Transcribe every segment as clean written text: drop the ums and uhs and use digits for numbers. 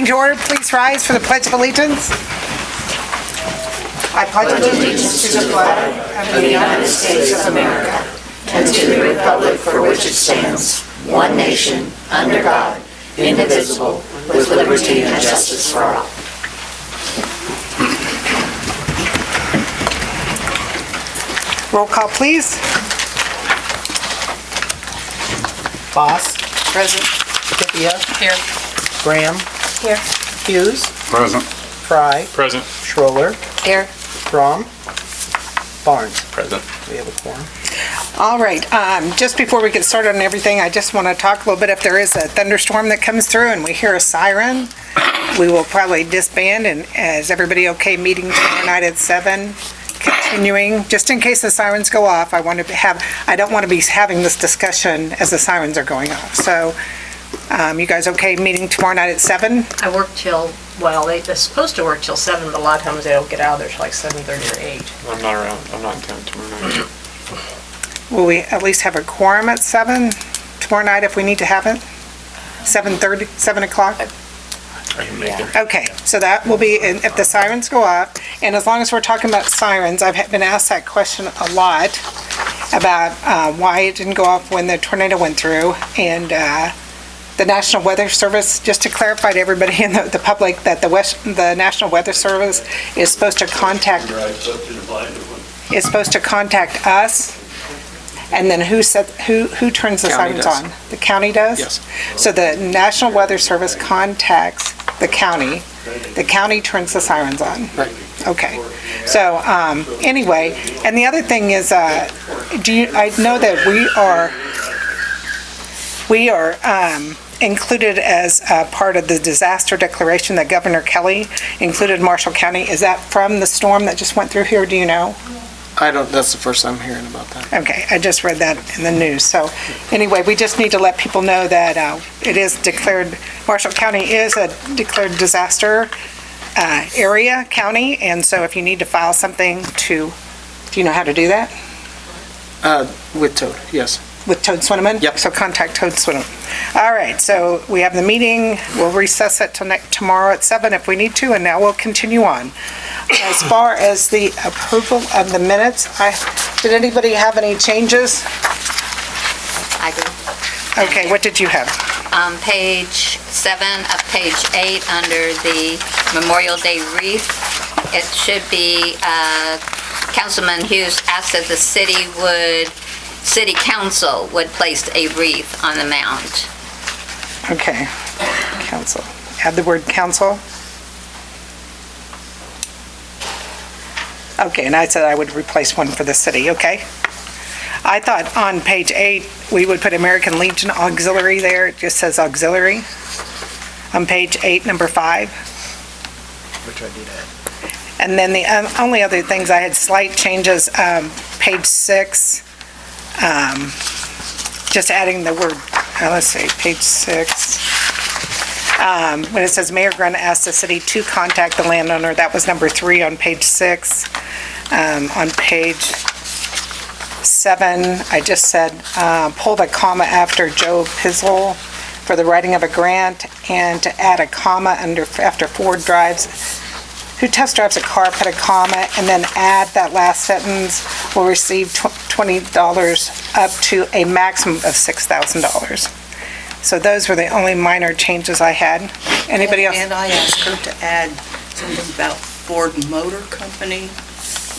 meeting to order. Please rise for the Pledge of Allegiance. I pledge allegiance to the flag of the United States of America and to the republic for which it stands, one nation, under God, indivisible, with liberty and justice for all. Roll call, please. Boss, Present. Tippia, Here. Graham, Here. Hughes, Present. Fry, Present. Schroller, Here. Brom, Barnes. Present. We have a quorum. All right, just before we get started on everything, I just want to talk a little bit. If there is a thunderstorm that comes through and we hear a siren, we will probably disband. And is everybody okay meeting tomorrow night at 7? Continuing, just in case the sirens go off, I don't want to be having this discussion as the sirens are going off. So, you guys okay meeting tomorrow night at 7? I work till, well, they're supposed to work till 7, but a lot of times they don't get out of there till like 7:30 or 8. I'm not around. I'm not in town tomorrow night. Will we at least have a quorum at 7 tomorrow night if we need to have it? 7:30, 7 o'clock? I can make it. Okay, so that will be, if the sirens go off, and as long as we're talking about sirens, I've been asked that question a lot about why it didn't go off when the tornado went through, and the National Weather Service, just to clarify to everybody in the public, that the National Weather Service is supposed to contact us, and then who turns the County sirens does. on? The county does? Yes. So the National Weather Service contacts the county turns the sirens on? Right. Okay. So, anyway, and the other thing is, I know that we are included as part of the disaster declaration that Governor Kelly included Marshall County. Is that from the storm that just went through here, do you know? That's the first I'm hearing about that. Okay, I just read that in the news. So anyway, we just need to let people know that it is declared, Marshall County is a declared disaster area, county, and so if you need to file something do you know how to do that? With Toad, yes. With Toad Swineman? Yep. So contact Toad Swineman. All right, so we have the meeting. We'll recess it till tomorrow at 7 if we need to, and now we'll continue on. As far as the approval of the minutes, did anybody have any changes? I do. Okay, what did you have? Page 7 of page 8, under the Memorial Day wreath, it should be, Councilman Hughes asked that the city council would place a wreath on the mound. Okay, council. Add the word council. Okay, and I said I would replace one for the city, okay? I thought on page 8, we would put American Legion Auxiliary there. It just says auxiliary. On page 8, number 5. Which I did add. And then the only other things, I had slight changes, page 6, just adding the word, let's see, page 6. When it says Mayor Grant asked the city to contact the landowner, that was number 3 on page 6. On page 7, I just said, pull the comma after Joe Pizzle for the writing of a grant, and to add a comma after Ford drives, who test drives a car, put a comma, and then add that last sentence, will receive $20 up to a maximum of $6,000. So those were the only minor changes I had. Anybody else? And I asked her to add something about Ford Motor Company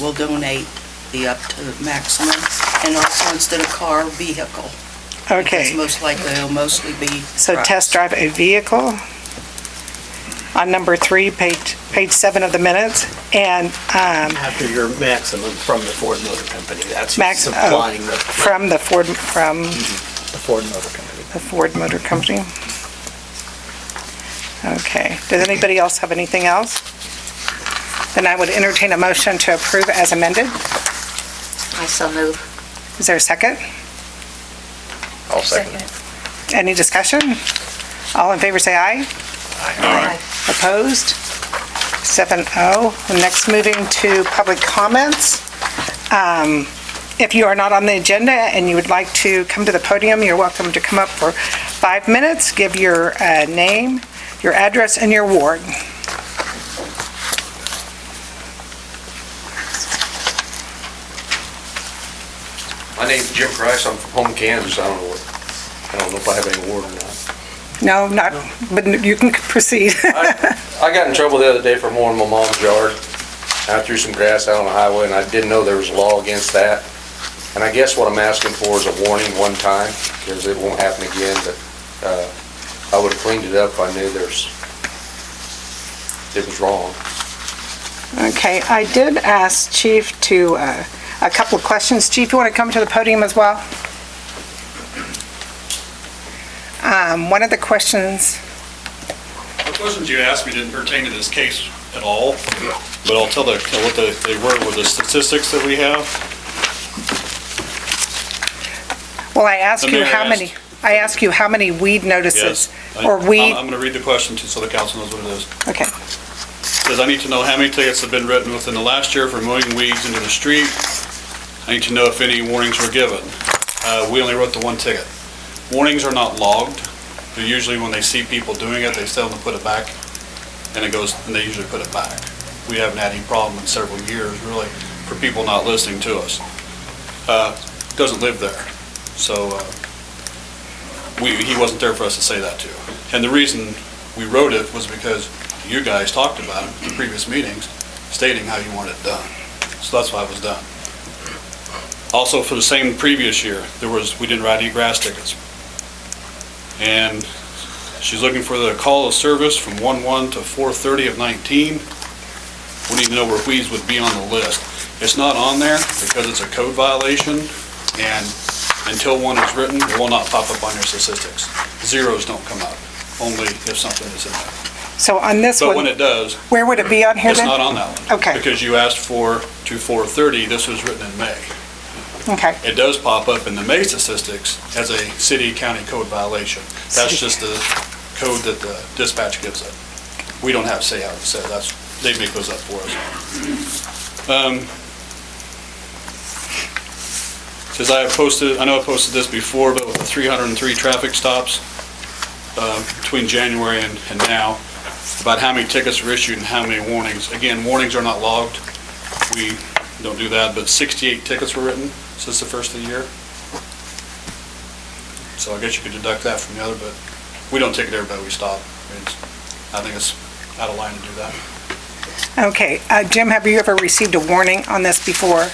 will donate the up to the maximum, and also instead of car, vehicle. Okay. Because most likely it'll mostly be So trucks. test drive a vehicle on number 3, page 7 of the minutes, and After your maximum from the Ford Motor Company, that's supplying the from the Ford Ford Motor Company. the Ford Motor Company. Okay, does anybody else have anything else? Then I would entertain a motion to approve as amended. I so move. Is there a second? I'll second. Any discussion? All in favor say aye. Aye. Opposed? 7-0. Next, moving to public comments. If you are not on the agenda and you would like to come to the podium, you're welcome to come up for 5 minutes. Give your name, your address and your ward. My name's Jim Price, I'm from home Kansas, I don't know if I have any ward or not. No, not, but you can proceed. I got in trouble the other day for mowing my mom's yard. I threw some grass out on the highway and I didn't know there was a law against that. And I guess what I'm asking for is a warning one time, because it won't happen again, but I would've cleaned it up if I knew it was wrong. Okay, I did ask Chief to, a couple of questions. Chief, you want to come to the podium as well? One of the questions, The questions you asked me didn't pertain to this case at all, but I'll tell what they were with the statistics that we have. well, I asked The you mayor how many, asked- I asked you how many weed notices, Yes. or weed, I'm going to read the question so the council knows what it is. okay. Says, I need to know how many tickets have been written within the last year for mowing weeds into the street. I need to know if any warnings were given. We only wrote the one ticket. Warnings are not logged. They're usually when they see people doing it, they tell them to put it back, and they usually put it back. We haven't had any problem in several years, really, for people not listening to us. Doesn't live there, so he wasn't there for us to say that to. And the reason we wrote it was because you guys talked about it in the previous meetings, stating how you want it done. So that's why it was done. Also, for the same previous year, we didn't write any grass tickets. And she's looking for the call of service from 1/1 to 4/30 of 19. We need to know where weeds would be on the list. It's not on there because it's a code violation, and until one is written, it will not pop up on your statistics. Zeros don't come up, only if something is in there. So on this But when one, it does, where would it be on here it's then? not on that one. Okay. Because you asked for to 4/30, this was written in May. Okay, It does pop up in the May statistics as a city-county code violation. That's just the code that the dispatch gives it. We don't have say how it's said, they make those up for us. Says I know I posted this before, but with the 303 traffic stops between January and now, about how many tickets were issued and how many warnings. Again, warnings are not logged. We don't do that, but 68 tickets were written since the first of the year. So I guess you could deduct that from the other, but we don't ticket everybody we stop. I think it's out of line to do that. okay. Jim, have you ever received a warning on this before?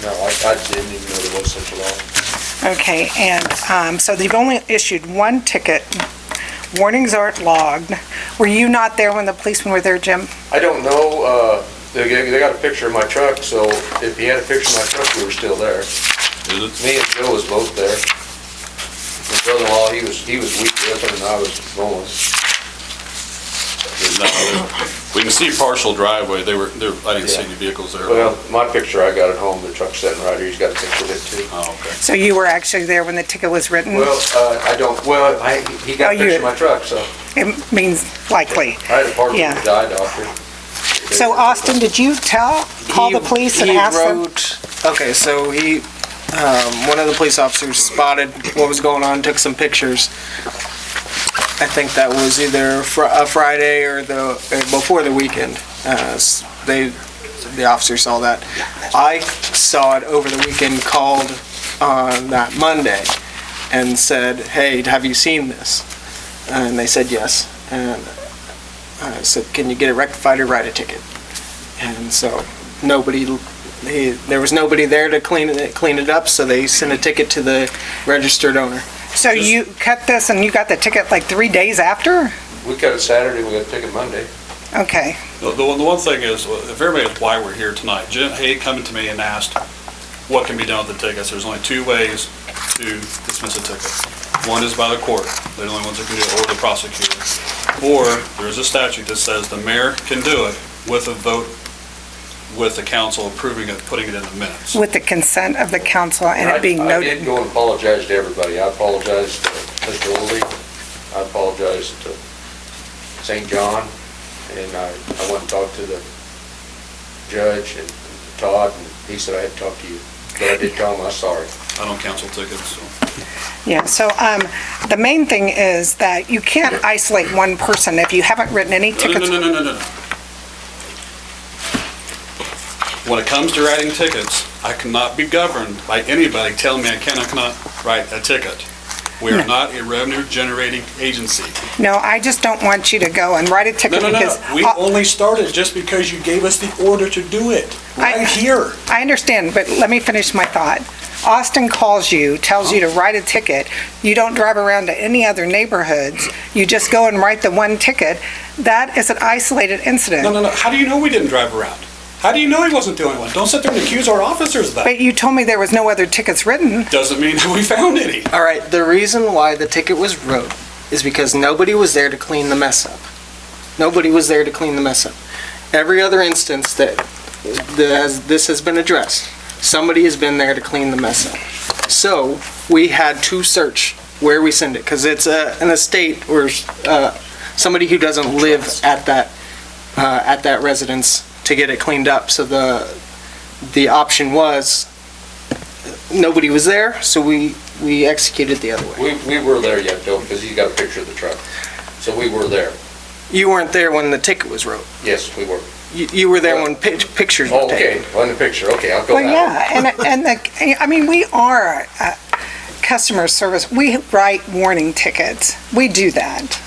No, I didn't even know there was such a law. Okay, and so they've only issued one ticket. Warnings aren't logged. Were you not there when the policemen were there, Jim? I don't know, they got a picture of my truck, so if he had a picture of my truck, we were still there. Is it? Me and Joe was both there. My brother-in-law, he was weak whipping and I was rolling. We can see partial driveway. I didn't see any vehicles there. Well, my picture I got at home, the truck's sitting right here, he's got a picture of it too. Oh, okay. So you were actually there when the ticket was written? Well, he got a Oh, picture you- of my truck, so It means likely. I had a partner Yeah. who died doctor. So Austin, did you call the police and ask them? Okay, so one of the police officers spotted what was going on, took some pictures. I think that was either a Friday or before the weekend. The officer saw that. I saw it over the weekend, called on that Monday and said, hey, have you seen this? And they said yes. And I said, can you get it rectified or write a ticket? And so there was nobody there to clean it up, so they sent a ticket to the registered owner. So you cut this and you got the ticket like 3 days after? We cut it Saturday, we got a ticket Monday. Okay, The one thing is, if everybody knows why we're here tonight, Jim Hay coming to me and asked what can be done with the tickets. There's only two ways to dismiss a ticket. One is by the court, they're the only ones that can do it, or the prosecutor. Or there's a statute that says the mayor can do it with a vote with the council approving it, putting it in the minutes. with the consent of the council and it being I did noted. go and apologize to everybody. I apologized to Mr. Oldie, I apologized to St. John, and I went and talked to the judge and Todd, and he said I had to talk to you. But I did tell him I'm sorry. I don't cancel tickets, so. Yeah, so the main thing is that you can't isolate one person if you haven't written any No, tickets. no. When it comes to writing tickets, I cannot be governed by anybody telling me I cannot write a ticket. We are not a revenue-generating agency. No, I just don't want you to go and write a ticket No. because... We only started just because you gave us the order to do it. Right here. I understand, but let me finish my thought. Austin calls you, tells you to write a ticket. You don't drive around to any other neighborhoods. You just go and write the one ticket. That is an isolated incident. No. How do you know we didn't drive around? How do you know he wasn't the only one? Don't sit there and accuse our officers of that. But you told me there was no other tickets written. Doesn't mean that we found any. All right, the reason why the ticket was wrote is because nobody was there to clean the mess up. Nobody was there to clean the mess up. Every other instance that this has been addressed, somebody has been there to clean the mess up. So we had to search where we send it, because it's an estate or somebody who doesn't live at that residence to get it cleaned up. So the option was, nobody was there, so we executed the other way. We were there yet, Bill, because he's got a picture of the truck. So we were there. You weren't there when the ticket was wrote. Yes, we were. You were there when pictures were Oh, taken. okay, on the picture, okay, I'll go Well, that yeah, I mean, we are customer service. We write warning tickets. We do that.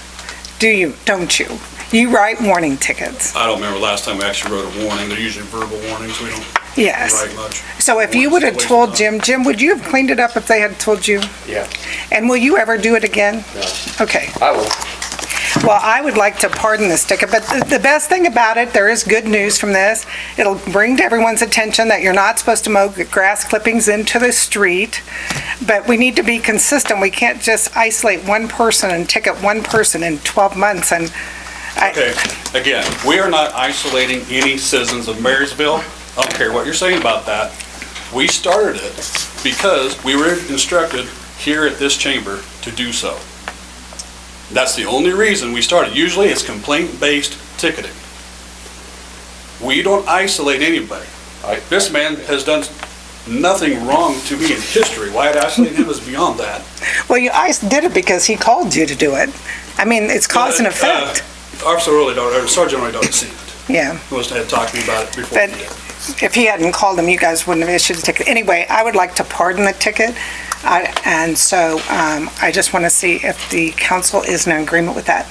Do you, don't you? You write warning tickets. I don't remember last time we actually wrote a warning. They're usually verbal warnings. We don't Yes. write much. So if you would have told Jim, would you have cleaned it up if they had told you? Yeah. And will you ever do it again? No. Okay. I will. Well, I would like to pardon this ticket, but the best thing about it, there is good news from this. It'll bring to everyone's attention that you're not supposed to mow grass clippings into the street, but we need to be consistent. We can't just isolate one person and ticket one person in 12 months and... Okay, again, we are not isolating any citizens of Marysville. I don't care what you're saying about that. We started it because we were instructed here at this chamber to do so. That's the only reason we started. Usually it's complaint-based ticketing. We don't isolate anybody. This man has done nothing wrong to me in history. Why I'd isolate him is beyond that. Well, I did it because he called you to do it. I mean, it's cause and effect. Sergeant really don't see it. Yeah. He must have talked to me about it before But he did. if he hadn't called him, you guys wouldn't have issued the ticket. Anyway, I would like to pardon the ticket. And so I just want to see if the council is in agreement with that.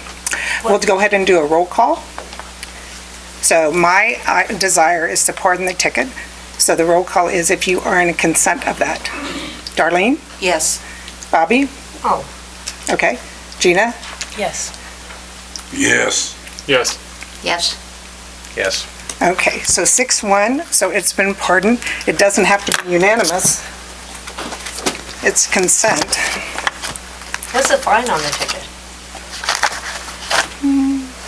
We'll go ahead and do a roll call. So my desire is to pardon the ticket. So the roll call is if you are in consent of that. Darlene? Yes. Bobby? Oh. Okay. Gina? Yes. Yes. Yes. Yes. Yes. Okay, so 6-1, so it's been pardoned. It doesn't have to be unanimous. It's consent. What's the fine on the ticket?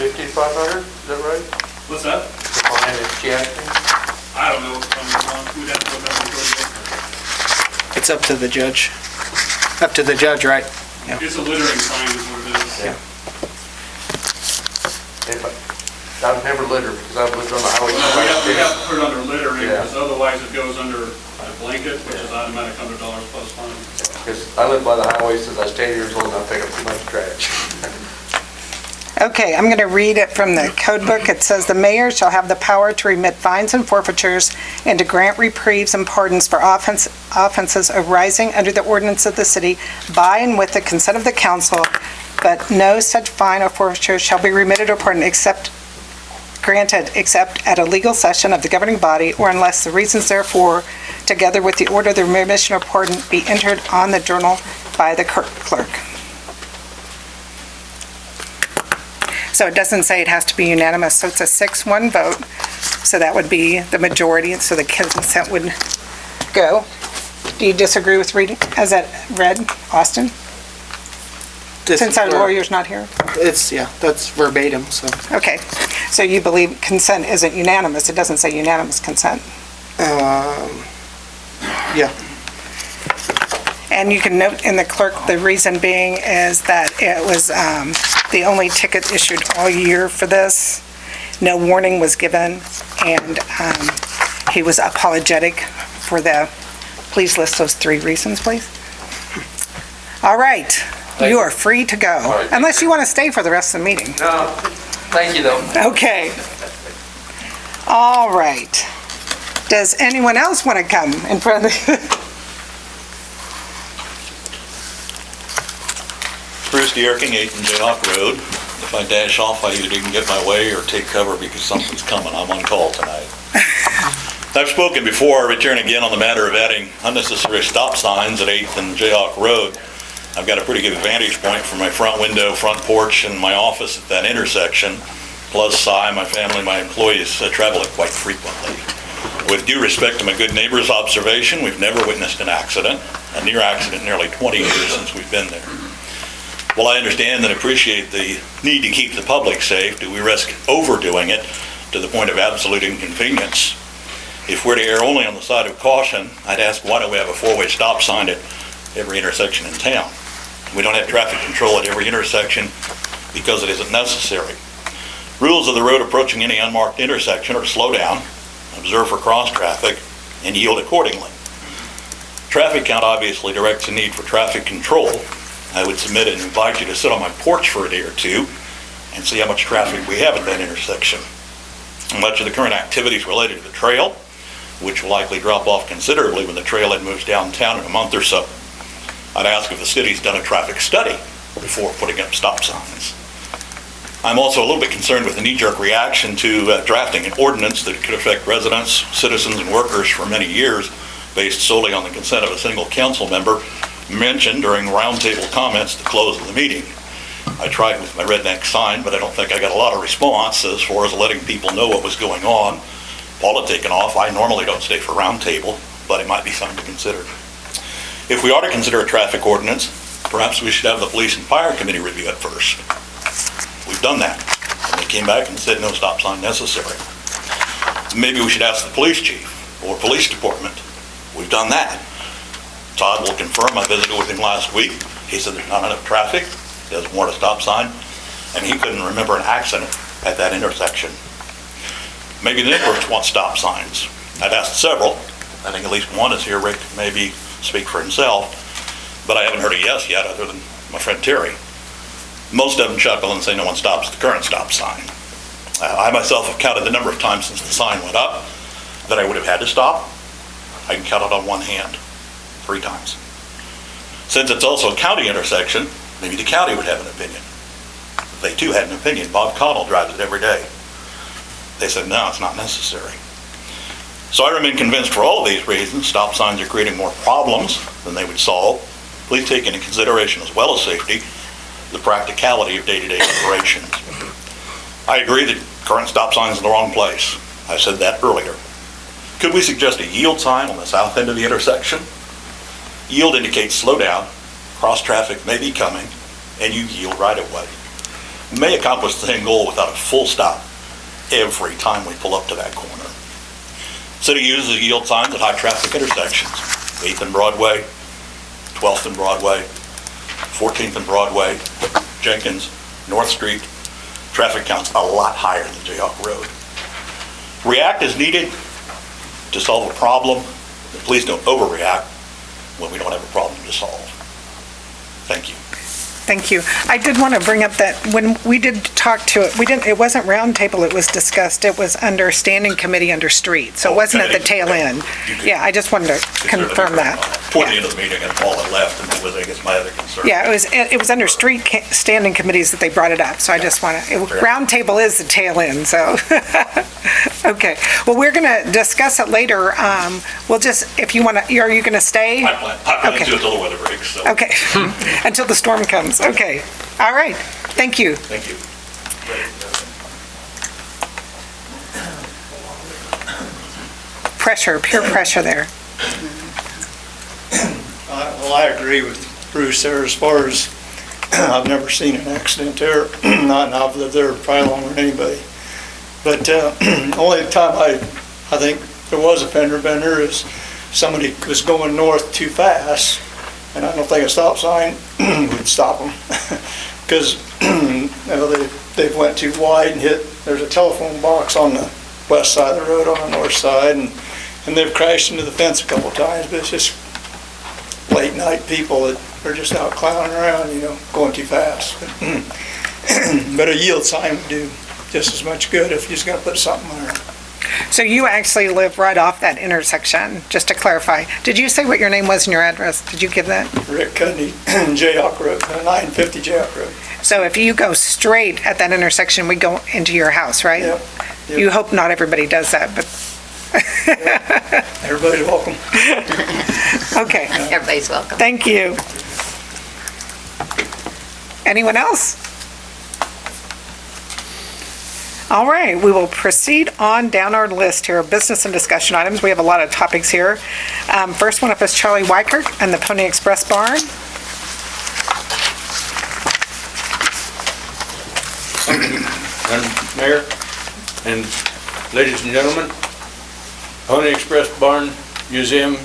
5,500, is that right? What's that? The fine is Jackson? I don't know. We'd have to go back and go It's up to the judge. Up to the judge, right? to It's a littering fine is what it is. Yeah. I've never littered because I've lived on the highway. We have to put it under littering, Yeah. because otherwise it goes under a blanket, which is automatic $100 plus fine. Because I lived by the highway since I was 10 years old and I pick up too much trash. Okay, I'm going to read it from the code book. It says, "The mayor shall have the power to remit fines and forfeitures and to grant reprieves and pardons for offenses arising under the ordinance of the city by and with the consent of the council, but no such fine or forfeiture shall be remitted or pardoned except at a legal session of the governing body or unless the reasons therefore, together with the order of the remission or pardon, be entered on the journal by the clerk." So it doesn't say it has to be unanimous, so it's a 6-1 vote. So that would be the majority, and so the consent would go. Do you disagree with reading, as that read, Austin? Since our lawyer's not here? That's verbatim, so. Okay, so you believe consent isn't unanimous, it doesn't say unanimous consent. Yeah. And you can note in the clerk, the reason being is that it was the only ticket issued all year for this. No warning was given, and he was apologetic for the Please list those 3 reasons, please. All right, you are free to go, right. unless you want to stay for the rest of the meeting. No, thank you though. Okay. All right. Does anyone else want to come in front of the... Bruce Dierking, 8 Jayhawk Road. If I dash off, I either didn't get my way or take cover because something's coming. I'm on call tonight. I've spoken before, I return again on the matter of adding unnecessary stop signs at 8th and Jayhawk Road. I've got a pretty good vantage point from my front window, front porch, and my office at that intersection. Plus, I, my family, my employees travel it quite frequently. With due respect to my good neighbor's observation, we've never witnessed an accident, a near accident in nearly 20 years since we've been there. While I understand and appreciate the need to keep the public safe, do we risk overdoing it to the point of absolute inconvenience? If we're to err only on the side of caution, I'd ask why don't we have a 4-way stop sign at every intersection in town? We don't have traffic control at every intersection because it isn't necessary. Rules of the road approaching any unmarked intersection are slow down, observe for cross traffic, and yield accordingly. Traffic count obviously directs the need for traffic control. I would submit and invite you to sit on my porch for a day or two and see how much traffic we have at that intersection. Much of the current activities related to the trail, which will likely drop off considerably when the trailhead moves downtown in a month or so. I'd ask if the city's done a traffic study before putting up stop signs. I'm also a little bit concerned with the knee-jerk reaction to drafting an ordinance that could affect residents, citizens, and workers for many years based solely on the consent of a single council member mentioned during roundtable comments at the close of the meeting. I tried with my redneck sign, but I don't think I got a lot of response as far as letting people know what was going on. Paul had taken off. I normally don't stay for roundtable, but it might be something to consider. If we are to consider a traffic ordinance, perhaps we should have the police and fire committee review it first. We've done that, and they came back and said no stop sign necessary. Maybe we should ask the police chief or police department. We've done that. Todd will confirm, I visited with him last week. He said there's not enough traffic, doesn't warrant a stop sign, and he couldn't remember an accident at that intersection. Maybe the neighbors want stop signs. I've asked several. I think at least one is here. Rick maybe speak for himself, but I haven't heard a yes yet other than my friend Terry. Most of them chuckle and say no one stops the current stop sign. I myself have counted the number of times since the sign went up that I would have had to stop. I can count it on one hand, 3 times. Since it's also a county intersection, maybe the county would have an opinion. They too had an opinion. Bob Connell drives it every day. They said, no, it's not necessary. So I remain convinced for all of these reasons, stop signs are creating more problems than they would solve. Please take into consideration, as well as safety, the practicality of day-to-day operations. I agree that current stop signs are in the wrong place. I said that earlier. Could we suggest a yield sign on the south end of the intersection? Yield indicates slow down, cross traffic may be coming, and you yield right away. We may accomplish the same goal without a full stop every time we pull up to that corner. City uses yield signs at high traffic intersections, 8th and Broadway, 12th and Broadway, 14th and Broadway, Jenkins, North Street. Traffic count's a lot higher than Jayhawk Road. React as needed to solve a problem, but please don't overreact when we don't have a problem to solve. Thank you. Thank you. I did want to bring up that when we did talk to it, it wasn't roundtable, it was discussed, it was under standing committee under street, so it wasn't at the tail end. Yeah, I just wanted to confirm that. Toward the end of the meeting, and Paul had left, and that was, I guess, my other concern. Yeah, it was under street standing committees that they brought it up, so I just want to, roundtable is the tail end, so. Okay, well, we're going to discuss it later. We'll just, if you want to, are you going to stay? I plan to until the weather breaks, so. Okay, until the storm comes. Okay, all right, thank you. Thank you. Pressure, peer pressure there. Well, I agree with Bruce there as far as, I've never seen an accident there, not I've lived there probably longer than anybody. But only time I think there was a fender bender is somebody was going north too fast, and I don't think a stop sign would stop them. Because they went too wide and hit, there's a telephone box on the west side of the road on the north side, and they've crashed into the fence a couple times, but it's just late night people that are just out clowning around, going too fast. But a yield sign would do just as much good if you're just gonna put something there. So you actually live right off that intersection, just to clarify. Did you say what your name was and your address? Did you give that? Rick Cudney, Jayhawk Road, 950 Jayhawk Road. So if you go straight at that intersection, we go into your house, right? Yep. You hope not everybody does that, but, Everybody's welcome. okay. Everybody's welcome. Thank you. Anyone else? All right, we will proceed on down our list here of business and discussion items. We have a lot of topics here. First one up is Charlie Wykert and the Pony Express Barn. And Mayor and ladies and gentlemen, Pony Express Barn Museum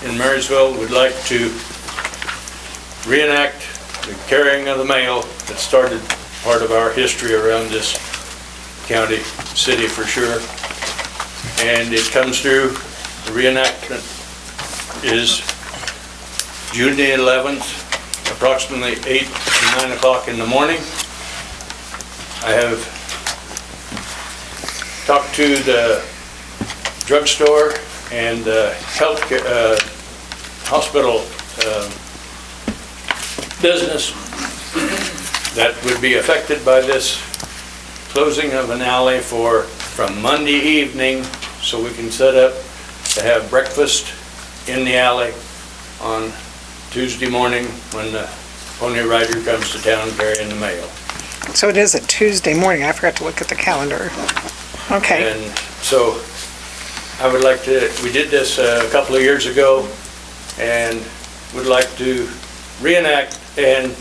in Marysville would like to reenact the carrying of the mail that started part of our history around this county, city for sure. And it comes through, the reenactment is June the 11th, approximately 8 to 9 o'clock in the morning. I have talked to the drugstore and health hospital business that would be affected by this closing of an alley from Monday evening, so we can set up to have breakfast in the alley on Tuesday morning when the pony rider comes to town carrying the mail. So it is a Tuesday morning. I forgot to look at the calendar. Okay. And so I would like to, we did this a couple of years ago and would like to reenact and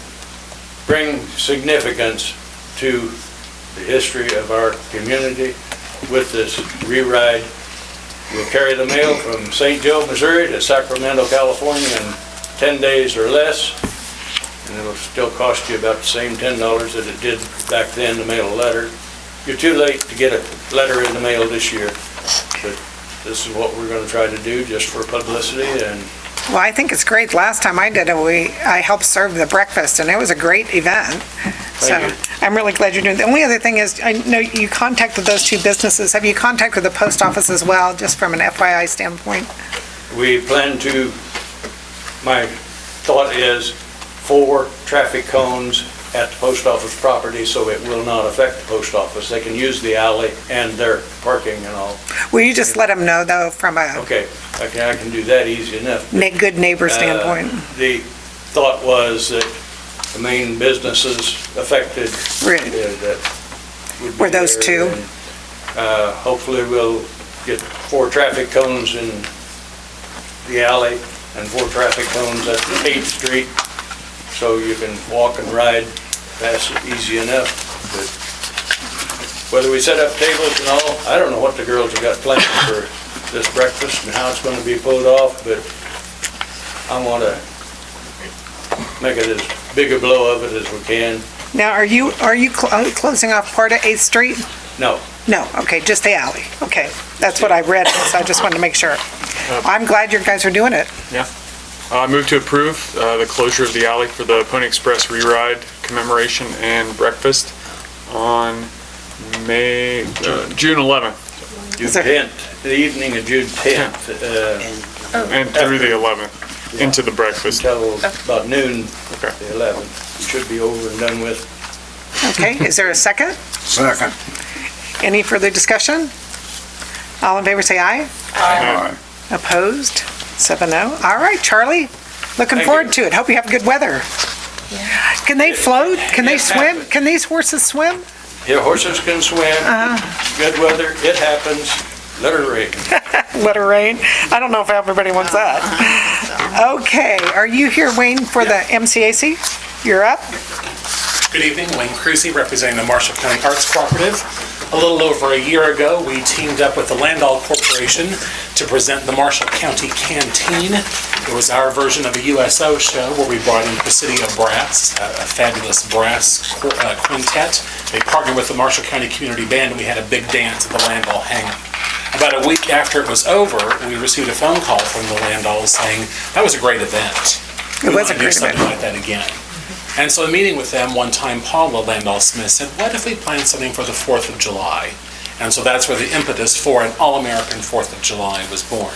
bring significance to the history of our community with this re-ride. We'll carry the mail from St. Joe, Missouri to Sacramento, California in 10 days or less. And it'll still cost you about the same $10 that it did back then to mail a letter. You're too late to get a letter in the mail this year, but this is what we're going to try to do just for publicity. And Well, I think it's great. Last time I did it, I helped serve the breakfast, and it was a great event. So I'm really glad you're doing it. The only other thing is, I know you contacted those two businesses. Have you contacted the post office as well, just from an FYI standpoint? we plan to, my thought is 4 traffic cones at the post office property, so it will not affect the post office. They can use the alley and their parking and all. Will you just let them know, though, from a Okay, I can do that easy enough. good neighbor standpoint? The thought was that the main businesses affected Right. that would be Were those there, two? and, hopefully we'll get 4 traffic cones in the alley and 4 traffic cones at 8th Street, so you can walk and ride past it easy enough. But whether we set up tables and all, I don't know what the girls have got planned for this breakfast and how it's going to be pulled off, but I want to make it as big a blow of it as we can. Now, are you closing off part of 8th Street? No, No, okay, just the alley. Okay, that's what I read, so I just wanted to make sure. I'm glad you guys are doing it. I move to approve the closure of the alley for the Pony Express re-ride commemoration and breakfast on June 11th June Is there- 10th, the evening of June 10th, and through the 11th into the breakfast. until about noon, Okay. the 11th. It should be over and done with. Okay, is there a second? Second. Any further discussion? All in favor, say aye. Aye. Opposed? 7-0. All right, Charlie, looking Thank forward you. to it. Hope you have good weather. Can they float? Can they It swim? happens. Can these horses swim? Yeah, horses can swim, good weather, it happens, let her rain. Let her rain? I don't know if everybody wants that. Okay, are you here, Wayne, for the MCAC? You're up? Good evening, Wayne Cruzy, representing the Marshall County Arts Cooperative. A little over a year ago, we teamed up with the Landall Corporation to present the Marshall County Canteen. It was our version of a USO show where we brought in the City of Brass, a fabulous brass quintet. They partnered with the Marshall County Community Band, and we had a big dance at the Landall Hangar. About a week after it was over, we received a phone call from the Landalls saying, that was a great event. It was a We want to do great something event. like that again. And so in meeting with them one time, Paula Landau-Smith said, what if we planned something for the 4th of July? And so that's where the impetus for an all-American 4th of July was born.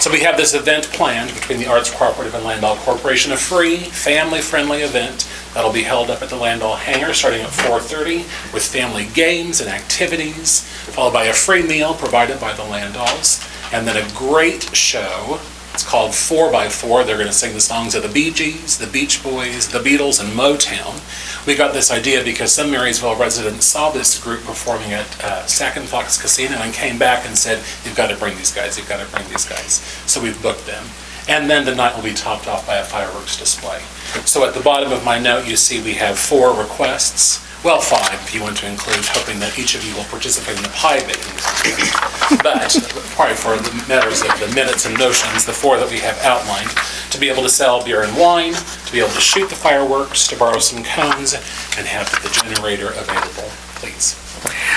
So we have this event planned between the Arts Cooperative and Landau Corporation, a free, family-friendly event that'll be held up at the Landau Hangar starting at 4:30 with family games and activities, followed by a free meal provided by the Landaus, and then a great show. It's called 4x4. They're going to sing the songs of the Bee Gees, the Beach Boys, the Beatles, and Motown. We got this idea because some Marysville residents saw this group performing at Sack and Fox Casino and came back and said, you've got to bring these guys, you've got to bring these guys. So we've booked them. And then the night will be topped off by a fireworks display. So at the bottom of my note, you see we have 4 requests. Well, 5 if you want to include, hoping that each of you will participate in the pie baking contest. But probably for the matters of the minutes and notions, the 4 that we have outlined, to be able to sell beer and wine, to be able to shoot the fireworks, to borrow some cones, and have the generator available, please.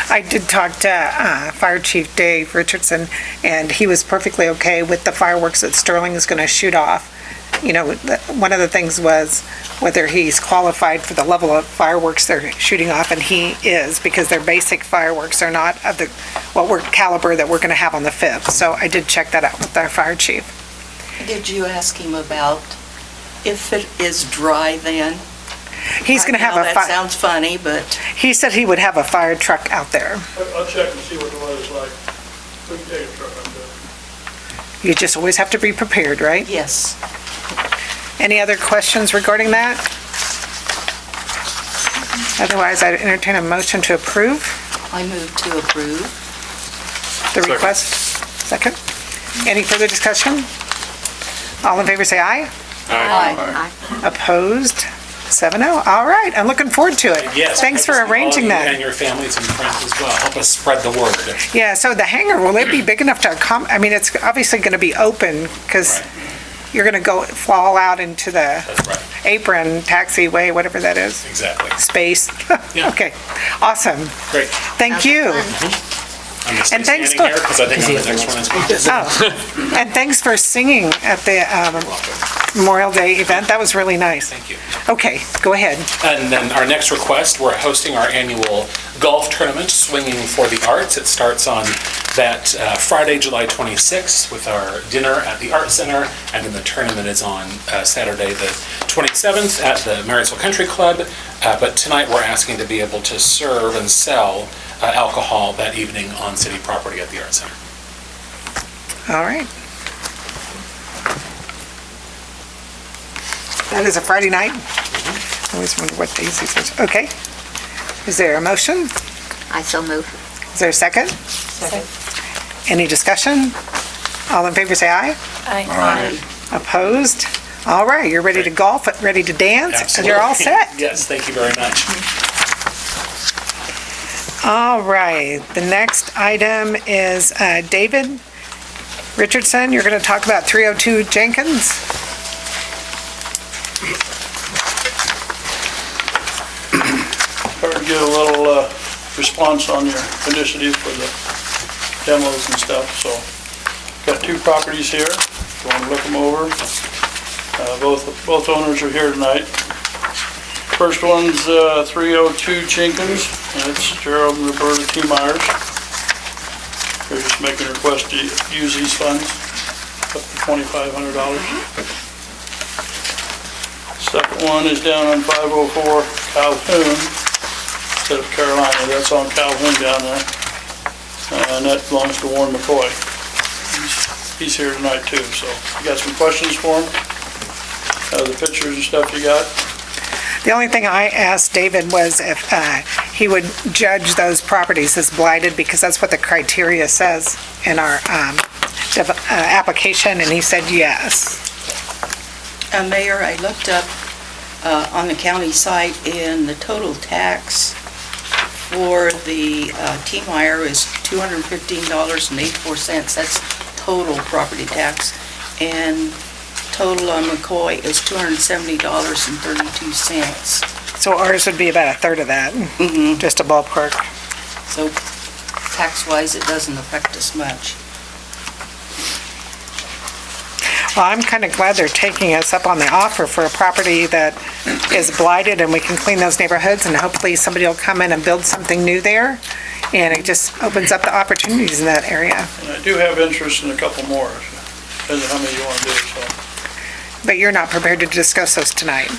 I did talk to Fire Chief Dave Richardson, and he was perfectly okay with the fireworks that Sterling is going to shoot off. You know, one of the things was whether he's qualified for the level of fireworks they're shooting off, and he is, because their basic fireworks are not of the caliber that we're going to have on the 5th. So I did check that out with our fire chief. Did you ask him about if it is dry then? He's going to have That sounds funny, but he said he would have a fire truck out there. I'll check and see what the weather's like. We can take a truck up there. You just always have to be prepared, right? yes. Any other questions regarding that? Otherwise, I'd entertain a motion to approve I move to approve. the request. Second. Any further discussion? All in favor, say aye. Aye. Opposed? 7-0. All right, I'm looking forward to it. Yes. Thanks for all of arranging you that. And your families and friends as well. Help us spread the word. Yeah, so the hangar, will it be big enough to I mean, it's obviously going to be open because you're going to fall out into the That's right. apron, taxiway, whatever that is, Exactly. space. Yeah. Okay, awesome. Great. Thank you. I'm just And thanks standing for- here because I think I'm the next one as well. Oh, and thanks for singing at the Memorial Day event. That was really nice. Thank you. Okay, go ahead. And then our next request, we're hosting our annual golf tournament, Swinging for the Arts. It starts on that Friday, July 26th, with our dinner at the Art Center, and then the tournament is on Saturday, the 27th, at the Marysville Country Club. But tonight, we're asking to be able to serve and sell alcohol that evening on city property at the Art Center. All right. That is a Friday night? I always wonder what days these are. Okay. Is there a motion? I so move. Is there a second? Second. Any discussion? All in favor, say aye. Aye. Opposed? All right, you're ready to golf, ready to dance, and you're all set. Yes, thank you very much. All right, the next item is David Richardson. You're going to talk about 302 Jenkins. Better get a little response on your initiative for the demos and stuff, so. Got 2 properties here, if you want to look them over. Both owners are here tonight. First one's 302 Jenkins, and it's Gerald and Roberta T. Myers. They're just making a request to use these funds, up to $2,500. Second one is down on 504 Calhoun, instead of Carolina, that's on Calhoun down there. And that belongs to Warren McCoy. He's here tonight too, so you got some questions for him? The pictures and stuff you got? The only thing I asked David was if he would judge those properties as blighted, because that's what the criteria says in our application, and he said yes. Mayor, I looked up on the county site, and the total tax for the T. Meyer is $215.84. That's total property tax. And total on McCoy is $270.32. So ours would be about a third of that, just a ballpark. So tax-wise, it doesn't affect us much. Well, I'm kind of glad they're taking us up on the offer for a property that is blighted, and we can clean those neighborhoods, and hopefully somebody will come in and build something new there, and it just opens up the opportunities in that area. And I do have interest in a couple more, depends on how many you want to do, so. But you're not prepared to discuss those tonight?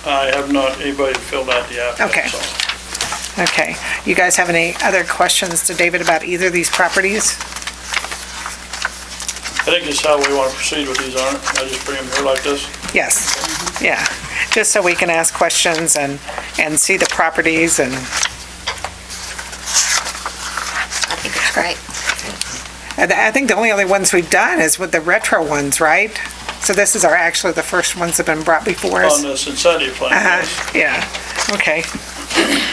I have not, anybody filled out the app Okay. yet, so. Okay. You guys have any other questions to David about either of these properties? I think this is how we want to proceed with these, aren't it? I just bring them here like this? Yes. Yeah. Just so we can ask questions and see the properties and... I think it's great. And I think the only other ones we've done is with the retro ones, right? So this is actually the first ones that have been brought before us. On this incentive plan, yes. Yeah, okay.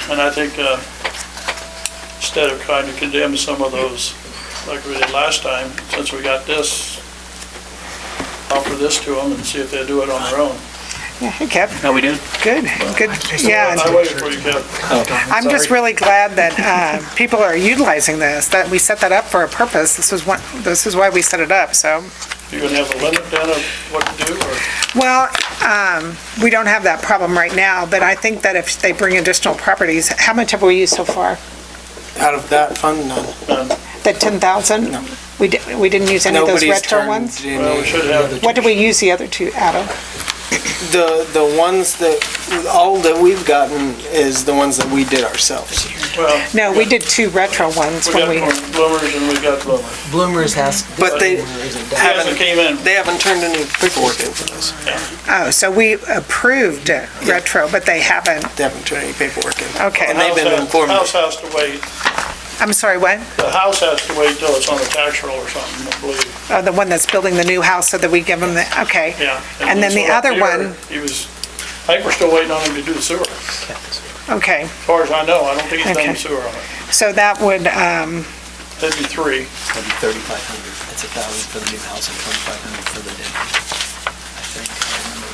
And I think, instead of trying to condemn some of those, like we did last time, since we got this, offer this to them and see if they do it on their own. Yeah, hey, Kev. How we doing? Good, good. Yeah, I waited for you, Kevin. I'm just really glad that people are utilizing this, that we set that up for a purpose. This is why we set it up, so. You gonna have a limit then of what to do, or? Well, we don't have that problem right now, but I think that if they bring additional properties, how much have we used so far? Out of that fund, none. The 10,000? No. We didn't use any of those retro ones? Well, we should have, What did we use the other two out of? The ones that, all that we've gotten is the ones that we did ourselves. well, No, we did two retro ones we when got we, bloomers and we got bloomers. Bloomers has. But they Hasn't came in. They haven't turned any paperwork in for those. oh, so we approved retro, but they haven't. They haven't turned any paperwork in. Okay. And they've been informed. House has to wait, I'm sorry, what? the house has to wait till it's on the tax roll or something, I believe. Oh, the one that's building the new house so that we give them the, okay. Yeah. And then the so up other here, one, He was, I think we're still waiting on him to do the sewer. okay. As far as I know, I don't think he's done Okay. the sewer on it. So that would, That'd be three. That'd be 3,500. That's 1,000 for the new house and 2,500 for the demo. I think. I remember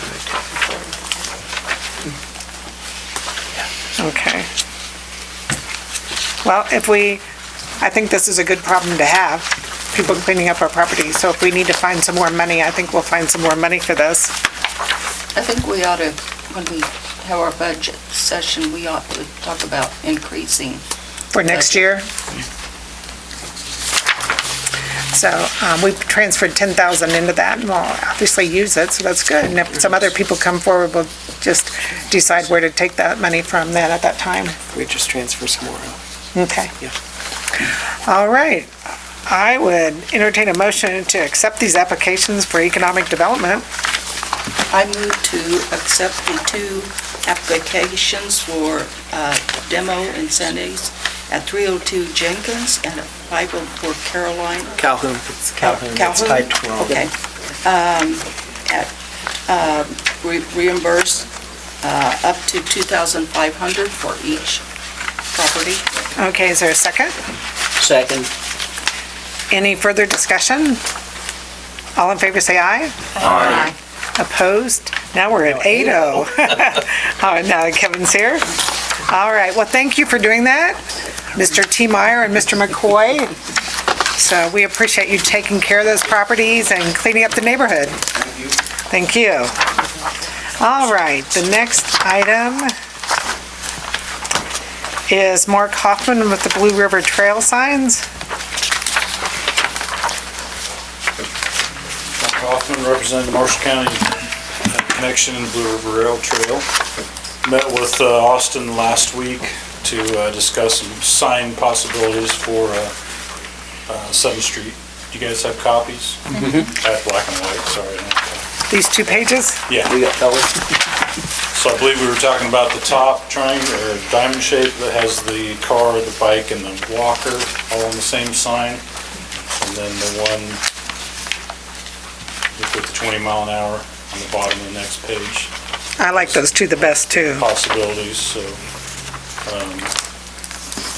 right. okay. Well, I think this is a good problem to have, people cleaning up our property. So if we need to find some more money, I think we'll find some more money for this. I think we ought to, when we have our budget session, we ought to talk about increasing. For next year? So we've transferred 10,000 into that, and we'll obviously use it, so that's good. And if some other people come forward, we'll just decide where to take that money from then at that time. We just transfer some more out. Okay. Yeah. All right. I would entertain a motion to accept these applications for economic development. I move to accept the two applications for demo incentives at 302 Jenkins and at 504 Caroline. Calhoun. It's Calhoun. It's type 12. Okay. Reimburse up to $2,500 for each property. Okay, is there a second? Second. Any further discussion? All in favor, say aye. Aye. Opposed? Now we're at 8-0. All right, now Kevin's here. All right, well, thank you for doing that, Mr. T. Meyer and Mr. McCoy. So we appreciate you taking care of those properties and cleaning up the neighborhood. Thank you. All right, the next item is Mark Hoffman with the Blue River Trail signs. Hoffman, representing the Marshall County Connection and Blue River Rail Trail. Met with Austin last week to discuss some sign possibilities for 7th Street. Do you guys have copies? I have black and white, sorry. These 2 pages? Yeah. We got color. So I believe we were talking about the top triangle, or diamond shape that has the car, the bike, and the walker all on the same sign. And then the one with the 20 mile an hour on the bottom of the next page. I like those 2 the best, too. Possibilities, so I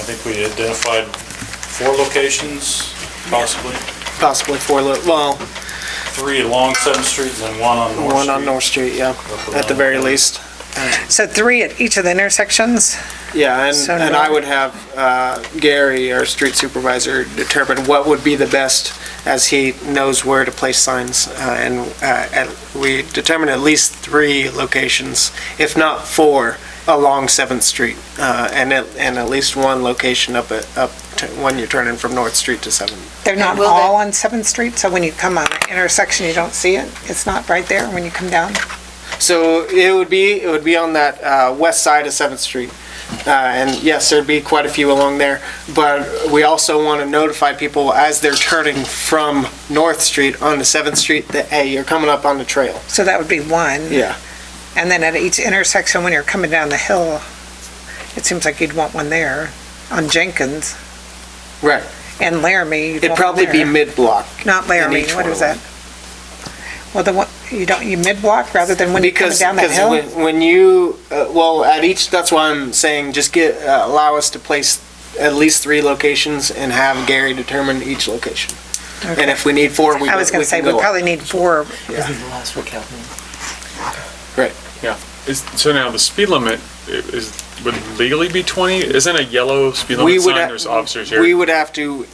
think we identified 4 locations, possibly. Possibly 4, well, 3 along 7th Street and then 1 on North Street. one on North Street, yeah, at the very least. So 3 at each of the intersections? Yeah, So and no- I would have Gary, our street supervisor, determine what would be the best as he knows where to place signs. We determine at least 3 locations, if not 4, along 7th Street. And at least 1 location up to when you're turning from North Street to 7th. They're not will all on 7th Street, so when you come on the intersection, you don't see it? It's not right there when you come down? So it would be on that west side of 7th Street. And yes, there'd be quite a few along there, but we also want to notify people as they're turning from North Street onto 7th Street that, hey, you're coming up on the trail. So that would be 1. Yeah. And then at each intersection, when you're coming down the hill, it seems like you'd want one there on Jenkins Right. and Laramie. you'd It'd want one probably be there. mid-block. Not Laramie, each what one is of that? Well, the one, you mid-block rather than when you're coming Because, down that hill? when you, at each, that's why I'm saying, just allow us to place at least 3 locations and have Gary determine each location. And if we need 4, we I was can gonna say, we go up. probably need 4. This is the last one, Calvin. So now the speed limit would legally be 20? Isn't a yellow speed We limit would sign, ha- there's officers here? We would have to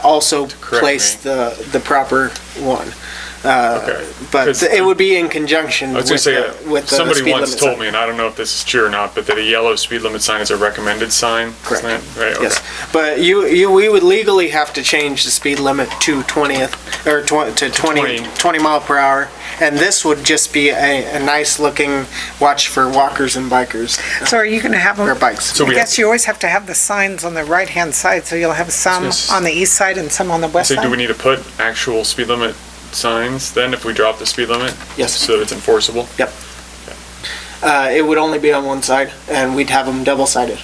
also correct place me. the proper one. Okay. But 'Cause it would be in conjunction I with was gonna the say, with the somebody speed once limit told sign. me, and I don't know if this is true or not, but that a yellow speed limit sign is a recommended sign? Correct. Isn't that right? Okay. Yes, but we would legally have to change the speed limit to 20 mile per hour. And this would just be a nice looking watch for walkers and bikers, So are you gonna have or them, bikes. So I we guess you always have to have the signs on the right-hand side, so you'll have some Yes. on the east side and some on the west So do we side? need to put actual speed limit signs then if we drop the speed limit? Yes. So that it's enforceable? It would only be on one side, and we'd have them double-sided.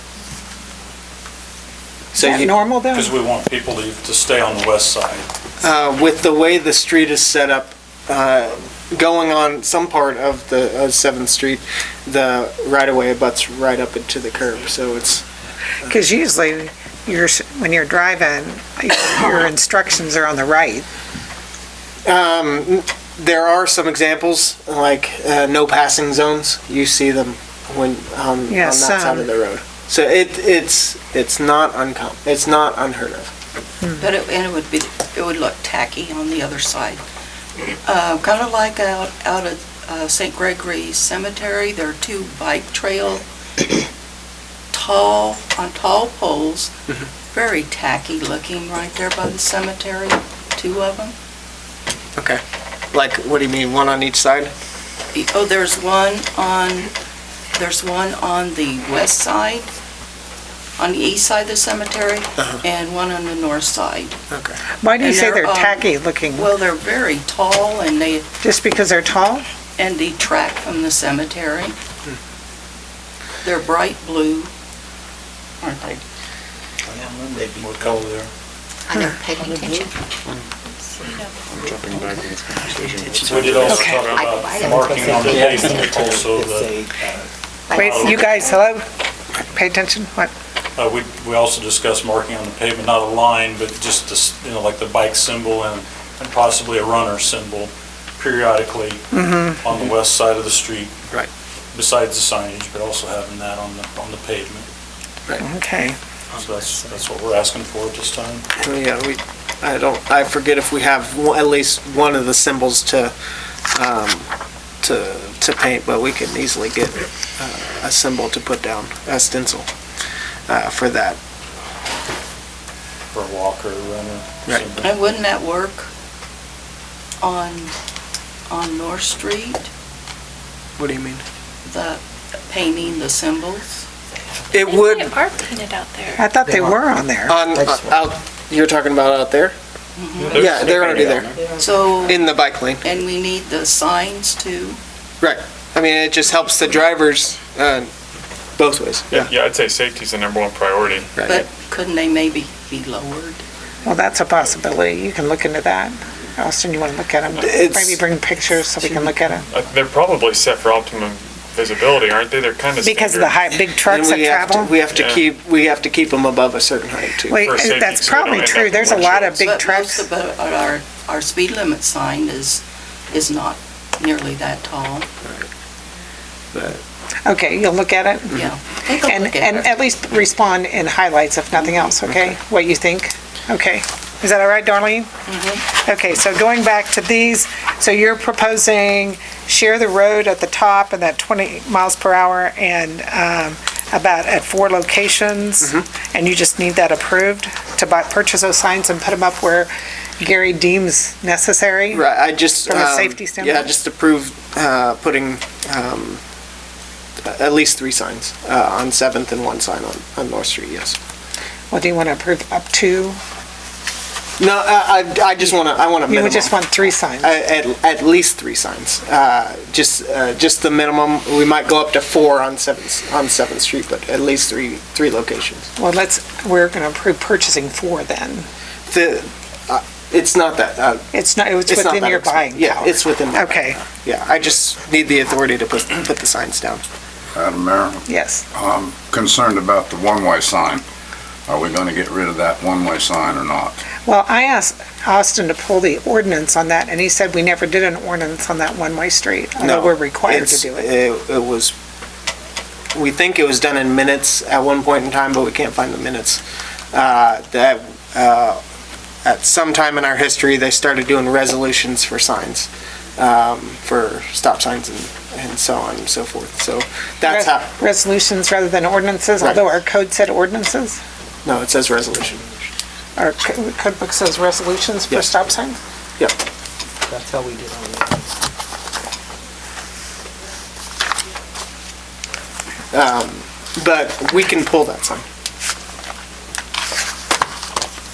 Is that normal then? Because we want people to stay on the west side. With the way the street is set up, going on some part of the 7th Street, the right-of-way abuts right up into the curb, so it's, Because usually, when you're driving, your instructions are on the right. there are some examples, like no passing zones. You see them when on Yeah, that side of the road. So it's not uncommon. It's not unheard of. But it would look tacky on the other side. Kind of like out at St. Gregory's Cemetery, there are 2 bike trail, tall poles, very tacky looking right there by the cemetery, 2 of them. Okay. Like, what do you mean? One on each side? Oh, there's one on the west side, on the east side of the cemetery, and one on the north side. Okay. Why do you And say they're they're, tacky looking? Well, they're very tall and they Just because they're tall? detract from the cemetery. They're bright blue, aren't they? What color they are? I never paid any attention. Jumping back in this conversation. We did also Okay. talk about marking on the pavement also the, Wait, you guys, hello? Pay attention, what? we also discussed marking on the pavement, not a line, but just this, like the bike symbol and possibly a runner symbol periodically on the west side of the street. Right. Besides the signage, but also having that on the pavement. Okay. So that's what we're asking for at this time. Yeah, I forget if we have at least one of the symbols to paint, but we can easily get a symbol to put down, a stencil, for that. For a walker, runner. Right. symbol. And wouldn't that work on North Street, What do you mean? the painting the symbols? It would, They are painted out there. I thought they were on there. out, you're talking about out there? Yeah, they're already there, So, in the bike lane. and we need the signs too. Right. I mean, it just helps the drivers, both ways. Yeah, I'd say safety's the number 1 priority. But couldn't they maybe be lowered? Well, that's a possibility. You can look into that. Austin, you want to look at them? It's- Maybe bring pictures so we can look at them? They're probably set for optimum visibility, aren't they? They're kind of Because of the big trucks And that travel? we have to Yeah. keep them above a certain height too. Wait, for safety, that's so they don't probably end true. up There's a in lot of windshields. big But trucks. most of our speed limit sign is not nearly that tall. But Okay, you'll look at it? Yeah. Take a And, look and at it. at least respond in highlights if nothing else, okay? What you think? Okay. Is that all right, Darlene? Okay, so going back to these, so you're proposing share the road at the top and that 20 miles per hour and about at 4 locations? And you just need that approved to purchase those signs and put them up where Gary deems necessary? Right, I just. From a safety standpoint? Yeah, just approved putting at least 3 signs on 7th and 1 sign on North Street, yes. Well, do you want to approve up to? No, I just want to, I want a You minimum. would just want 3 signs? At least 3 signs. Just the minimum. We might go up to 4 on 7th Street, but at least 3 locations. Well, we're going to approve purchasing 4 then. It's not that. It's not, it's It's not within that your expensive. buying Yeah, power. it's within my Okay, Yeah, I just need the authority to put the signs down. Madam Mayor, yes. I'm concerned about the one-way sign. Are we going to get rid of that one-way sign or not? Well, I asked Austin to pull the ordinance on that, and he said we never did an ordinance on that one-way street, although No, we're required to do it. It was, we think it was done in minutes at one point in time, but we can't find the minutes. At some time in our history, they started doing resolutions for signs, for stop signs and so on and so forth. So that's how, Resolutions rather than ordinances, Right. although our code said ordinances? no, it says resolution. Our code book says resolutions for Yes. stop signs? Yep. That's how we did on the But we can pull that sign.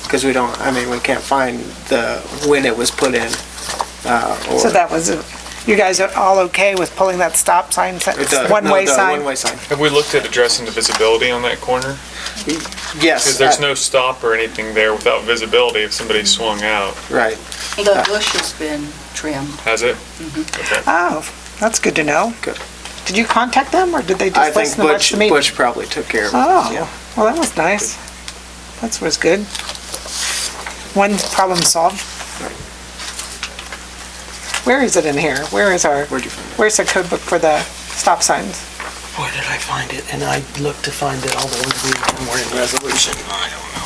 Because we don't, I mean, we can't find when it was put in. So that was, you guys are all okay with pulling that stop sign, one-way sign? One-way sign. Have we looked at addressing the visibility on that corner? Yes. Because there's no stop or anything there without visibility if somebody swung out. Right. The bush has been trimmed. Has it? Okay. Oh, that's good to know. Good. Did you contact them, or did they I just think listen to watch the meeting? Butch probably took care of it. Oh, Yeah. well, that was nice. That was good. One problem solved. Where is it in here? Where'd you find it? Where's the code book for the stop signs? Where did I find it? And I looked to find that all the ones we were in resolution. I don't know.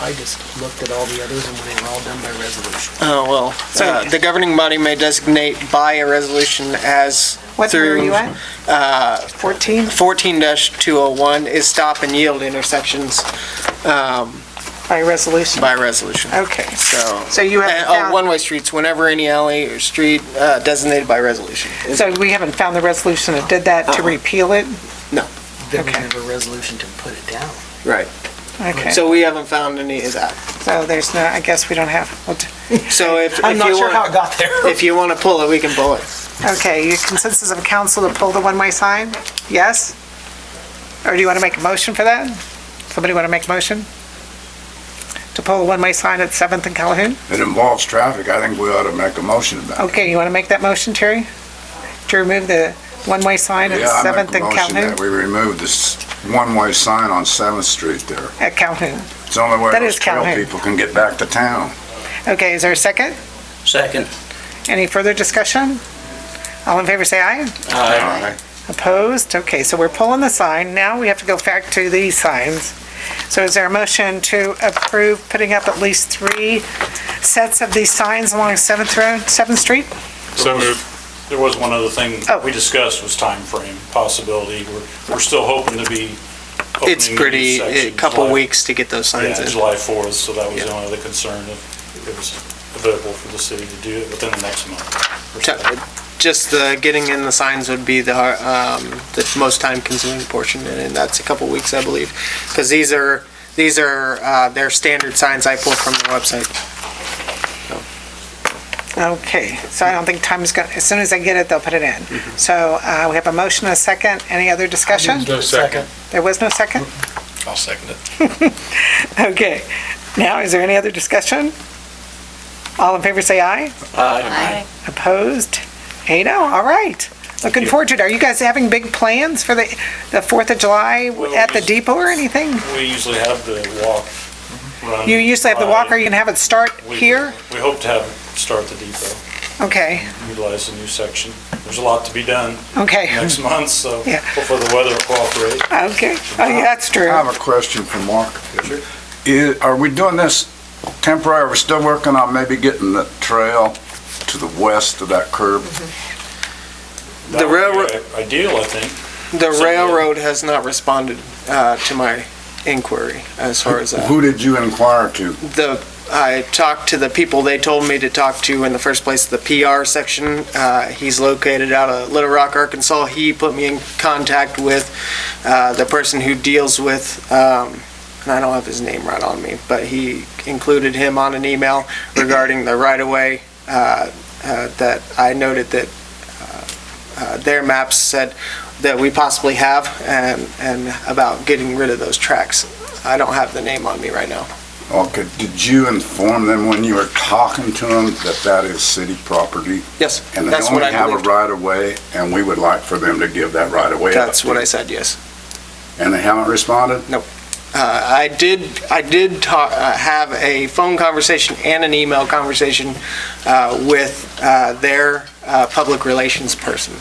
I just looked at all the others and they were all done by resolution. Oh, well, the governing body may designate by a resolution as What, where are through you at? 14? 14-201 is stop and yield intersections By resolution? by resolution. Okay. So. So you haven't And, found- one-way streets, whenever any alley or street designated by resolution. So we haven't found the resolution that did that to repeal it? No. There was Okay. never a resolution to put it down. Right. Okay. So we haven't found any of that. So there's no, I guess we don't have, So if I'm not you sure how want, it got there. if you want to pull it, we can pull it. okay, your consensus of council to pull the one-way sign? Yes? Or do you want to make a motion for that? Somebody want to make a motion? To pull the one-way sign at 7th and Calhoun? It involves traffic. I think we ought to make a motion about it. Okay, you want to make that motion, Terry? To remove the one-way sign at Yeah, I 7th make a and motion that Calhoun? we remove this one-way sign on 7th Street there. At Calhoun. It's the only way That those is trail Calhoun. people can get back to town. Okay, is there a second? Second. Any further discussion? All in favor, say aye. Aye. Opposed? Okay, so we're pulling the sign. Now we have to go back to these signs. So is there a motion to approve putting up at least 3 sets of these signs along 7th Street? So moved. There was one other thing Oh. we discussed was time frame possibility. We're still hoping to be opening It's these pretty, a sections couple July- weeks to get those signs Yeah, in. July 4th, so that was Yeah. the only other concern, if it was available for the city to do it within the next month. or so. Just getting in the signs would be the most time-consuming portion, and that's a couple weeks, I believe. Because these are their standard signs I pulled from the website. Okay, so I don't think time is going, as soon as I get it, they'll put it in. So we have a motion and a second. Any other discussion? No second. There was no second? I'll second it. Okay. Now, is there any other discussion? All in favor, say aye. Aye. Opposed? 8-0, all right. Looking forward to it. Are you guys having big plans for the 4th of July Well, at the depot or anything? We usually have the walk run. You usually have the walker, you can have it start here? We hope to have it start the depot, Okay, utilize the new section. There's a lot to be done okay. next month, so Yeah. hopefully the weather will cooperate. Okay, oh yeah, that's I true. have a question for Mark. Sure. Are we doing this temporary? Are we still working on maybe getting the trail to the west of that curb? That The would be railroad- Ideal, I think. The So, railroad has not responded to my inquiry as far as that. Who did you inquire to? I talked to the people they told me to talk to in the first place, the PR section. He's located out of Little Rock, Arkansas. He put me in contact with the person who deals with, and I don't have his name right on me, but he included him on an email regarding the right-of-way that I noted that their maps said that we possibly have, and about getting rid of those tracks. I don't have the name on me right now. Okay, did you inform them when you were talking to them that that is city property? Yes, And they that's what only I have a believed. right-of-way, and we would like for them to give that right-of-way up? That's what I said, yes. And they haven't responded? I did have a phone conversation and an email conversation with their public relations person.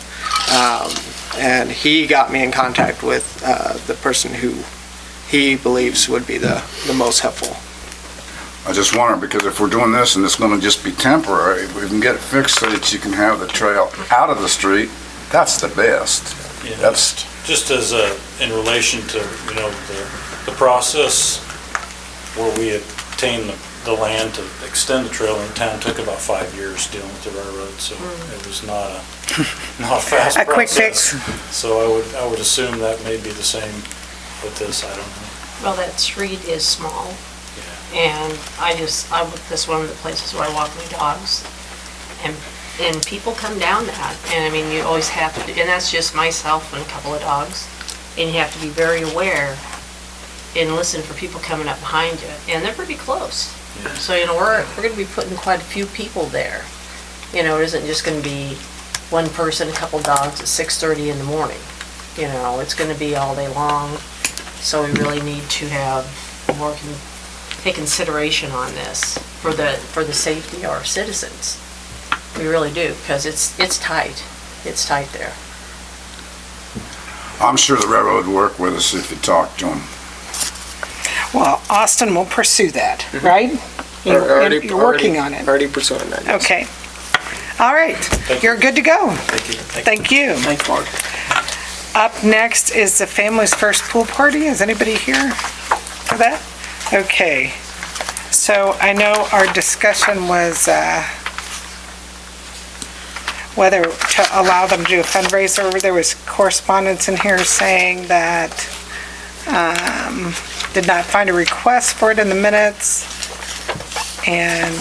And he got me in contact with the person who he believes would be the most helpful. I just wonder, because if we're doing this and it's gonna just be temporary, if we can get it fixed so that you can have the trail out of the street, that's the best. Yeah, That's, just as in relation to, the process where we obtained the land to extend the trail in town took about 5 years dealing with the railroad, so it was not a fast process. A quick fix. So I would assume that may be the same with this, I don't know. Well, that street is small, and this is one of the places where I walk my dogs, and people come down that, and I mean, you always have to, and that's just myself and a couple of dogs, and you have to be very aware and listen for people coming up behind you, and they're pretty close. So, we're gonna be putting quite a few people there. It isn't just gonna be one person, a couple dogs at 6:30 in the morning. It's gonna be all day long, so we really need to have more, take consideration on this for the safety of our citizens. We really do, because it's tight. It's tight there. I'm sure the railroad would work with us if you talk to them. Well, Austin will pursue that, right? You're working on it. Already pursuing that, yes. Okay. All right, you're good to go. Thank you. Thanks, Mark. Up next is the Family's First Pool Party. Is anybody here for that? Okay. So I know our discussion was whether to allow them to do a fundraiser. There was correspondence in here saying that did not find a request for it in the minutes. And,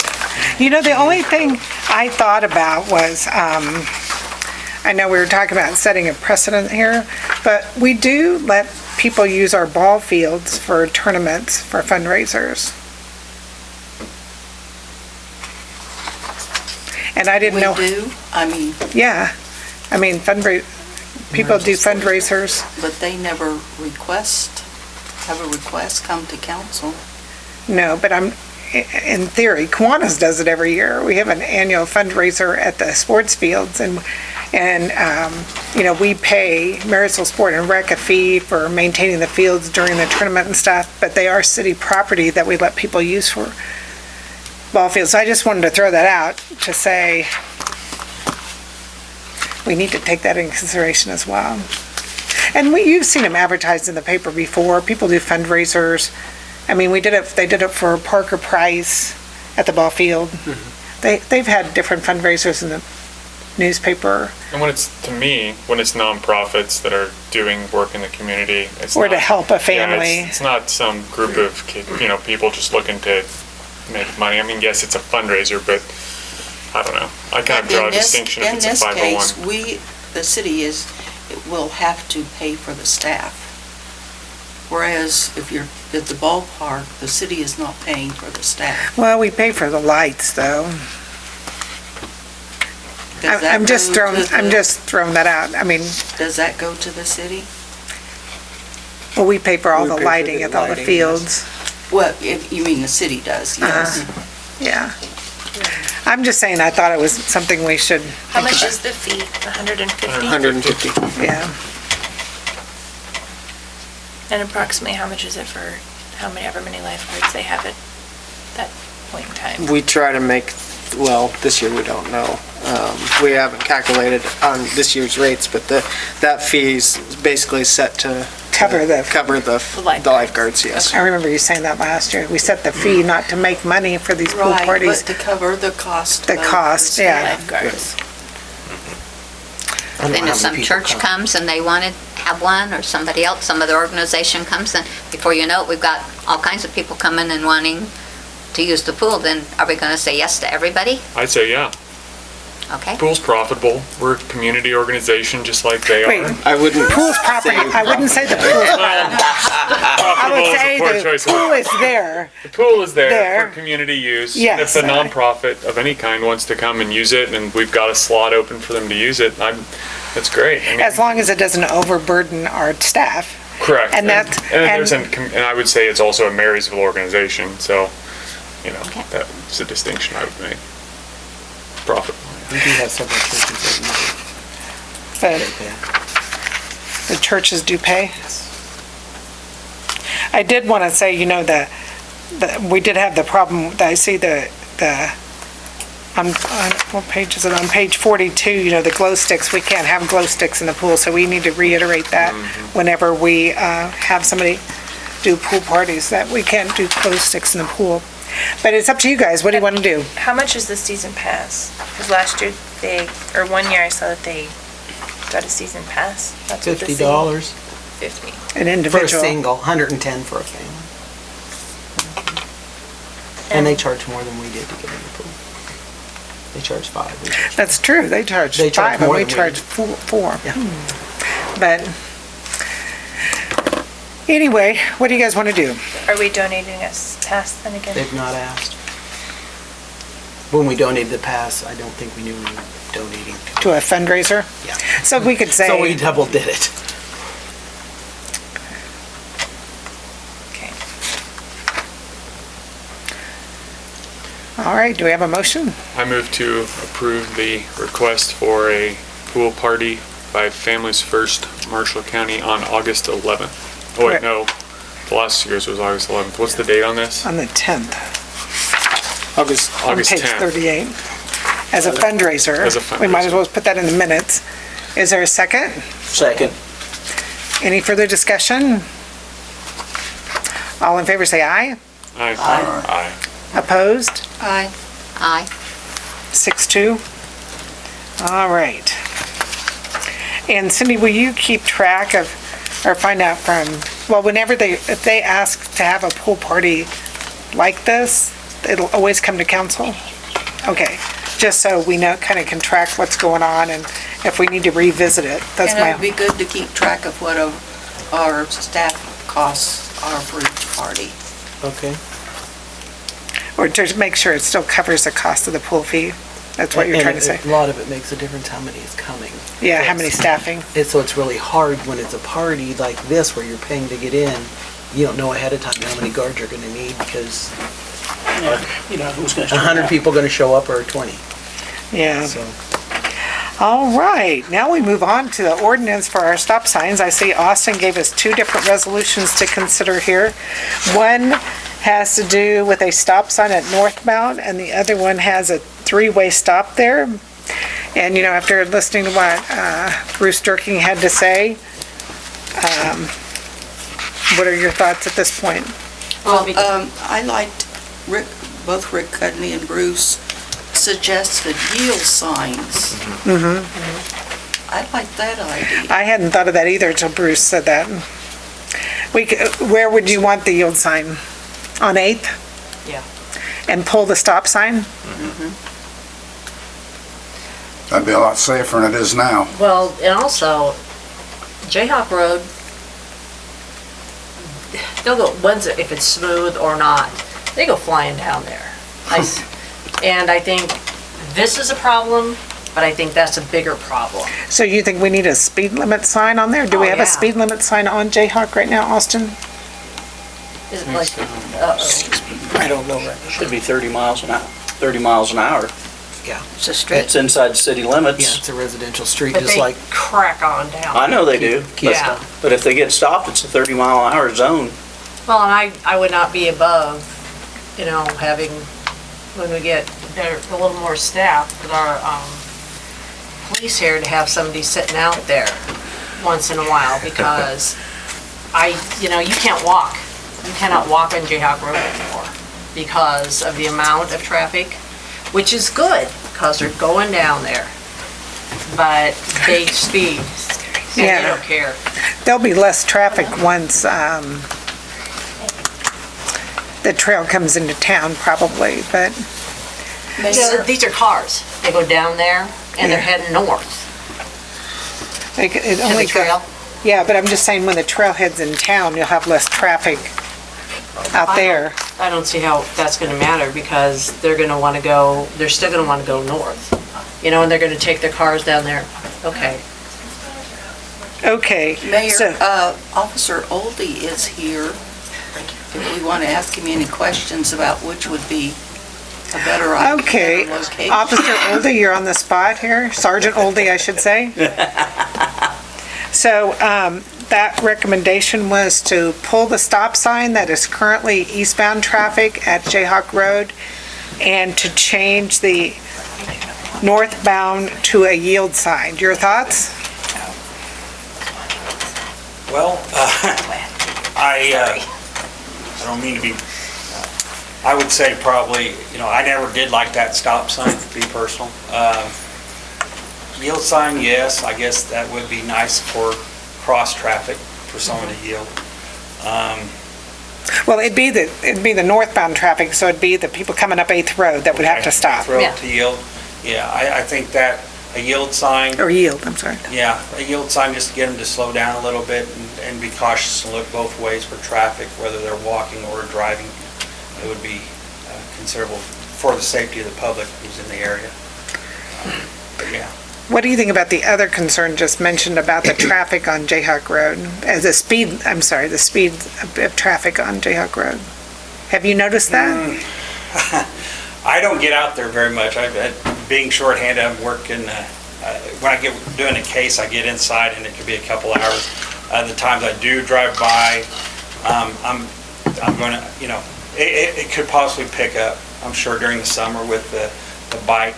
the only thing I thought about was, I know we were talking about setting a precedent here, but we do let people use our ball fields for tournaments, for fundraisers. And I didn't know. We do? Yeah. People do fundraisers. But they never have a request come to council. No, but in theory, Kiwanis does it every year. We have an annual fundraiser at the sports fields, and we pay Marysville Sport and Rec a fee for maintaining the fields during the tournament and stuff, but they are city property that we let people use for ball fields. So I just wanted to throw that out to say we need to take that into consideration as well. And you've seen them advertised in the paper before. People do fundraisers. They did it for Parker Price at the ball field. They've had different fundraisers in the newspaper. And when it's nonprofits that are doing work in the community, Or to help a family. It's not some group of, people just looking to make money. Yes, it's a fundraiser, but I don't know. I kind of draw a distinction if it's a 501. In this case, the city will have to pay for the staff. Whereas if you're at the ballpark, the city is not paying for the staff. Well, we pay for the lights, though. I'm just throwing that out. Does that go to the city? Well, we pay for all We the pay for lighting the at all the lighting, fields. Well, if you mean the city does, yes. Yeah. I'm just saying, I thought it was something we should, How much is the fee? 150? 150. yeah. And approximately how much is it for however many lifeguards they have at that point in time? We try to make, well, this year we don't know. We haven't calculated on this year's rates, but that fee's basically set to Cover the, the lifeguards, yes. I remember you saying that last year. We set the fee not to make money for these pool Right, parties. but to cover the cost. The of cost, the yeah. Lifeguards. I don't know Then how if some many people church come. comes and they want to have one, or somebody else, some other organization comes, and before you know it, we've got all kinds of people coming and wanting to use the pool, then are we going to say yes to everybody? I'd say, yeah. Okay. Pool's profitable. We're a community organization just like they Wait, are. I wouldn't. pool's property, I wouldn't say the pool's property. I would say the pool is there. The pool is there There. for community use. Yes. And if a nonprofit of any kind wants to come and use it, and we've got a slot open for them to use it, that's great. I mean, As long as it doesn't overburden our staff. correct. and that- And I would say it's also a Marysville organization, so, Okay. that's a distinction I would make. Profit. We do have several churches that But pay. the churches do pay. I did want to say, we did have the problem, I see on what page is it? On page 42, the glow sticks, we can't have glow sticks in the pool, so we need to reiterate that whenever we have somebody do pool parties, that we can't do glow sticks in the pool. But it's up to you guys, what do you want to do? How much is the season pass? Because last year one year I saw that they got a season pass. That's what the city- $50 50. An for a individual? single, 110 for a family. And they charge more than we did to get in the pool. They charge 5. We charge That's true, they charge They charge 5 and more we than we charge do. 4. Yeah. But, anyway, what do you guys want to do? Are we donating a pass then again? They've not asked. When we donated the pass, I don't think we knew we were donating. To a fundraiser? Yeah. So we could say. So we double did it. Okay. All right, do we have a motion? I move to approve the request for a pool party by Families First Marshall County on August 11th. Oh, wait, Right. no. The last year's was August 11th. What's the date on this? On the 10th, August. on August page 10th. 38. As a fundraiser. As a We might fundraiser. as well put that in the minutes. Is there a second? Second. Any further discussion? All in favor say aye. Aye. Aye. Opposed? Aye. Aye. 6-2. All right. And Cindy, will you keep track of, or find out from, well, if they ask to have a pool party like this, it'll always come to council? Okay, just so we know, kind of can track what's going on and if we need to revisit it. That's And it would my, be good to keep track of what our staff costs are for each party. Okay. or to make sure it still covers the cost of the pool fee. That's what you're And trying to say. A lot of it makes a difference how many is coming. Yeah, how many staffing? So it's really hard when it's a party like this where you're paying to get in. You don't know ahead of time how many guards you're gonna need because Who's gonna 100 people gonna show up or 20. Yeah. So All right, now we move on to the ordinance for our stop signs. I see Austin gave us two different resolutions to consider here. One has to do with a stop sign at northbound, and the other one has a three-way stop there. And, after listening to what Bruce Durking had to say, what are your thoughts at this point? I liked both Rick Cudney and Bruce suggested yield signs. I like that idea. I hadn't thought of that either until Bruce said that. Where would you want the yield sign? On 8th? Yeah. And pull the stop sign? That'd be a lot safer than it is now. Well, and also, Jayhawk Road, they'll go, if it's smooth or not, they go flying down there. And I think this is a problem, but I think that's a bigger problem. So you think we need a speed limit sign on there? Do we Oh, have yeah. a speed limit sign on Jayhawk right now, Austin? Is it like, I don't know. Should be 30 miles an hour, 30 miles an hour. Yeah. It's a street. It's inside the city limits. Yeah, it's a residential street, but just they like, crack on down. I know they do. Yeah. But if they get stopped, it's a 30 mile an hour zone. Well, and I would not be above, having, when we get a little more staff with our, police here, to have somebody sitting out there once in a while, because you can't walk. You cannot walk on Jayhawk Road anymore because of the amount of traffic, which is good, because they're going down there. But they speed, and they Yeah. don't care. There'll be less traffic once the trail comes into town probably, but These are cars. They go down there, and they're heading north it to the only trail. Yeah, but I'm just saying when the trail heads in town, you'll have less traffic out there. I don't see how that's gonna matter, because they're still gonna wanna go north. And they're gonna take their cars down there. Okay. Okay. Mayor, so- Officer Oldie is here. If we want to ask him any questions about which would be a better idea. Okay, location. Officer Oldie, you're on the spot here, Sergeant Oldie, I should say. So, that recommendation was to pull the stop sign that is currently eastbound traffic at Jayhawk Road and to change the northbound to a yield sign. Your thoughts? Well, I don't mean to be, I would say probably, I never did like that stop sign, to be personal. Yield sign, yes, I guess that would be nice for cross-traffic, for someone to yield. Well, it'd be the northbound traffic, so it'd be the people coming up 8th Road that would have to stop. Road to yield, yeah, I think that a yield sign. Or yield, I'm sorry. Yeah, a yield sign, just to get them to slow down a little bit and be cautious and look both ways for traffic, whether they're walking or driving. It would be considerable for the safety of the public who's in the area. But yeah. What do you think about the other concern just mentioned about the traffic on Jayhawk Road? The speed of traffic on Jayhawk Road? Have you noticed that? I don't get out there very much. Being shorthanded, I'm working, when I get doing a case, I get inside and it could be a couple hours. The times I do drive by, I'm going to, it could possibly pick up, I'm sure, during the summer with the bike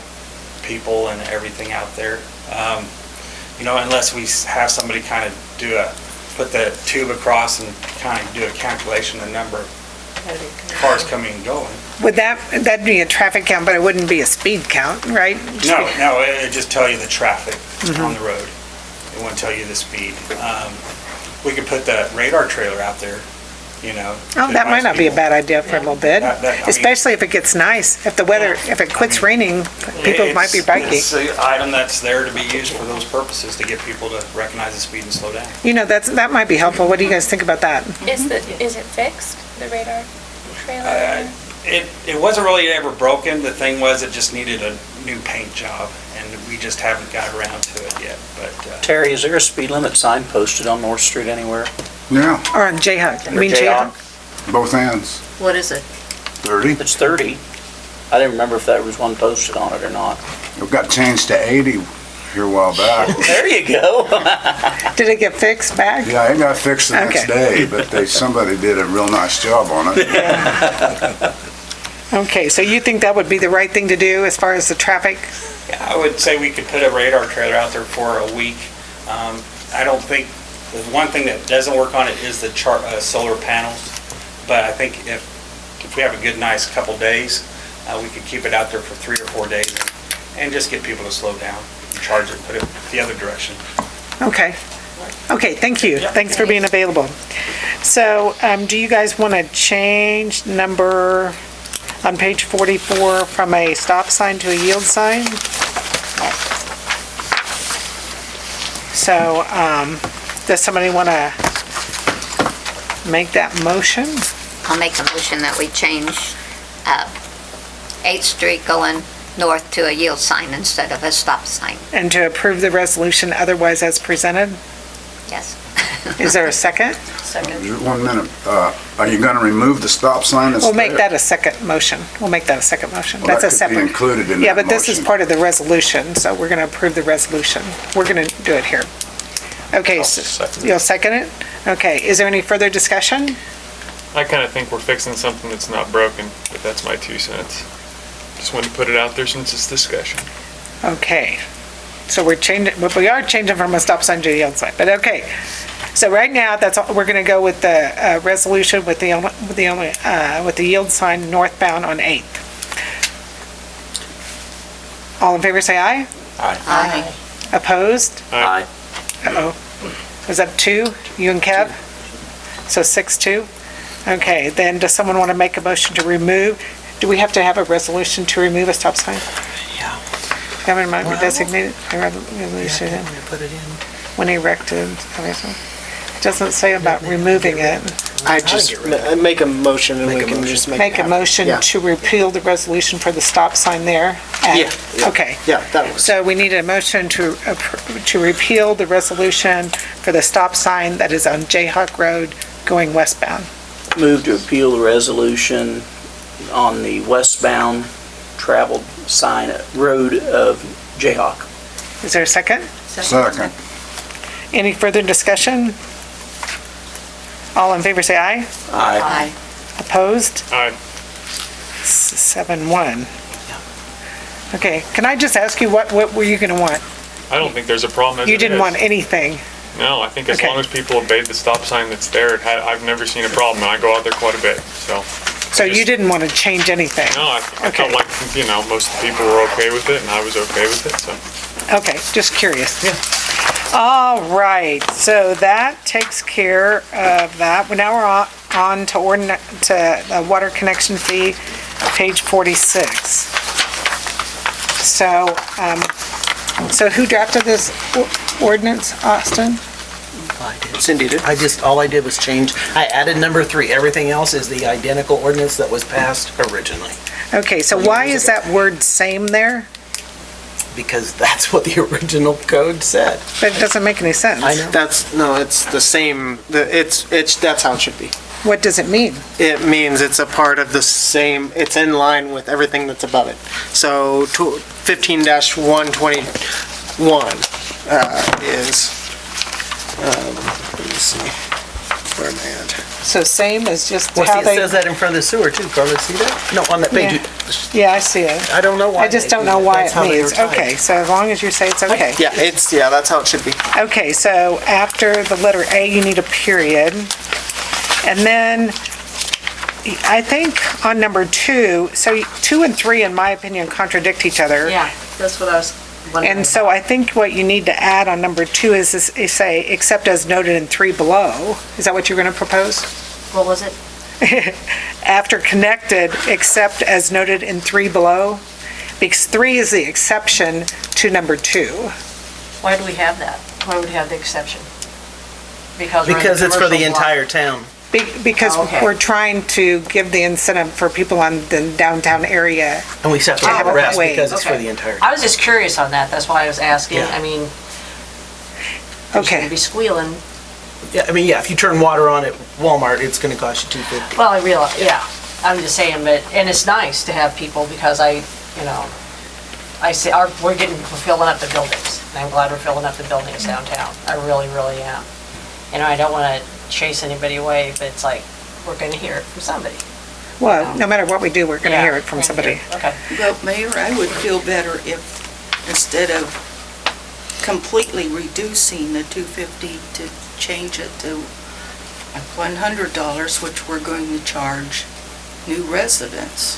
people and everything out there. Unless we have somebody kind of put the tube across and kind of do a calculation of the number of cars coming and going. Would that'd be a traffic count, but it wouldn't be a speed count, right? No, it'd just tell you the traffic on the road. It wouldn't tell you the speed. We could put the radar trailer out there, Oh, that might not be a bad idea for a little bit, especially if it gets nice. If the weather, if it quits raining, people might be biking. It's an item that's there to be used for those purposes, to get people to recognize the speed and slow down. That might be helpful. What do you guys think about that? Is it fixed, the radar trailer? It wasn't really ever broken. The thing was, it just needed a new paint job, and we just haven't got around to it yet, but. Terry, is there a speed limit sign posted on North Street anywhere? Yeah. Or on Jayhawk? You mean Jayhawk? Both ends. What is it? 30. It's 30. I didn't remember if there was one posted on it or not. It got changed to 80 here a while back. There you go. Did it get fixed back? Yeah, it got fixed the next day, but somebody did a real nice job on it. Okay, so you think that would be the right thing to do as far as the traffic? Yeah, I would say we could put a radar trailer out there for a week. I don't think, the one thing that doesn't work on it is the solar panels, but I think if we have a good, nice couple days, we could keep it out there for 3 or 4 days and just get people to slow down and charge it, put it the other direction. Okay, thank you. Thanks for being available. So, do you guys want to change number on page 44 from a stop sign to a yield sign? So, does somebody want to make that motion? I'll make a motion that we change 8th Street going north to a yield sign instead of a stop sign. And to approve the resolution otherwise as presented? Yes. Is there a second? Second. 1 minute. Are you gonna remove the stop sign that's We'll make there? that a second motion. We'll make that a second motion. Well, That's a that could be separate. included in Yeah, that but this is motion. part of the resolution, so we're gonna approve the resolution. We're gonna do it here. Okay, so you'll second it? Okay, is there any further discussion? I kind of think we're fixing something that's not broken, but that's my 2 cents. Just wanted to put it out there since it's discussion. Okay, so we're changing, but we are changing from a stop sign to a yield sign, but okay. So right now, that's, all we're gonna go with the resolution with the yield sign northbound on 8th. All in favor, say aye. Aye. Opposed? Aye. Uh-oh. Was that 2, you and Kev? So 6-2? Okay, then does someone want to make a motion to remove, do we have to have a resolution to remove a stop sign? Yeah. Government might be designated, a resolution, I'm gonna put it in. when erected, it doesn't say about removing it. I just make a motion and we can just make it Make a happen. motion Yeah. to repeal the resolution for the stop sign there? Yeah. Okay. Yeah, that was. So we need a motion to repeal the resolution for the stop sign that is on Jayhawk Road going westbound. Move to repeal the resolution on the westbound traveled sign road of Jayhawk. Is there a second? Second. Any further discussion? All in favor, say aye. Aye. Opposed? Aye. 7-1. Okay, can I just ask you, what were you gonna want? I don't think there's a problem as You it didn't is. want anything. No, I think as Okay. long as people obey the stop sign that's there, I've never seen a problem, and I go out there quite a bit, so. So you didn't want to change anything? No, I Okay. felt like, most of the people were okay with it, and I was okay with it, so. Okay, just curious. Yeah. All right, so that takes care of that. Now we're on to the water connection fee, page 46. So, so who drafted this ordinance, Austin? I did. Cindy did. All I did was change, I added number 3. Everything else is the identical ordinance that was passed originally. Okay, so why is that word "same" there? Because that's what the original code said. But it doesn't make any sense. I know. It's the same, that's how it should be. What does it mean? It means it's a part of the same, it's in line with everything that's above it. So 15-121 is, let me see, where am I at? So same is just Well, how see, it they... says that in front of the sewer too, Carlos, see that? No, on that page. Yeah, I see it. I don't know why. I just they don't do know that. why That's it how they means. were typed. Okay, so as long as you say it's okay. Yeah, that's how it should be. Okay, so after the letter A, you need a period. And then, I think on number 2, so 2 and 3, in my opinion, contradict each other. Yeah, that's what I was wondering. And so I think what you need to add on number 2 is say, except as noted in 3 below. Is that what you're going to propose? What was it? After connected, except as noted in 3 below? Because 3 is the exception to number 2. Why do we have that? Why would we have the exception? Because we're in Because it's for the commercial block. entire town. Because Oh, okay. we're trying to give the incentive for people on the downtown area. And we have to Oh, have a rest wait. because it's for Okay. the entire. I was just curious on that, that's why I was asking. Yeah. I mean, who's Okay. gonna be squealing? Yeah, I mean, yeah, if you turn water on at Walmart, it's gonna cost you $2.50. Well, I realize, yeah, I'm just saying, but, and it's nice to have people because I see, we're filling up the buildings. And I'm glad we're filling up the buildings downtown. I really, really am. I don't wanna chase anybody away, but it's like, we're gonna hear it from somebody. Well, no matter what we do, we're going to Yeah, hear it from thank somebody. you. Okay. Well, Mayor, I would feel better if, instead of completely reducing the $250, to change it to $100, which we're going to charge new residents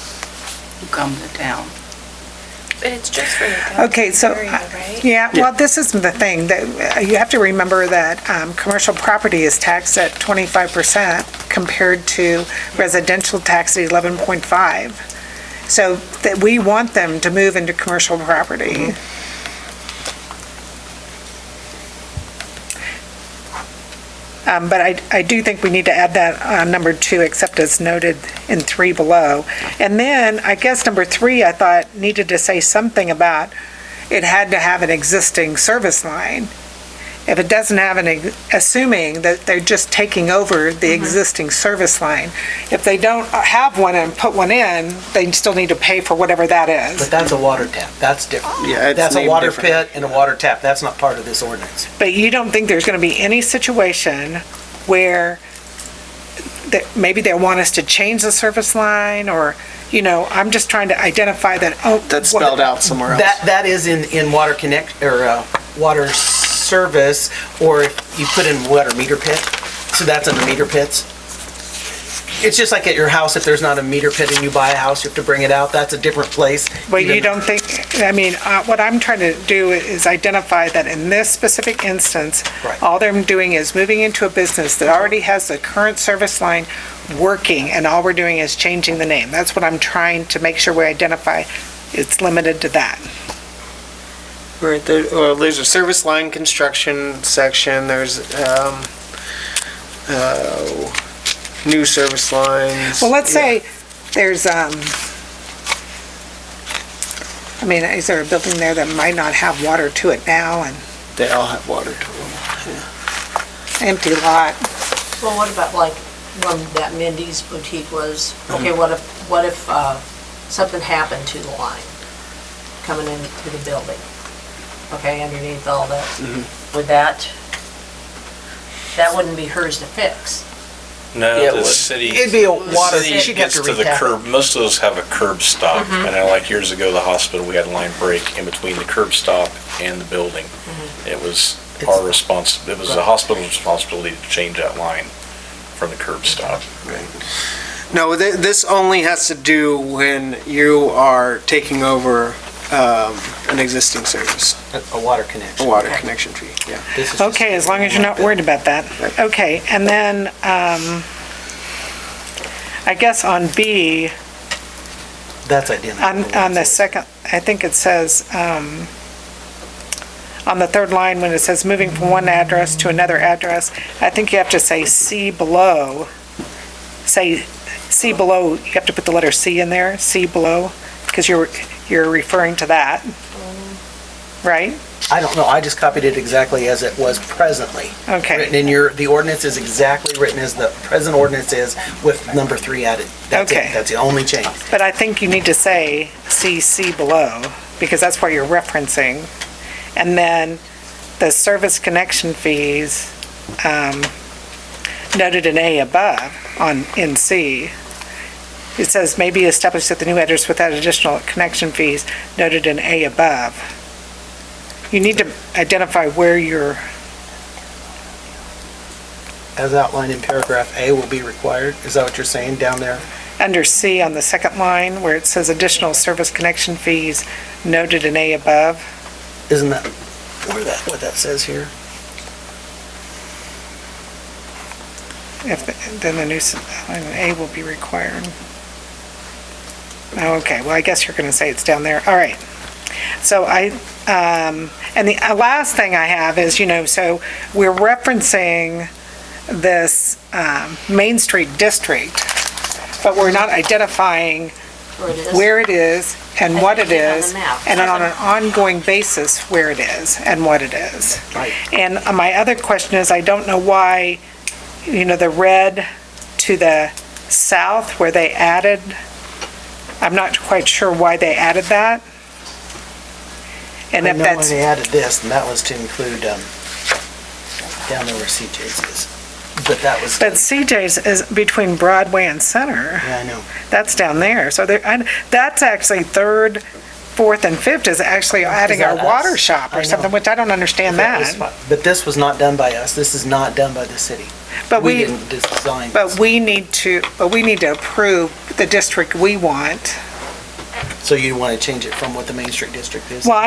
who come to town. But it's just for the downtown Okay, so, area, right? yeah, well, this is the thing, that you have to remember that commercial property is taxed at 25% compared to residential tax at 11.5. So that we want them to move into commercial property. But I do think we need to add that on number 2, except as noted in 3 below. And then, I guess number 3, I thought needed to say something about it had to have an existing service line. if it doesn't have assuming that they're just taking over the existing service line, if they don't have one and put one in, they still need to pay for whatever that But is. that's a water tap, that's different. Yeah, it's That's a named water differently. pit and a water tap, that's not part of this ordinance. But you don't think there's gonna be any situation where that maybe they want us to change the service line, or, I'm just trying to identify that, That's spelled out somewhere else. That is in water connect, or water service, or if you put in water meter pit, so that's in the meter pits. It's just like at your house, if there's not a meter pit and you buy a house, you have to bring it out, that's a different place. But you don't think, what I'm trying to do is identify that in this specific instance, Right. all they're doing is moving into a business that already has the current service line working, and all we're doing is changing the name. That's what I'm trying to make sure we identify. It's limited to that. Right there, well, there's a service line construction section, there's, new service lines. Well, let's say there's, is there a building there that might not have water to it now, and They all have water to them. empty lot? Well, what about like when that Mindy's boutique was, okay, what if something happened to the line coming into the building? Okay, underneath all that, would that wouldn't be hers to fix? Yeah, No, it the would. city. It'd be a water, the city she'd have gets to to the retap it. curb. Most of those have a curb stop, and then like years ago, the hospital, we had a line break in between the curb stop and the building. It was our it was the hospital's responsibility to change that line from the curb stop. No, this only has to do when you are taking over an existing service, A water connection. a water connection fee, yeah. This is just- Okay, as long as you're not worried about that. Okay, and then, I guess on B, That's identical. on the second, I think it says, on the third line, when it says moving from one address to another address, I think you have to say see below. Say, see below, you have to put the letter C in there, see below, because you're referring to that, right? I don't know, I just copied it exactly as it was presently. Okay. Written in the ordinance is exactly written as the present ordinance is with number 3 added. That's it. Okay. That's the only change. But I think you need to say see below, because that's what you're referencing. And then the service connection fees, noted in A above in C. It says may be established at the new address without additional connection fees noted in A above. You need to identify where you're, As outlined in paragraph A will be required. Is that what you're saying down there? under C on the second line, where it says additional service connection fees noted in A above. Isn't that what that says here? Then the new, A will be required. Oh, okay, well, I guess you're gonna say it's down there, all right. So and the last thing I have is, so we're referencing this Main Street district, but we're not identifying where it is and what it is, and on an ongoing basis where it is and what it is. Right. And my other question is, I don't know why, the red to the south where they added, I'm not quite sure why they added that. And I if know when that's, they added this, and that was to include down there where CJ's is. But that was. but CJ's is between Broadway and Center. Yeah, I know. That's down there. So that's actually third, fourth, and fifth is actually adding our that water us? shop I or know. something, which I don't understand that. But this was not done by us. This is not done by the city. But We didn't design. But we need to approve the district we want. So you want to change it from what the Main Street district is? Well,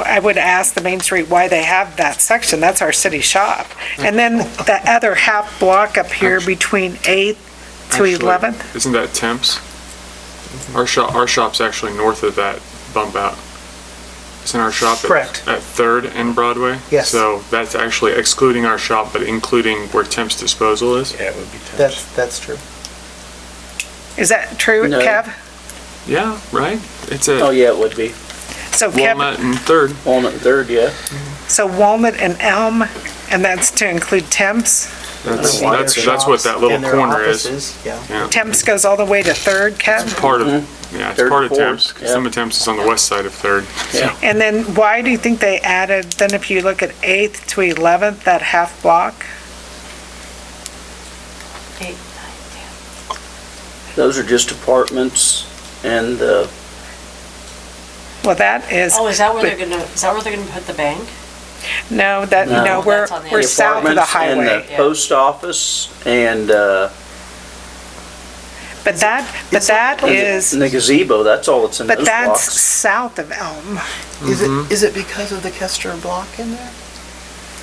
I would ask the Main Street why they have that section. That's our city shop. And then the other half block up here between 8th to 11th. Isn't that Temps? Our shop's actually north of that bump out. Isn't our shop Correct. at 3rd and Broadway? Yes. So that's actually excluding our shop, but including where Temps Disposal is? Yeah, it would be Temps. That's true. Is that true, No. Kev? Yeah, right? It's Oh, at yeah, it would be. So Kev, Walnut and 3rd. Walnut and Third, yeah. so Walnut and Elm And that's to include Temps? That's what that little And their corner is. offices, yeah. Yeah. Temps goes all the way to Third, Kev? Part of, yeah, it's Third part of and Temps, fourth, because some of Temps is on the west side of Third. And then why do you think they added, then if you look at 8th to 11th, that half block? Those are just apartments and Well, that is. Oh, is that where they're gonna put the bank? No, No. no, we're That's on the we're other south of the apartments and highway. the post office and But that is, the gazebo, that's all that's in but those that's blocks. south of Elm. Is it because of the Kester block in there?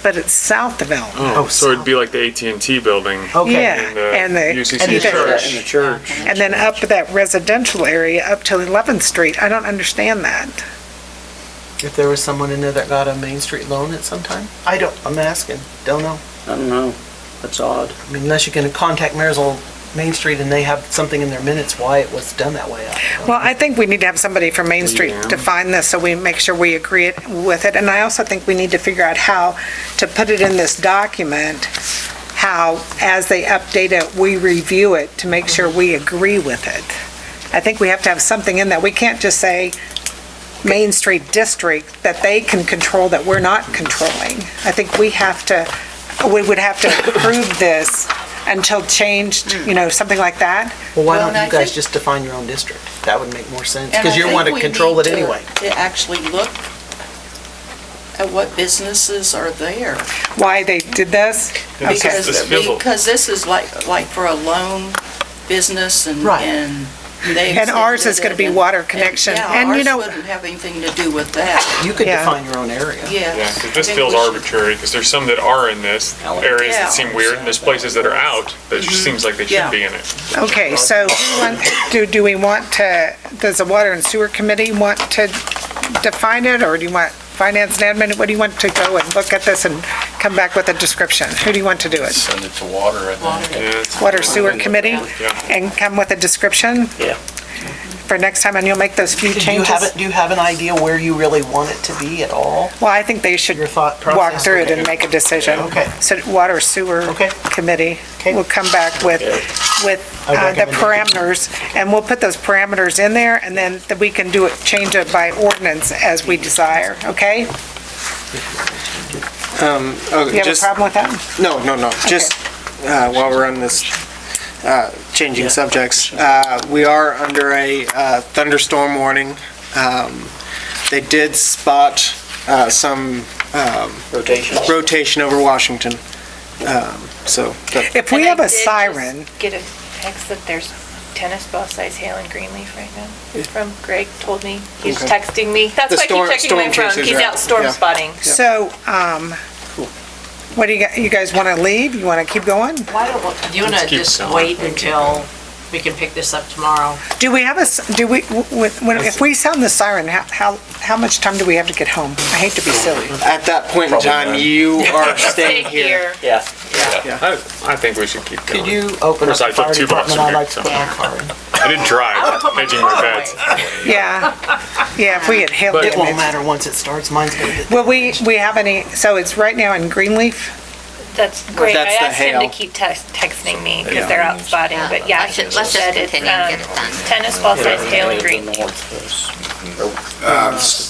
But it's south of Elm. Oh, so it'd be like the AT&T building. Okay. Yeah, and the UCC church. In the church. And then up that residential area up to 11th Street. I don't understand that. If there was someone in there that got a Main Street loan at some time? I'm asking, don't know. I don't know, that's odd. I mean, unless you can contact Marysville Main Street and they have something in their minutes why it was done that way. I don't know. Well, I think we need to have somebody from Main Street define this so we make sure we agree with it. And I also think we need to figure out how to put it in this document, how, as they update it, we review it to make sure we agree with it. I think we have to have something in that. We can't just say Main Street District that they can control that we're not controlling. I think we would have to approve this until changed, something like that. Well, why Well, don't and I you guys think- just define your own district? That would make more sense, And because I you think want to we control need it anyway. To actually look at what businesses are there. Why they did this? Okay. Because this is like for a loan business and. Right. And they. And ours is gonna be water connection. And, ours wouldn't have anything to do with that. You could Yeah. define your own area. Yes. Yeah, 'cause I this think feels we should- arbitrary, because there's some that are in this areas Yeah. that seem weird, and there's places that are out that just seems like they Yeah. should be in it. Okay, so do we want to, does the Water and Sewer Committee want to define it, or do you want Finance and Admin? What do you want to go and look at this and come back with a description? Who do you want to do it? Send it to water, I think. Yeah, it's- Water Sewer Committee? Yeah. And come with a description Yeah. for next time, and you'll make those few Do you changes? have do you have an idea where you really want it to be at all? Well, I think they should Your thought walk process? through it Okay. and make a decision. Okay. So Water Sewer Okay. Committee Okay. will come back with A the recommendation. parameters, and we'll put those parameters in there, and then we can do it, change it by ordinance as we desire, okay? Okay, You have a problem with that? No, just while we're on this, changing subjects, we are under a thunderstorm warning. They did spot some rotation over Washington. So, If we And have I a did siren, just get a text that there's tennis ball size hail in Greenleaf right now. From Greg told me, he's Okay. texting me. That's The why I storm- keep checking my storm phone. chasers He's are out out. storm Yeah. spotting. so, what do you guys want to leave? You want to keep going? Why don't, do you wanna Let's keep just going. wait until we can pick this up tomorrow? Do we have if we sound the siren, how much time do we have to get home? I hate to be silly. at that point in time, you are staying Stay here. Yeah. I think we should keep going. Could you open up Of course, I the put fire 2 bucks department? in I'd here, like to so. put my car in. I didn't drive, hedging my bets. Yeah, if we had hail It won't damage. matter once it starts, mine's gonna hit. Will we have any, so it's right now in Greenleaf? That's great. That's I the asked him to hail. keep texting me because they're out spotting, but yeah, Let's he just said it's, continue and get it done. tennis ball size hail in Greenleaf.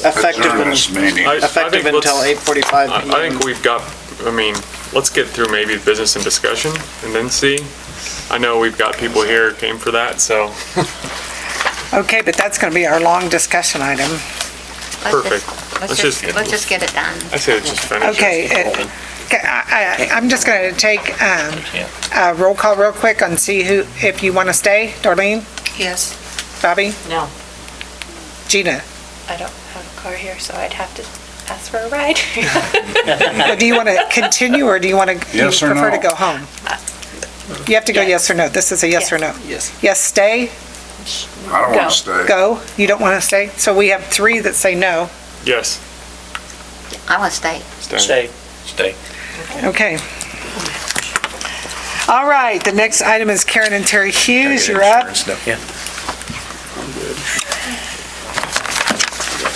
Effective Adjourn this meeting. I Effective think let's- until 8:45 I p.m. think we've got, let's get through maybe business and discussion and then see. I know we've got people here who came for that, so Okay, but that's going to be our long discussion item. perfect. Let's just get it done. I say let's just finish it. Okay, I'm just going to take a roll call real quick and see if you want to stay. Darlene? Yes. Bobby? No. Gina? I don't have a car here, so I'd have to ask for a ride. Well, do you want to continue, or do you want to, you Yes or prefer to no? go home? You have to go yes or no. This is a yes or no. Yes. Yes, stay, I don't Go. want to stay. go. You don't want to stay? So we have 3 that say no. Yes. I want to stay. Stay. Stay. Okay. All right, the next item is Karen and Terry Hughes. You're up. Yeah.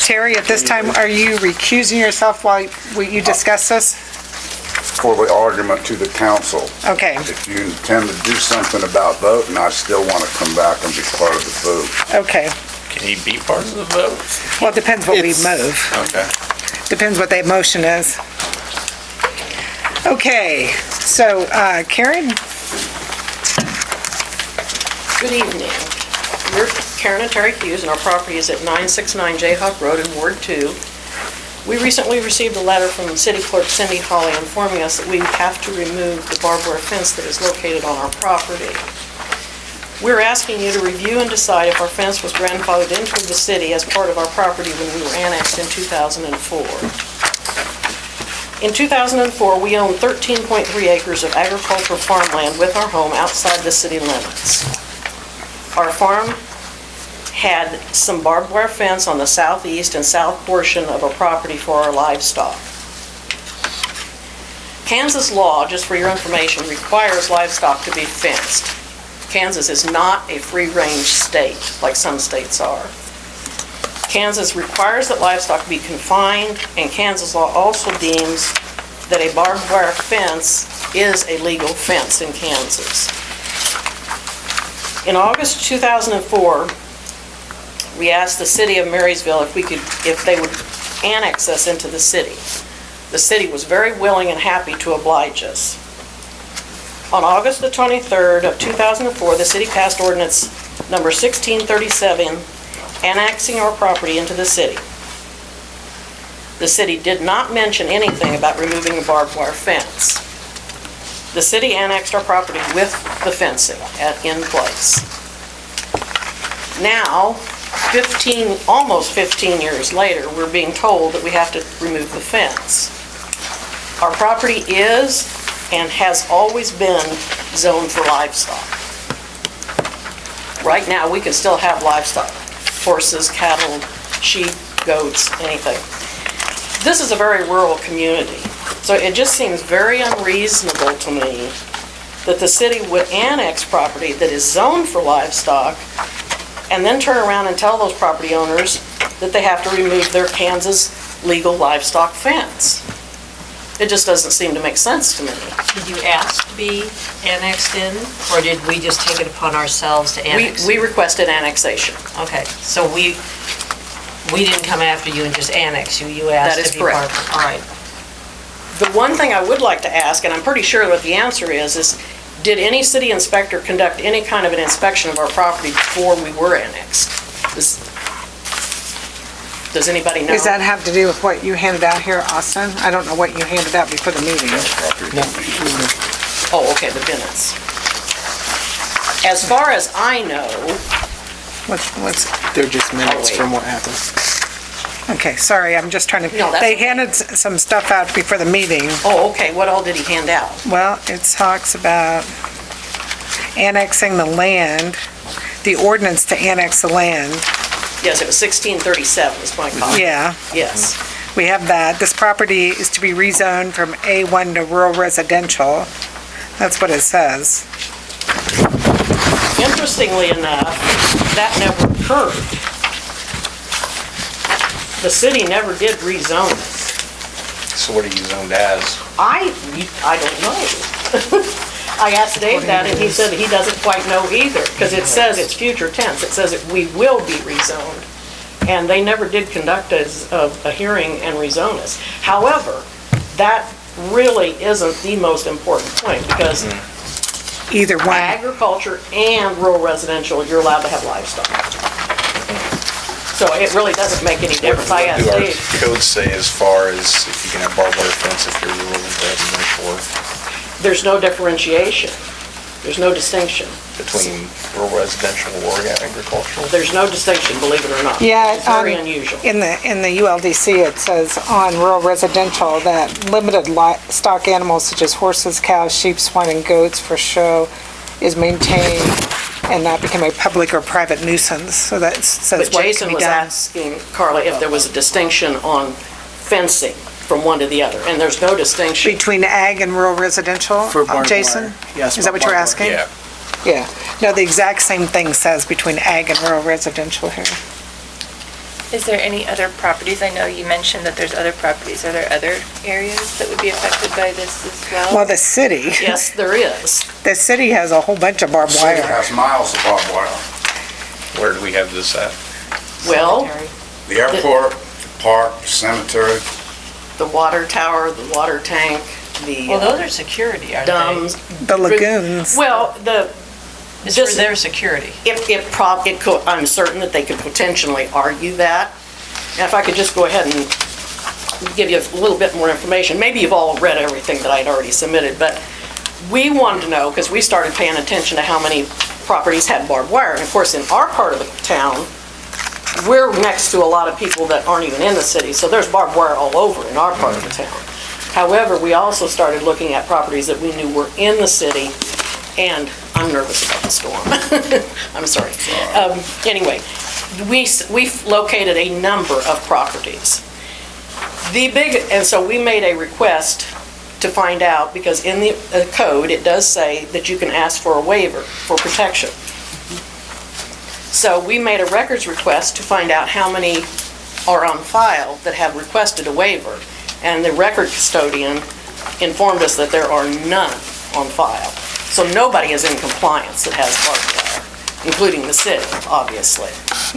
Terry, at this time, are you recusing yourself while you discuss this? for the argument to the council. Okay, If you intend to do something about voting, I still want to come back and be part of the vote. okay. Can he be part of the vote? Well, it depends what we move. Okay. Depends what that motion is. Okay, so Karen? Good evening. We're Karen and Terry Hughes, and our property is at 969 Jayhawk Road in Ward 2. We recently received a letter from City Clerk Cindy Hawley informing us that we have to remove the barbed wire fence that is located on our property. We're asking you to review and decide if our fence was grandfathered into the city as part of our property when we were annexed in 2004. In 2004, we owned 13.3 acres of agricultural farmland with our home outside the city limits. Our farm had some barbed wire fence on the southeast and south portion of our property for our livestock. Kansas law, just for your information, requires livestock to be fenced. Kansas is not a free-range state like some states are. Kansas requires that livestock be confined, and Kansas law also deems that a barbed wire fence is a legal fence in Kansas. In August 2004, we asked the city of Marysville if they would annex us into the city. The city was very willing and happy to oblige us. On August the 23rd of 2004, the city passed ordinance number 1637, annexing our property into the city. The city did not mention anything about removing the barbed wire fence. The city annexed our property with the fencing in place. Now, almost 15 years later, we're being told that we have to remove the fence. Our property is and has always been zoned for livestock. Right now, we can still have livestock, horses, cattle, sheep, goats, anything. This is a very rural community, so it just seems very unreasonable to me that the city would annex property that is zoned for livestock and then turn around and tell those property owners that they have to remove their Kansas legal livestock fence. It just doesn't seem to make sense to me. Did you ask to be annexed in, or did we just take it upon ourselves to annex? We requested annexation. Okay, so we didn't come after you and just annex you, you asked That is to be part of correct. it. All right. The one thing I would like to ask, and I'm pretty sure what the answer is did any city inspector conduct any kind of an inspection of our property before we were annexed? Does anybody know? Does that have to do with what you handed out here, Austin? I don't know what you handed out before the meeting. Oh, okay, the minutes. As far as I know, They're just minutes from what happened. Okay, sorry, I'm just trying to, No, that's they okay. handed some stuff out before the meeting. oh, okay, what all did he hand out? Well, it talks about annexing the land, the ordinance to annex the land. Yes, it was 1637 is my copy. Yeah, Yes. we have that. This property is to be rezoned from A1 to rural residential. That's what it says. Interestingly enough, that never occurred. The city never did rezone us. So what are you zoned as? I don't know. I asked Dave that, and he said he doesn't quite know either, because it says it's future tense. It says that we will be rezoned. And they never did conduct a hearing and rezone us. However, that really isn't the most important point, because either one, agriculture and rural residential, you're allowed to have livestock. So it really doesn't make any difference. I What asked do our Dave. codes say as far as if you can have barbed wire fence if you're rural and residential, There's no differentiation. There's no distinction. between rural residential or agricultural? There's no distinction, believe it or not. Yeah, It's very unusual. in the ULDC, it says on rural residential that limited livestock animals such as horses, cows, sheep, swine, and goats for show is maintained and not become a public or private nuisance. So that says But what Jason can be was done. asking Carla if there was a distinction on fencing from one to the other, and there's no distinction. Between ag and rural residential, For barbed Jason? wire. Yes, Is that what you're barbed asking? Yeah. Yeah. No, the exact same thing says between ag and rural residential here. Is there any other properties? I know you mentioned that there's other properties. Are there other areas that would be affected by this as well? Well, the city. Yes, there is. The city has a whole bunch of barbed City wire. has miles of barbed wire. Where do we have this at? Well, The airport, the park, the cemetery. the water tower, the water tank, the Well, those are security, aren't they? dumbs. The lagoons. Well, It's for their security. it could, I'm certain that they could potentially argue that. And if I could just go ahead and give you a little bit more information, maybe you've all read everything that I'd already submitted, but we wanted to know, because we started paying attention to how many properties had barbed wire. And of course, in our part of the town, we're next to a lot of people that aren't even in the city, so there's barbed wire all over in our part of the town. However, we also started looking at properties that we knew were in the city, and I'm nervous about the storm. I'm sorry. Anyway, we've located a number of properties. And so we made a request to find out, because in the code, it does say that you can ask for a waiver for protection. So we made a records request to find out how many are on file that have requested a waiver. And the record custodian informed us that there are none on file. So nobody is in compliance that has barbed wire, including the city, obviously.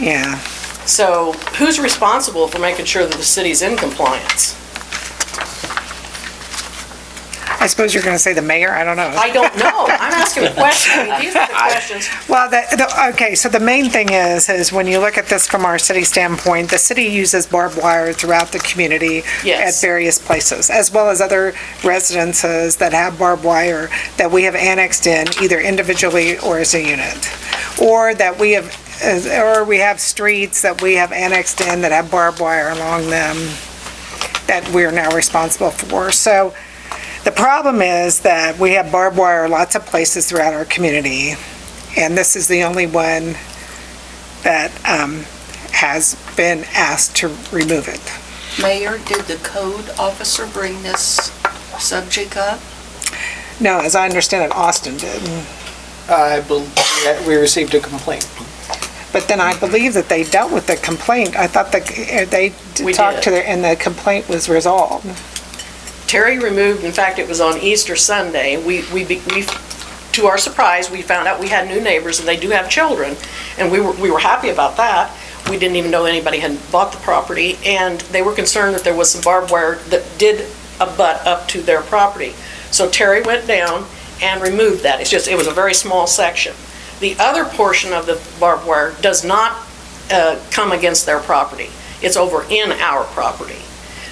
Yeah. So who's responsible for making sure that the city's in compliance? I suppose you're going to say the mayor? I don't know. I don't know. I'm asking a question. I mean, these are the questions. Well, okay, so the main thing is when you look at this from our city standpoint, the city uses barbed wire throughout the community at Yes. various places, as well as other residences that have barbed wire that we have annexed in either individually or as a unit. Or that we have streets that we have annexed in that have barbed wire along them that we're now responsible for. So the problem is that we have barbed wire lots of places throughout our community, and this is the only one that has been asked to remove it. Mayor, did the code officer bring this subject up? No, as I understand it, Austin did. I believe that we received a complaint. But then I believe that they dealt with the complaint. I thought that they We talked to did. and the complaint was resolved. Terry removed, in fact, it was on Easter Sunday. To our surprise, we found out we had new neighbors, and they do have children, and we were happy about that. We didn't even know anybody had bought the property, and they were concerned that there was some barbed wire that did abut up to their property. So Terry went down and removed that. It was a very small section. The other portion of the barbed wire does not come against their property. It's over in our property.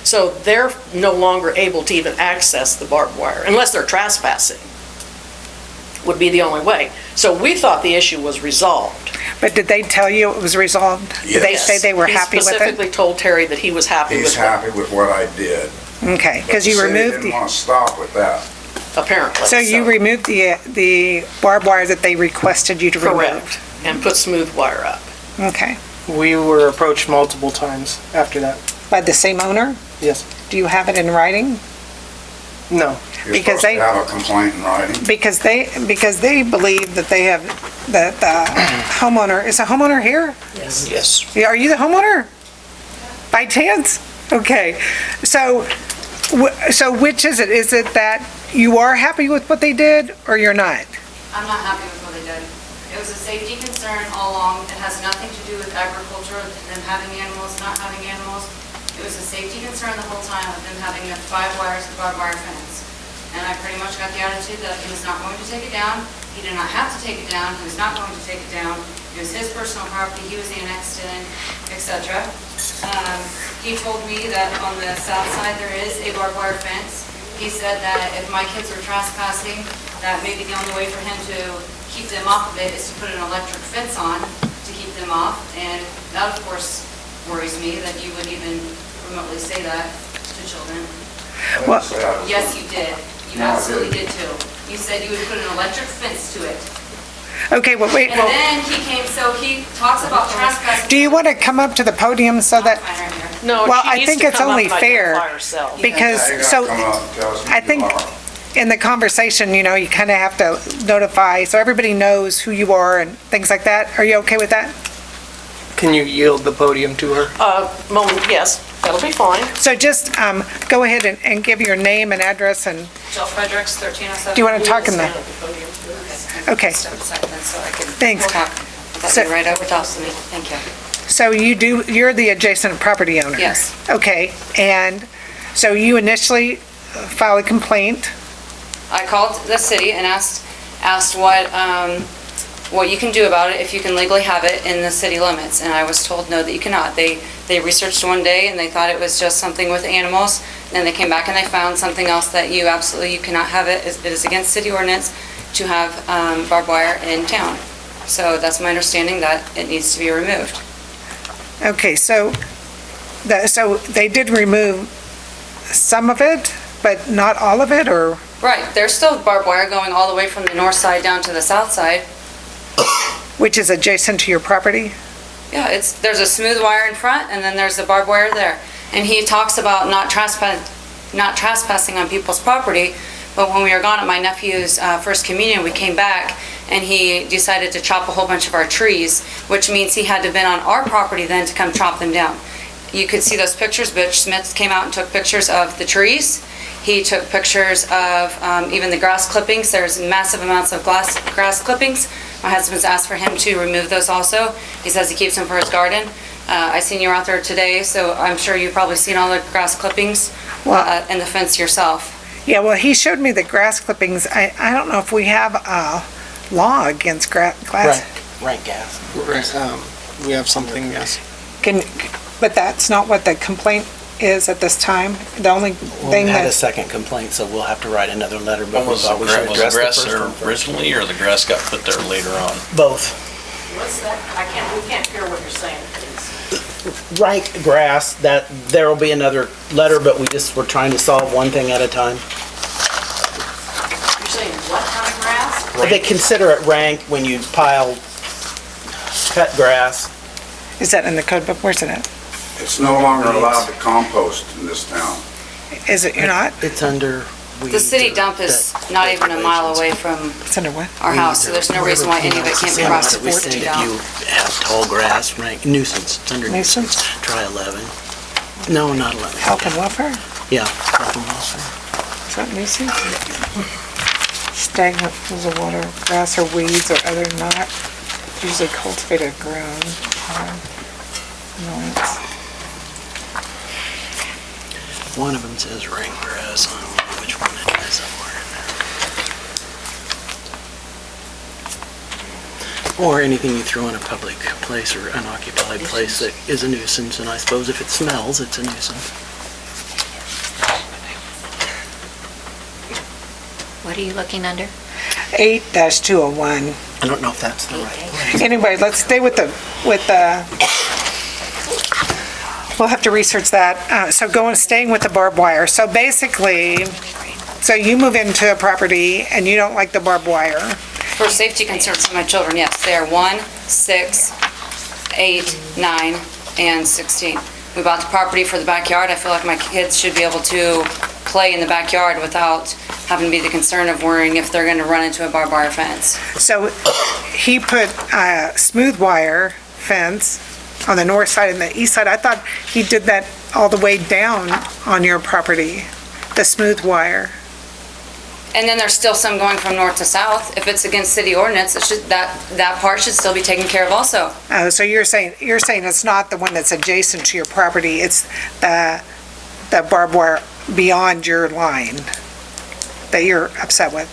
So they're no longer able to even access the barbed wire, unless they're trespassing, would be the only way. So we thought the issue was resolved. But did they tell you it was resolved? Did they say they were happy He with it? specifically told Terry that he was happy with He's it, happy with what I did. Okay, because But you the city removed didn't the, want to stop with that. apparently. so you removed the barbed wire that they requested you to remove? Correct, and put smooth wire up. Okay. We were approached multiple times after that. By the same owner? Yes. Do you have it in writing? No. You're Because supposed to they- have a complaint in writing. Because they believe that they have, that the homeowner, is a homeowner here? Yes. Yeah, are you the homeowner? By chance? Okay. So which is it? Is it that you are happy with what they did or you're not? I'm not happy with what they did. It was a safety concern all along. It has nothing to do with agriculture, them having animals, not having animals. It was a safety concern the whole time with them having the 5 wires of barbed wire fence. And I pretty much got the attitude that he was not going to take it down. He did not have to take it down. He was not going to take it down. It was his personal property. He was annexed in, etc. He told me that on the south side there is a barbed wire fence. He said that if my kids were trespassing, that maybe the only way for him to keep them off of it is to put an electric fence on to keep them off. And that, of course, worries me that you would even remotely say that to children. Well, Yes, you did. You absolutely did too. You said you would put an electric fence to it. okay, well, wait, And then he came, so he talks about trespassing. do you want to come up to the podium so that, No, well, she I needs think to it's come up only and fair identify herself. because, Yeah, you so gotta come up and tell us who I you think are. in the conversation, you kind of have to notify, so everybody knows who you are and things like that. Are you okay with that? Can you yield the podium to her? Yes, that'll be fine. So just go ahead and give your name and address and, Jill Fredericks, 1307. do you want to talk in the, okay. Step aside then so I can Thanks. talk. That'd So- be right over top of me. Thank you. So you're the adjacent property owner? Yes. Okay, and so you initially filed a complaint? I called the city and asked what you can do about it, if you can legally have it in the city limits, and I was told no, that you cannot. They researched one day and they thought it was just something with animals, and then they came back and they found something else that you cannot have it. It is against city ordinance to have barbed wire in town. So that's my understanding, that it needs to be removed. Okay, so they did remove some of it, but not all of it, or? Right, there's still barbed wire going all the way from the north side down to the south side. Which is adjacent to your property? Yeah, there's a smooth wire in front, and then there's a barbed wire there. And he talks about not trespassing on people's property, but when we were gone at my nephew's first communion, we came back, and he decided to chop a whole bunch of our trees, which means he had to have been on our property then to come chop them down. You could see those pictures. Butch Smith came out and took pictures of the trees. He took pictures of even the grass clippings. There's massive amounts of grass clippings. My husband's asked for him to remove those also. He says he keeps them for his garden. I seen you were out there today, so I'm sure you've probably seen all the grass clippings and the fence yourself. Yeah, well, he showed me the grass clippings. I don't know if we have a law against grass. Rank gas. We have something, yes. But that's not what the complaint is at this time? The only We thing had a that, second complaint, so we'll have to write another letter, but we Was thought we should the address the grass first there one first. originally, or the grass got put there later on? Both. What's that? We can't hear what you're saying, please. Rank grass, there will be another letter, but we're trying to solve one thing at a time. You're saying what kind of grass? They consider it rank when you pile cut grass. is that in the code book? Where's it at? It's no longer allowed to compost in this town. Is it, you're not? It's under The city dump is not even a mile away from It's under what? our house, so there's no reason why any of it can't be crossed We said if you have tall grass, rank nuisance, it's under nuisance. Try 11. No, not 11. Health and welfare? Yeah, health and welfare. Is that nuisance? Stagnant pools of water, grass or weeds or other not usually cultivated or grown. Annoyance. One of them says rank grass, I don't know which one it is somewhere in there. Or anything you throw in a public place or unoccupied place that is a nuisance, and I suppose if it smells, it's a nuisance. What are you looking under? 8-201. I don't know if that's the right. Anyway, let's stay with the, we'll have to research that. So staying with the barbed wire. So basically, so you move into a property and you don't like the barbed wire. For safety concerns of my children, yes, they are 1, 6, 8, 9, and 16. We bought the property for the backyard. I feel like my kids should be able to play in the backyard without having to be the concern of worrying if they're gonna run into a barbed wire fence. So he put a smooth wire fence on the north side and the east side. I thought he did that all the way down on your property, the smooth wire. And then there's still some going from north to south. If it's against city ordinance, it should, that part should still be taken care of also. So you're saying it's not the one that's adjacent to your property, it's the barbed wire beyond your line that you're upset with?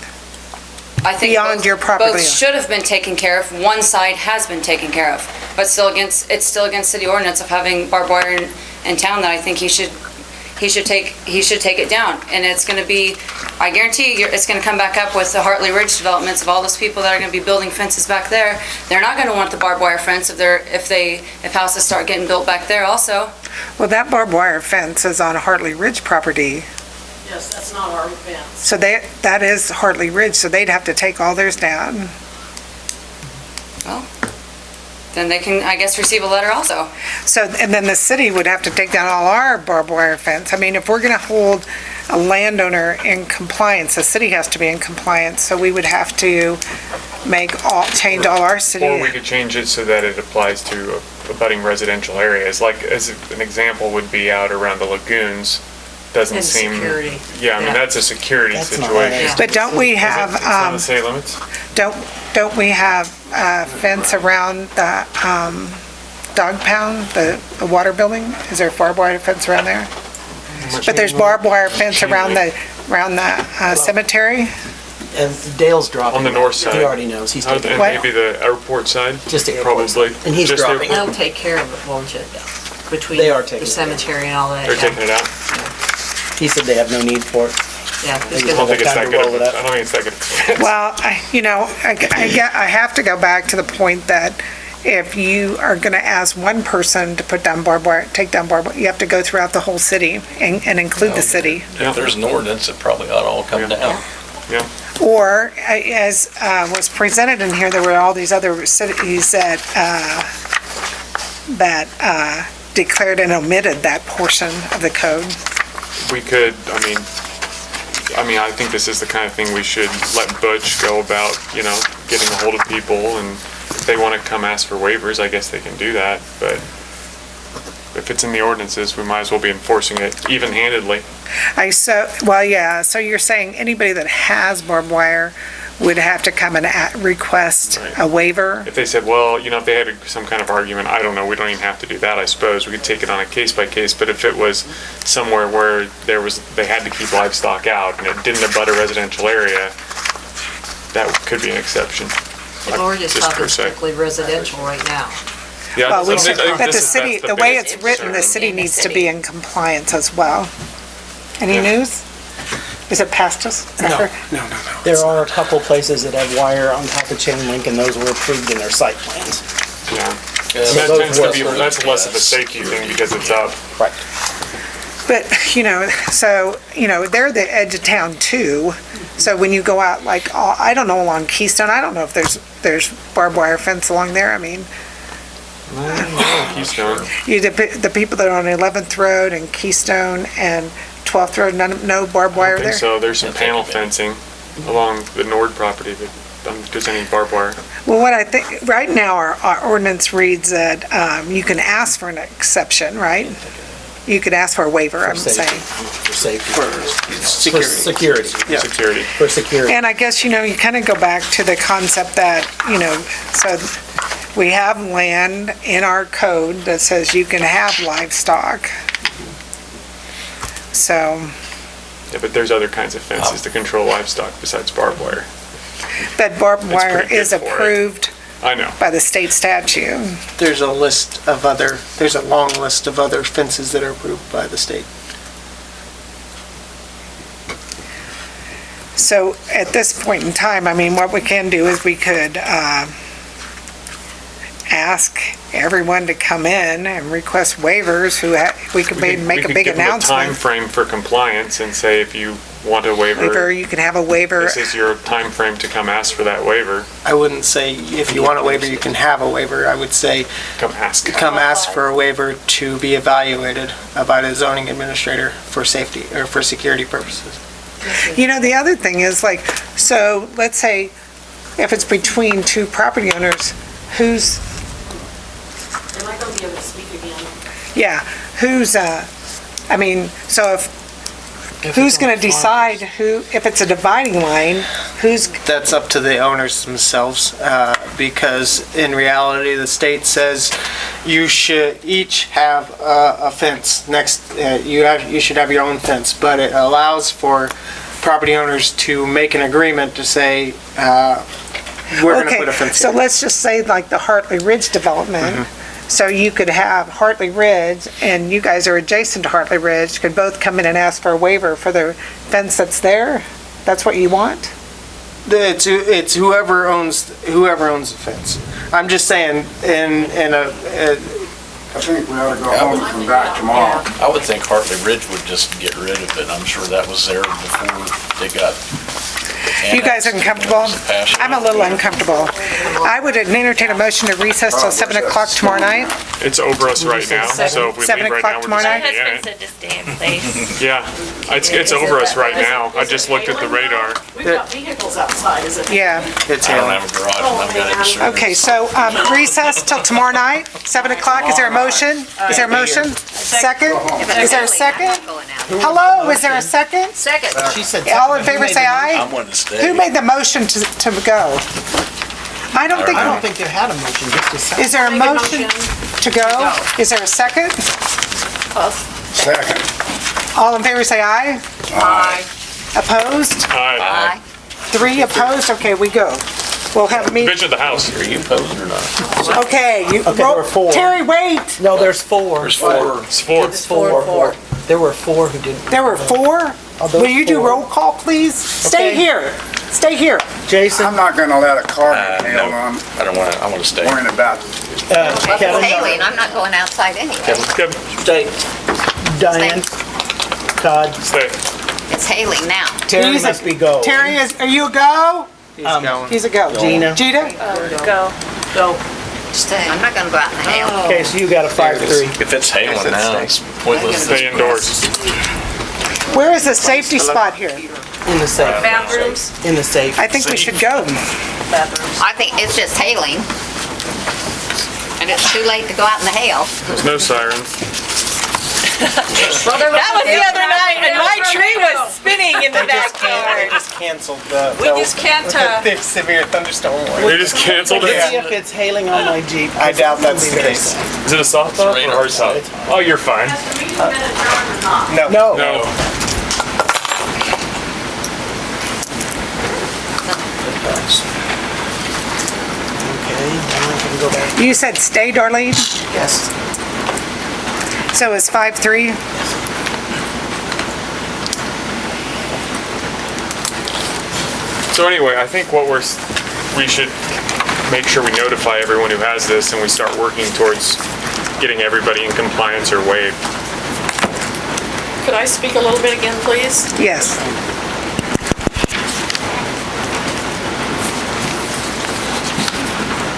I think Beyond your property. both should have been taken care of. One side has been taken care of, but it's still against city ordinance of having barbed wire in town that I think he should take it down. And it's gonna be, I guarantee you, it's gonna come back up with the Hartley Ridge developments of all those people that are gonna be building fences back there. They're not gonna want the barbed wire fence if houses start getting built back there also. Well, that barbed wire fence is on Hartley Ridge property. Yes, that's not our fence. So that is Hartley Ridge, so they'd have to take all theirs down. Well, then they can, I guess, receive a letter also. So, and then the city would have to take down all our barbed wire fence. I mean, if we're gonna hold a landowner in compliance, the city has to be in compliance, so we would have to change all our city. Or we could change it so that it applies to abutting residential areas. Like, as an example would be out around the lagoons, doesn't And seem. security. Yeah, I mean, Yeah. that's a security That's not situation. right. But don't we have, It's not the city limits? don't we have a fence around the, dog pound, the water building? Is there a barbed wire fence around there? But there's barbed wire fence around the cemetery? And Dale's dropping. On the north side. He already knows, he's taking And What? maybe the airport side? Just the airport Probably. And he's Just the dropping airport. They'll take care of it, won't you? Between They are taking the it, cemetery and all that. They're yeah. taking it out? He said they have no need for it. Yeah, They it's I just don't gonna- think it's Time that to good. roll it up. I don't think it's that good. expense. Well, I have to go back to the point that if you are gonna ask one person to put down barbed wire, take down barbed wire, you have to go throughout the whole city and include the city. If there's an ordinance, it probably ought to all come down. Yeah. Or, as was presented in here, there were all these other cities that declared and omitted that portion of the code. We could, I mean, I think this is the kind of thing we should let Butch go about, getting a hold of people, and if they want to come ask for waivers, I guess they can do that, but if it's in the ordinances, we might as well be enforcing it even-handedly. So you're saying anybody that has barbed wire would have to come and request a waiver? If they said, well, if they had some kind of argument, I don't know, we don't even have to do that, I suppose. We could take it on a case-by-case, but if it was somewhere where they had to keep livestock out and it didn't abut a residential area, that could be an exception. Well, we're just talking per se. strictly residential right now. Yeah, Well, I think but this the is- city, that's the way biggest it's written, the concern. city needs to be in compliance as well. Any Yeah. news? Is it past us? No. There are a couple places that have wire on top of chain link, and those were approved in their site plans. Yeah. So And that those tends to were be, approved. that's less of a safety thing because it's up. Right. But, they're the edge of town too. So when you go out, I don't know, along Keystone, I don't know if there's barbed wire fence along there. I mean, Keystone. the people that are on 11th Road and Keystone and 12th Road, no barbed I wire don't think there? so. There's some panel fencing along the Nord property, but I don't think there's any barbed wire. Well, what I think, right now, our ordinance reads that you can ask for an exception, right? You could ask for a waiver, I'm safety. saying. For safety. Security. For security. Yeah. Security. For security. And I guess, you kind of go back to the concept that, so we have land in our code that says you can have livestock. So, Yeah, but there's other kinds of fences to control livestock besides barbed wire. but barbed It's wire pretty good is for it. approved I know. by the state statute. There's a long list of other fences that are approved by the state. So at this point in time, what we can do is we could ask everyone to come in and request waivers we could make a big Give them a time announcement. frame for compliance and say if you want a Waiver, you can have a waiver. this is your time frame to come ask for that waiver. I wouldn't say if you want a waiver, you can have a waiver. I would say Come ask. come ask for a waiver to be evaluated by the zoning administrator for safety or for security purposes. The other thing is so let's say if it's between two property owners, who's, Am I gonna be able to speak again? so who's gonna decide if it's a dividing line, That's up to the owners themselves, because in reality, the state says you should each have a fence next, you should have your own fence, but it allows for property owners to make an agreement to say, we're gonna put a fence so here. let's just say the Hartley Ridge development. So you could have Hartley Ridge, and you guys are adjacent to Hartley Ridge, could both come in and ask for a waiver for the fence that's there? That's what you want? It's whoever owns the fence. I'm just saying, I think we ought to go home and come back tomorrow. I would think Hartley Ridge would just get rid of it. I'm sure that was there before they got You guys are uncomfortable? I'm a little uncomfortable. I would entertain a motion to recess till 7 o'clock tomorrow night. It's over us right now, so if we 7 leave right o'clock now, we're tomorrow just night? gonna be in said to stay in place. it. Yeah, it's over us right now. I just looked at the radar. We've got vehicles outside, is it? Yeah. It's I don't have a garage and I've got it insured. Okay, so recess till tomorrow night, 7 o'clock. Is there a motion? Is there a motion? Second? Is there a second? Hello, is there a second? Second. She said. All in favor, say aye. I'm wanting to stay. Who made the motion to go? I don't I don't think, think they had a motion, just a second. is there a motion to go? Is there a second? Second. All in favor, say aye. Aye. Opposed? Aye. 3 opposed? Okay, we go. We'll have a meeting. Vision of the house. Are you opposed or not? Okay, you, Okay, there were 4. Terry, wait. No, there's 4. There's 4. It's 4. It's 4. There were 4 who didn't. There were 4? Of those Will you do 4. roll call, please? Stay Okay. here. Stay here. Jason, I'm not gonna let a car get No, nailed on, I don't want to, I want to stay. worrying about It's Kevin, hailing, I'm not going outside anyway. Kevin, stay. Diane, Todd, stay. It's hailing now. Terry He's a- must be go. Terry, are you a go? He's going. He's a go. Gina. Gina? Go. Stay. I'm not gonna go out in the hail. Okay, so you got a 5-3. If it's hailing now, it's pointless. Stay indoors. Where is the safety spot here? In the safe. Bathrooms. In the safe. I think we should go. I think it's just hailing. And it's too late to go out in the hail. There's no sirens. Well, there That was the other night, and my tree was spinning in the They backyard. just canceled the. We just can't, Big severe thunderstorm warning. They just canceled Let's it. see if it's hailing on my Jeep. I doubt that's the case. Is it a soft top or a hard top? Oh, you're fine. No. No. No. Okay, now I can go back. You said stay, Darlene? Yes. So it's 5-3? So anyway, I think we should make sure we notify everyone who has this and we start working towards getting everybody in compliance or waived. Could I speak a little bit again, please? Yes.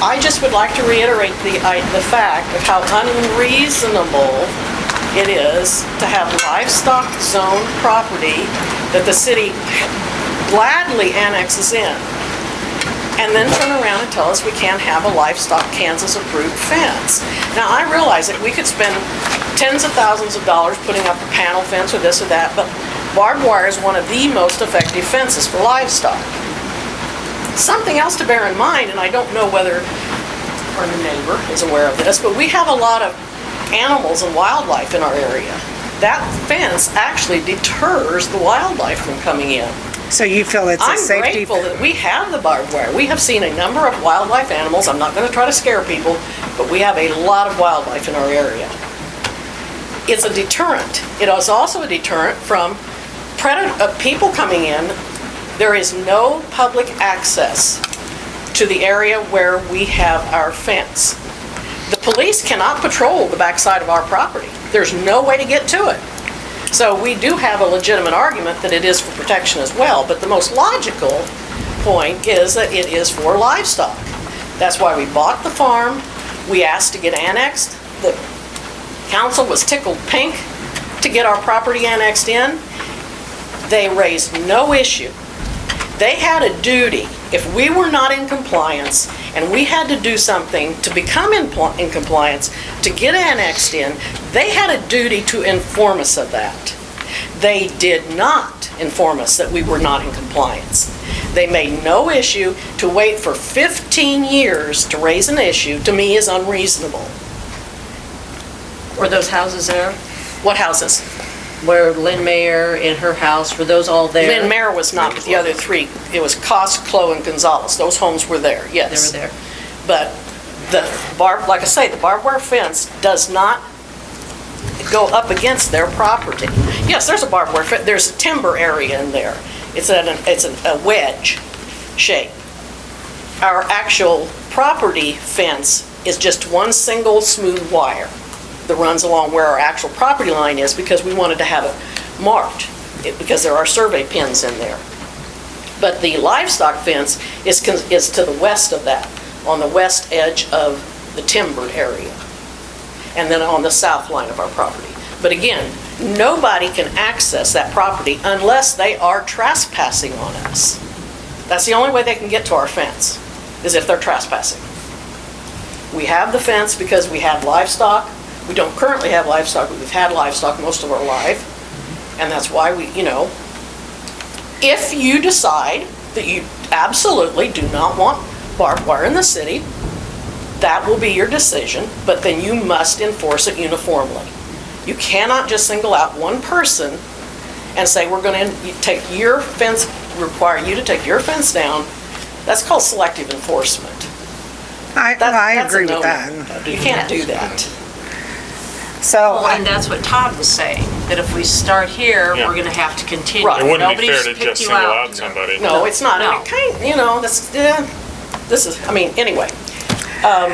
I just would like to reiterate the fact of how unreasonable it is to have livestock zone property that the city gladly annexes in, and then turn around and tell us we can't have a livestock Kansas approved fence. Now, I realize that we could spend tens of thousands of dollars putting up a panel fence or this or that, but barbed wire is one of the most effective fences for livestock. Something else to bear in mind, and I don't know whether our neighbor is aware of this, but we have a lot of animals and wildlife in our area. That fence actually deters the wildlife from coming in. So you feel it's a I'm safety? grateful that we have the barbed wire. We have seen a number of wildlife animals. I'm not going to try to scare people, but we have a lot of wildlife in our area. It's a deterrent. It is also a deterrent from people coming in. There is no public access to the area where we have our fence. The police cannot patrol the backside of our property. There's no way to get to it. So we do have a legitimate argument that it is for protection as well, but the most logical point is that it is for livestock. That's why we bought the farm. We asked to get annexed. The council was tickled pink to get our property annexed in. They raised no issue. They had a duty, if we were not in compliance and we had to do something to become in compliance, to get annexed in, they had a duty to inform us of that. They did not inform us that we were not in compliance. They made no issue. To wait for 15 years to raise an issue, to me, is unreasonable. Were those houses there? What houses? Where Lynn Mayer and her house, were those all there? Lynn Mayer was not, but the other three, it was Cost, Clo, and Gonzalez. Those homes were there, yes. They were there. But like I say, the barbed wire fence does not go up against their property. Yes, there's a barbed wire fence, there's a timber area in there. It's a wedge shape. Our actual property fence is just one single smooth wire that runs along where our actual property line is, because we wanted to have it marked, because there are survey pins in there. But the livestock fence is to the west of that, on the west edge of the timbered area, and then on the south line of our property. But again, nobody can access that property unless they are trespassing on us. That's the only way they can get to our fence, is if they're trespassing. We have the fence because we have livestock. We don't currently have livestock, but we've had livestock most of our life. And that's why we, if you decide that you absolutely do not want barbed wire in the city, that will be your decision, but then you must enforce it uniformly. You cannot just single out one person and say, we're going to take your fence, require you to take your fence down. That's called selective enforcement. I agree with no-no. that. You can't do that. So, And that's what Todd was saying, that if we start here, Yeah. we're gonna have to continue. Right. It wouldn't be Nobody's fair to picked just you single out. out somebody. No, it's not. No.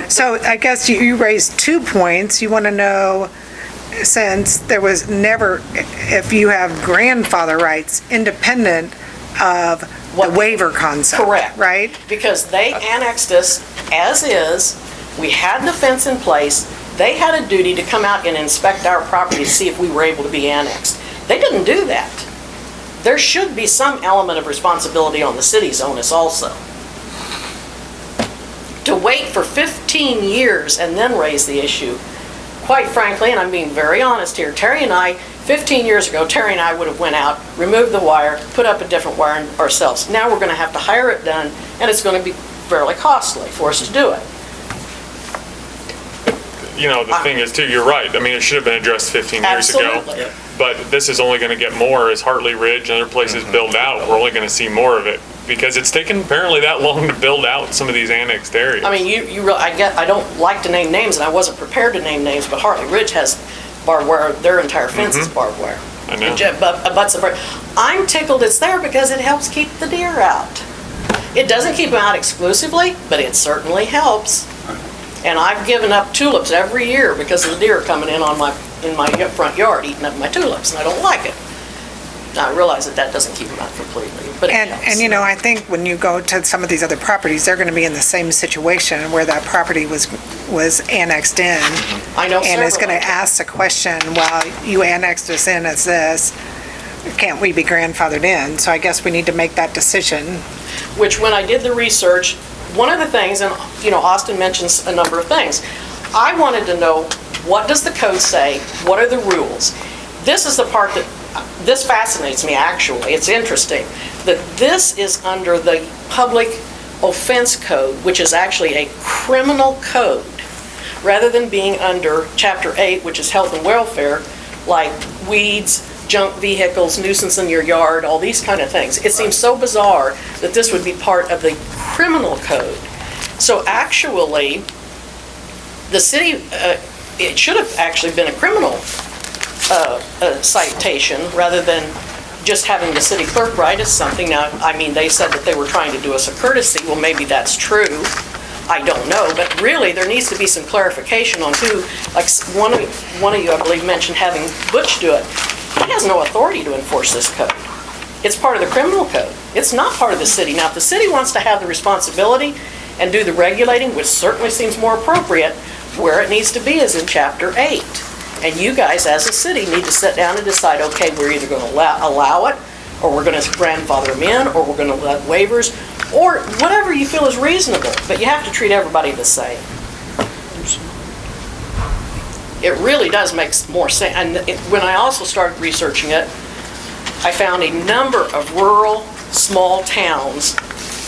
so I guess you raised 2 points. You want to know, since there was never, if you have grandfather rights independent of the waiver concept. Correct. Right? Because they annexed us as is, we had the fence in place, they had a duty to come out and inspect our property to see if we were able to be annexed. They didn't do that. There should be some element of responsibility on the city's onus also. To wait for 15 years and then raise the issue, quite frankly, and I'm being very honest here, Terry and I, 15 years ago, Terry and I would have went out, removed the wire, put up a different wire ourselves. Now we're going to have to hire it done, and it's going to be fairly costly for us to do it. The thing is too, you're right. I mean, it should have been addressed 15 years ago. Absolutely. But this is only gonna get more as Hartley Ridge and other places build out. We're only gonna see more of it because it's taken apparently that long to build out some of these annexed areas. I mean, I don't like to name names, and I wasn't prepared to name names, but Hartley Ridge has barbed wire, their entire fence is barbed wire. I know. I'm tickled it's there because it helps keep the deer out. It doesn't keep them out exclusively, but it certainly helps. And I've given up tulips every year because of the deer coming in my front yard eating up my tulips, and I don't like it. Now, I realize that doesn't keep them out completely, but it helps. And I think when you go to some of these other properties, they're going to be in the same situation where that property was annexed in. I know And is several going to ask the question, well, you annexed us in as this, can't we be grandfathered in? So I guess we need to make that decision. Which, when I did the research, one of the things, and Austin mentions a number of things, I wanted to know, what does the code say? What are the rules? This is the part this fascinates me, actually. It's interesting that this is under the public offense code, which is actually a criminal code, rather than being under Chapter 8, which is health and welfare, like weeds, junk vehicles, nuisance in your yard, all these kind of things. It seems so bizarre that this would be part of the criminal code. So actually, the city, it should have actually been a criminal citation rather than just having the city clerk write us something. Now, I mean, they said that they were trying to do us a courtesy. Well, maybe that's true. I don't know, but really there needs to be some clarification on who, like one of you, I believe, mentioned having Butch do it. He has no authority to enforce this code. It's part of the criminal code. It's not part of the city. Now, if the city wants to have the responsibility and do the regulating, which certainly seems more appropriate, where it needs to be is in Chapter 8. And you guys, as a city, need to sit down and decide, okay, we're either going to allow it, or we're going to grandfather them in, or we're going to let waivers, or whatever you feel is reasonable. But you have to treat everybody the same. It really does make more sense. And when I also started researching it, I found a number of rural, small towns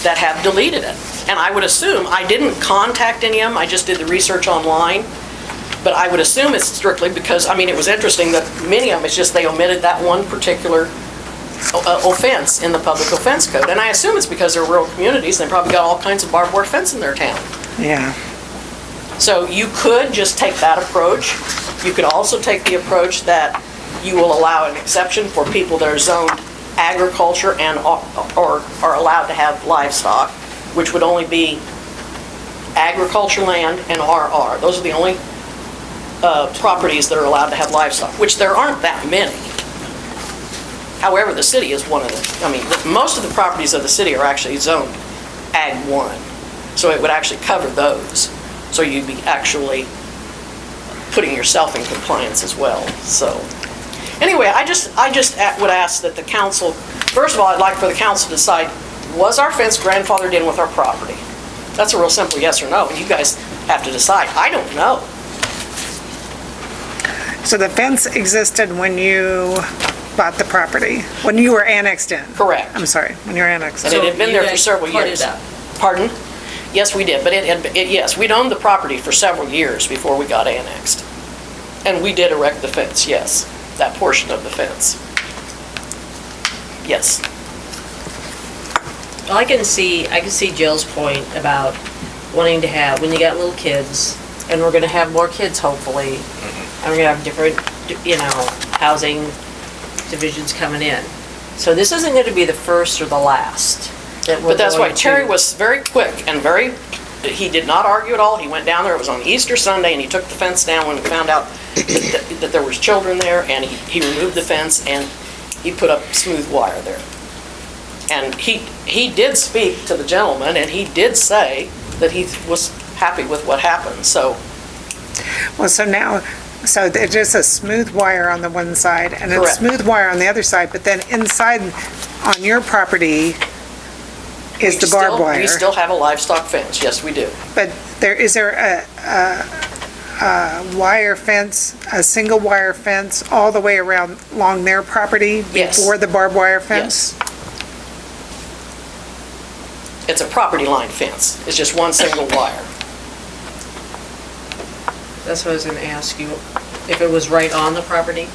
that have deleted it. And I would assume, I didn't contact any of them, I just did the research online, but I would assume it's strictly because, I mean, it was interesting that many of them, it's just they omitted that one particular offense in the public offense code. And I assume it's because they're rural communities, and they probably got all kinds of barbed wire fence in their town. Yeah. So you could just take that approach. You could also take the approach that you will allow an exception for people that are zoned agriculture and or are allowed to have livestock, which would only be agriculture land and RR. Those are the only properties that are allowed to have livestock, which there aren't that many. However, the city is one of the, I mean, most of the properties of the city are actually zoned Ag 1. So it would actually cover those. So you'd be actually putting yourself in compliance as well, so. Anyway, I just would ask that the council, first of all, I'd like for the council to decide, was our fence grandfathered in with our property? That's a real simple yes or no, and you guys have to decide. I don't know. So the fence existed when you bought the property, when you were annexed in? Correct. I'm sorry, when you were annexed in. And it had been there for several years. Pardon? Yes, we did, but yes, we'd owned the property for several years before we got annexed. And we did erect the fence, yes, that portion of the fence. Yes. I can see Jill's point about wanting to have, when you got little kids, and we're gonna have more kids hopefully, and we're gonna have different, housing divisions coming in. So this isn't gonna be the first or the last that we're But that's why going Terry to- was very quick and he did not argue at all. He went down there, it was on Easter Sunday, and he took the fence down when he found out that there was children there, and he removed the fence and he put up smooth wire there. And he did speak to the gentleman, and he did say that he was happy with what happened, so. Well, so there's just a smooth wire on the one side and a Correct. smooth wire on the other side, but then inside on your property is the barbed wire. We still have a livestock fence, yes, we do. But is there a wire fence, a single wire fence all the way around along their property Yes. before the barbed wire fence? Yes. It's a property line fence, it's just one single wire. That's what I was gonna ask you, if it was right on the property?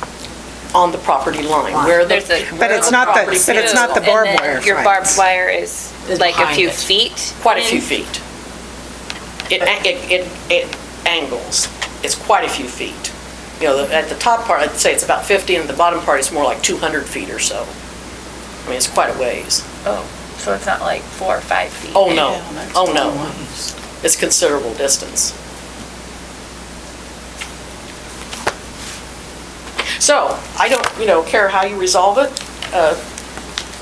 On the property line, where the. But it's not the, but it's not the barbed And then wire your barbed fence. wire is like a behind few it. feet? Quite a few feet. It angles. It's quite a few feet. At the top part, I'd say it's about 50, and the bottom part is more like 200 feet or so. I mean, it's quite a ways. Oh, so it's not like 4 or 5 feet? Oh, no. Yeah, that's Oh, the no. ones. It's considerable distance. So, I don't, care how you resolve it,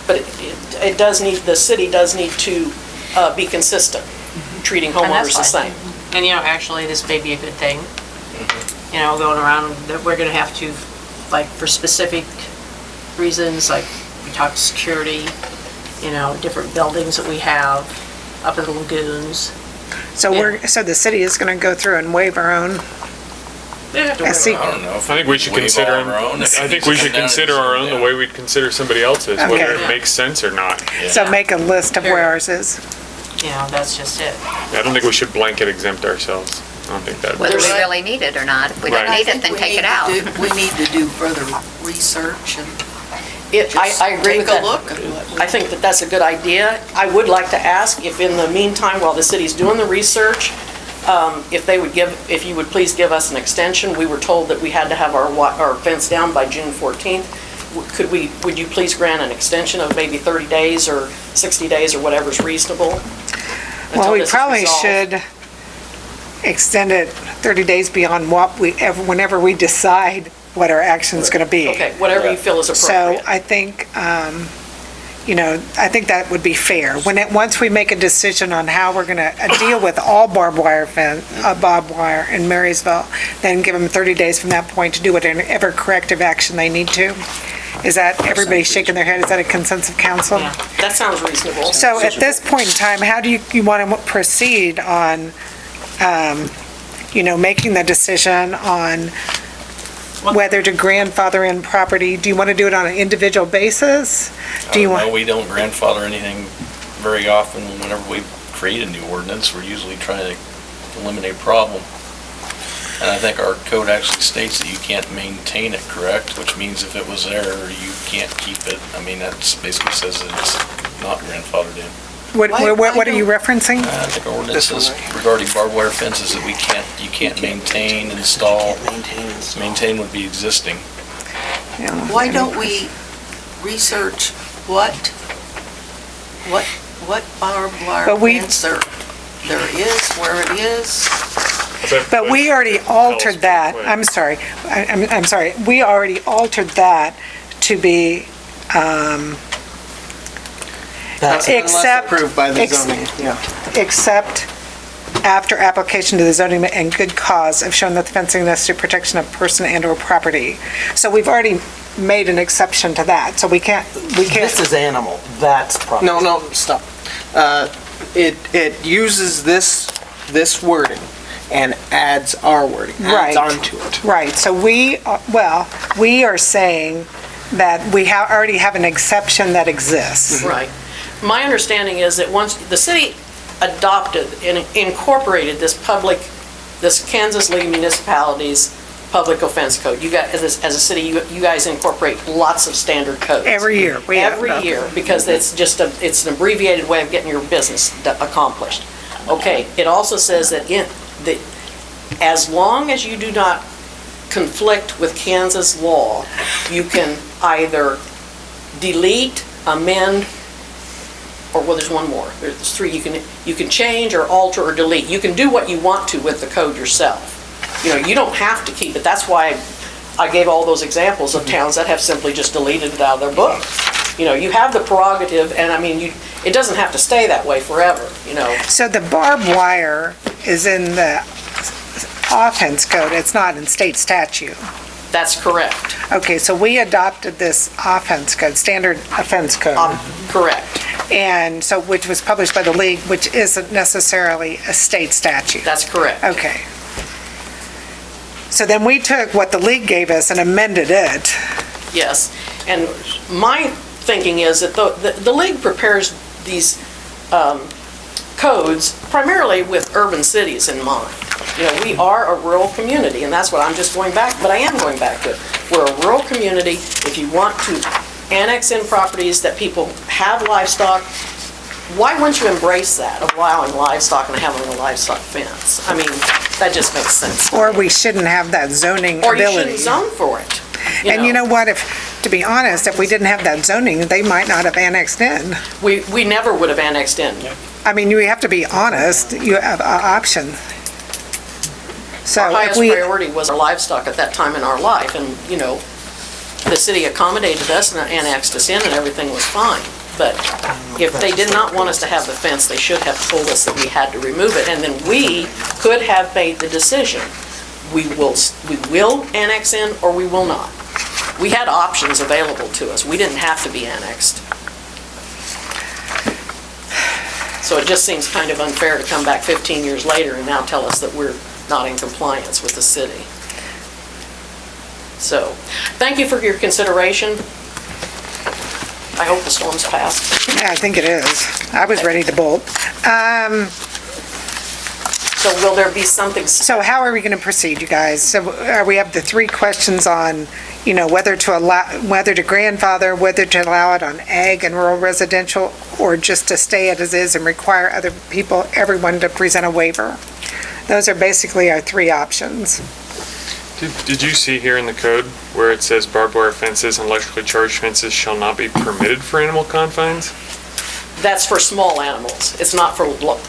but it does need, the city does need to be consistent, treating And that's homeowners the fine. same. And actually, this may be a good thing, going around, that we're gonna have to, like, for specific reasons, like, we talked security, different buildings that we have up at the lagoons. So so the city is gonna go through and waive our own. I think we should consider our own. I think we should consider our own the way we'd consider somebody else's, whether Okay. it makes sense or not. So make a list of where ours is. That's just it. I don't think we should blanket exempt ourselves. I don't think that. Whether we really need it or not. If we don't Right. need it, then take it out. We need to do further research and I agree with that. take a look at what I think that that's a good idea. I would like to ask if in the meantime, while the city's doing the research, if you would please give us an extension. We were told that we had to have our fence down by June 14th. Would you please grant an extension of maybe 30 days or 60 days or whatever's reasonable? Well, until we this is probably resolved? should extend it 30 days beyond whenever we decide what our action's gonna be. Okay, whatever you feel is So appropriate. I think, I think that would be fair. Once we make a decision on how we're gonna deal with all barbed wire in Marysville, then give them 30 days from that point to do whatever corrective action they need to. Is that, everybody shaking their head, is that a consensus of council? Yeah, that sounds reasonable. So at this point in time, how do you want to proceed on, making the decision on whether to grandfather in property? Do you want to do it on an individual basis? No, we don't grandfather anything very often. Whenever we create a new ordinance, we're usually trying to eliminate a problem. And I think our code actually states that you can't maintain it, correct? Which means if it was there, you can't keep it. I mean, that basically says that it's not grandfathered in. What are you referencing? I think our ordinances regarding barbed wire fences that you can't maintain, install. Maintain would be existing. Why don't we research what barbed wire fence there is, where it is? But we already altered that, I'm sorry, we already altered that to be That's Except. Approved by the ex- zoning, yeah. Except after application to the zoning and good cause have shown that the fencing necessary protection of person and/or property. So we've already made an exception to that, so we can't. This is animal, that's property. No, stop. It uses this wording and adds our wording, adds Right. onto it. Right, so we are saying that we already have an exception that exists. Right. My understanding is that once the city adopted and incorporated this Kansas League of Municipalities Public Offense Code, you guys, as a city, you guys incorporate lots of standard codes. Every year. Every year, because it's it's an abbreviated way of getting your business accomplished. Okay, it also says that as long as you do not conflict with Kansas law, you can either delete, amend, or, well, there's one more. There's three. You can change or alter or delete. You can do what you want to with the code yourself. You don't have to keep it. That's why I gave all those examples of towns that have simply just deleted it out of their book. You have the prerogative, and I mean, it doesn't have to stay that way forever, So the barbed wire is in the offense code, it's not in state statute. That's correct. Okay, so we adopted this offense code, standard offense code. Correct. And so, which was published by the league, which isn't necessarily a state statute. That's correct. Okay. So then we took what the league gave us and amended it. Yes, and my thinking is that the league prepares these codes primarily with urban cities in mind. We are a rural community, and that's what I'm just going back, but I am going back to it. We're a rural community. If you want to annex in properties that people have livestock, why wouldn't you embrace that, of allowing livestock and having a livestock fence? I mean, that just makes sense. Or we shouldn't have that zoning ability. Or you shouldn't zone for it. And you know what, to be honest, if we didn't have that zoning, they might not have annexed in. We never would have annexed in. I mean, you have to be honest, you have an option. So Our if highest we, priority was our livestock at that time in our life, and, the city accommodated us and annexed us in, and everything was fine. But if they did not want us to have the fence, they should have told us that we had to remove it, and then we could have made the decision. We will annex in, or we will not. We had options available to us. We didn't have to be annexed. So it just seems kind of unfair to come back 15 years later and now tell us that we're not in compliance with the city. So, thank you for your consideration. I hope the storm's passed. yeah, I think it is. I was ready to bolt. So will there be something? So how are we going to proceed, you guys? So we have the three questions on, whether to grandfather, whether to allow it on ag and rural residential, or just to stay as is and require other people, everyone to present a waiver. Those are basically our three options. Did you see here in the code where it says barbed wire fences and electrically charged fences shall not be permitted for animal confines? That's for small animals. It's not for,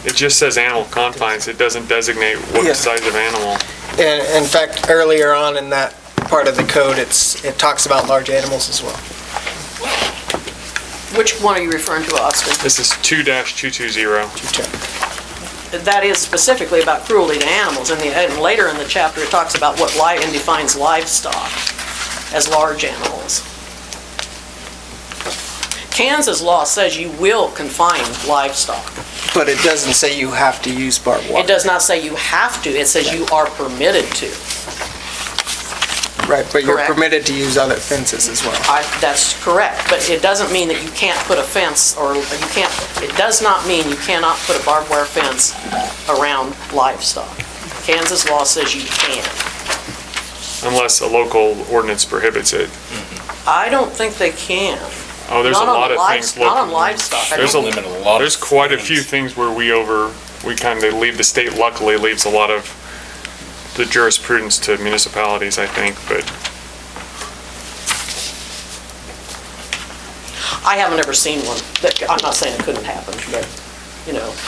It just says animal confines. It doesn't designate what Yeah. size of animal. In fact, earlier on in that part of the code, it talks about large animals as well. which one are you referring to, Austin? This is 2-220. That is specifically about cruelty to animals, and later in the chapter, it talks about what and defines livestock as large animals. Kansas law says you will confine livestock. But it doesn't say you have to use barbed wire. It does not say you have to, it says you are permitted to. Right, but you're Correct. permitted to use other fences as well. That's correct, but it doesn't mean that you can't put a fence, or you can't, it does not mean you cannot put a barbed wire fence around livestock. Kansas law says you can. Unless a local ordinance prohibits it. I don't think they can. Oh, there's Not a on lot of things. Not on livestock. I There's don't- there's quite a few things where we kind of leave, the state luckily leaves a lot of the jurisprudence to municipalities, I think, but I haven't ever seen one. I'm not saying it couldn't happen, but,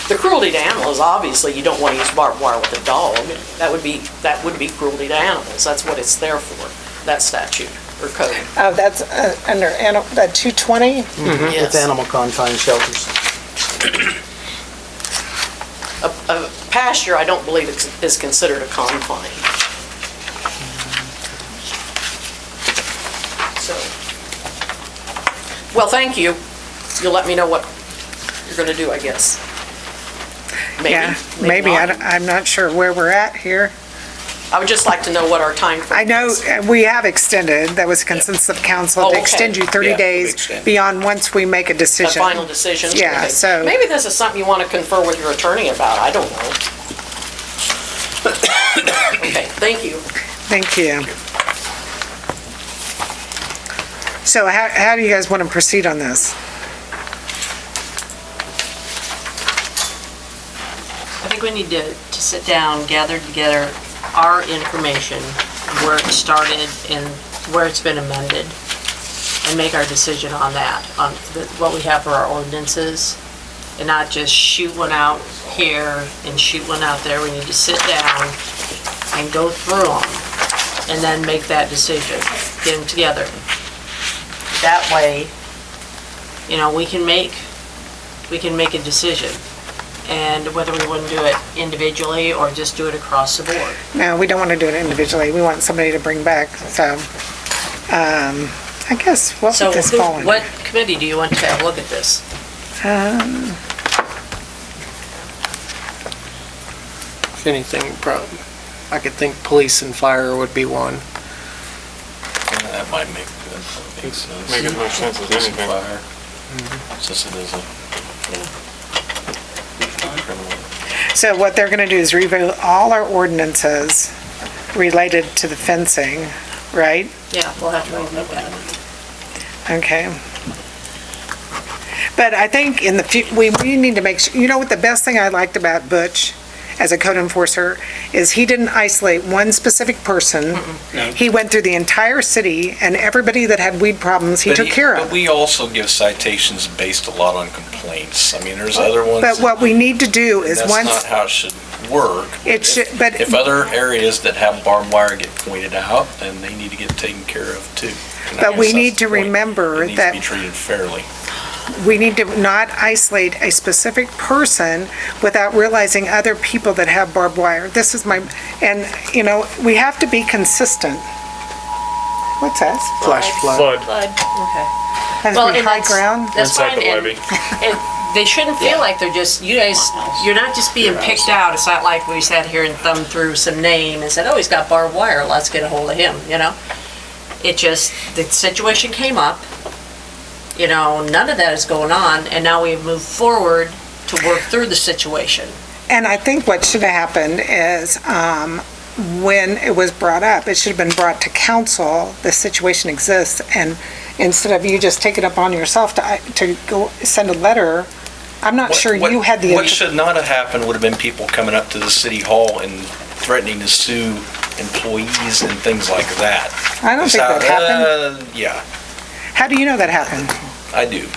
the cruelty to animals, obviously, you don't want to use barbed wire with a dog. That would be cruelty to animals. That's what it's there for, that statute, or code? Oh, that's under the 220? With Yes. animal confine shelters. A pasture, I don't believe is considered a confine. So, well, thank you. You'll let me know what you're gonna do, I guess. Yeah, maybe, not. I'm not sure where we're at here. I would just like to know what our time frame I know is. we have extended, that was a consensus of council Oh, to okay. extend you 30 Yeah, days extend. beyond once we make a A decision. final decision? Yeah, Okay. so- Maybe this is something you want to confer with your attorney about, I don't know. Okay, thank you. Thank you. So how do you guys want to proceed on this? I think we need to sit down, gather together our information, where it started and where it's been amended, and make our decision on that, on what we have for our ordinances, and not just shoot one out here and shoot one out there. We need to sit down and go through them, and then make that decision, get them together. That way, you know, we can make a decision. And whether we want to do it individually or just do it across the board. No, we don't want to do it individually. We want somebody to bring back, so, I guess, what So would this fall under? what committee do you want to have a look at this? If anything, I could think police and fire would be one. That might make sense. Make as much sense as Police and anything. fire, since it is a criminal. So what they're gonna do is review all our ordinances related to the fencing, right? Yeah, we'll have to review that. Okay. But I think in the, we need to make sure, you know what the best thing I liked about Butch as a code enforcer is he didn't isolate one specific person. He went through the entire city and everybody that had weed problems, he took care But of. we also give citations based a lot on complaints. I mean, there's other ones. But what we need to do and is that's once, not how it should work. it should, but, If other areas that have barbed wire get pointed out, then they need to get taken care of too. And I but we guess need that's to the point. remember It needs to that be treated fairly. we need to not isolate a specific person without realizing other people that have barbed wire. This is my, and, you know, we have to be consistent. What's that? Flash flood. Flood. Flood, okay. Has Well, to be and high that's- ground? That's Inside fine, the and, levee. and they shouldn't feel like they're just, you guys, you're not just being picked out. It's not like we sat here and thumbed through some name and said, oh, he's got barbed wire, let's get a hold of him, you know? It just, the situation came up, you know, none of that is going on, and now we've moved forward to work through the situation. And I think what should have happened is, when it was brought up, it should have been brought to council, the situation exists, and instead of you just take it up on yourself to go send a letter, I'm not sure you had the. What should not have happened would have been people coming up to the city hall and threatening to sue employees and things like that. I don't think that happened. Yeah, How do you know that happened? I do.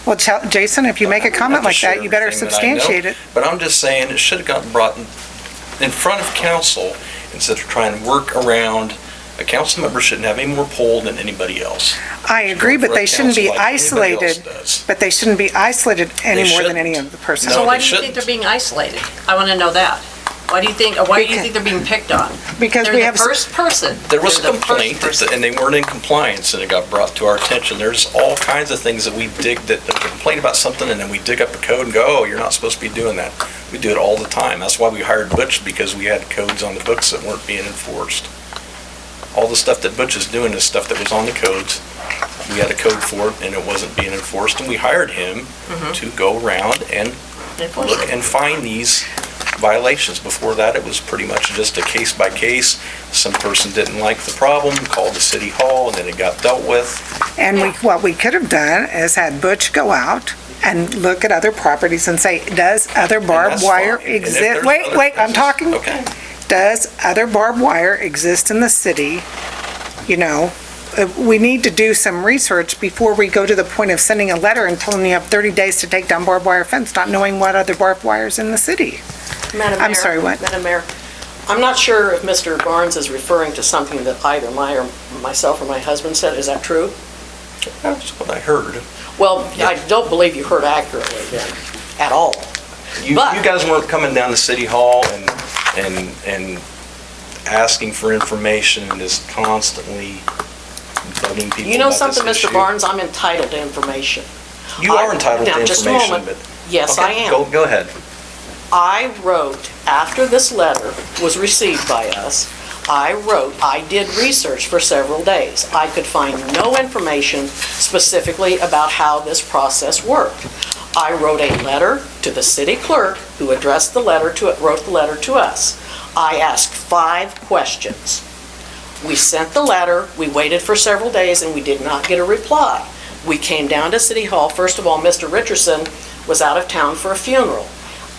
Well, Jason, if you make a comment Not to like that, share you better everything that I know, substantiate it. But I'm just saying, it should have gotten brought in front of council instead of trying to work around. A council member shouldn't have any more pull than anybody else. I agree, but For a they shouldn't be council like anybody else isolated, does. but they shouldn't be isolated any They more than shouldn't. any other person. No, So why they do you think shouldn't. they're being isolated? I want to know that. Why do you think they're being picked on? Because we They're have the first person. There was a They're the first complaint, person. and they weren't in compliance, and it got brought to our attention. There's all kinds of things that we dig, that there's a complaint about something, and then we dig up a code and go, oh, you're not supposed to be doing that. We do it all the time. That's why we hired Butch, because we had codes on the books that weren't being enforced. All the stuff that Butch is doing is stuff that was on the codes. We had a code for it, and it wasn't being enforced, and we hired him to go around and Enforce look it. and find these violations. Before that, it was pretty much just a case by case. Some person didn't like the problem, called the city hall, and then it got dealt with. And what we could have done is had Butch go out and look at other properties and say, does other barbed that's wire fine. And if exist? there's Wait, other I'm places- talking. Okay. Does other barbed wire exist in the city? You know, we need to do some research before we go to the point of sending a letter and telling you have 30 days to take down barbed wire fence, not knowing what other barbed wire is in the city. Madam I'm Mayor, sorry, what? Madam Mayor, I'm not sure if Mr. Barnes is referring to something that either myself or my husband said. Is that true? That's what I heard. Well, I don't believe you heard accurately then, at all. You guys weren't coming down to City Hall and asking for information and just constantly bugging people You know about something, this Mr. issue. Barnes? I'm entitled to information. You are entitled to Now, just a information, moment. but... Yes, Okay, I am. Go ahead. I wrote, after this letter was received by us, I did research for several days. I could find no information specifically about how this process worked. I wrote a letter to the city clerk who wrote the letter to us. I asked 5 questions. We sent the letter, we waited for several days, and we did not get a reply. We came down to City Hall. First of all, Mr. Richardson was out of town for a funeral.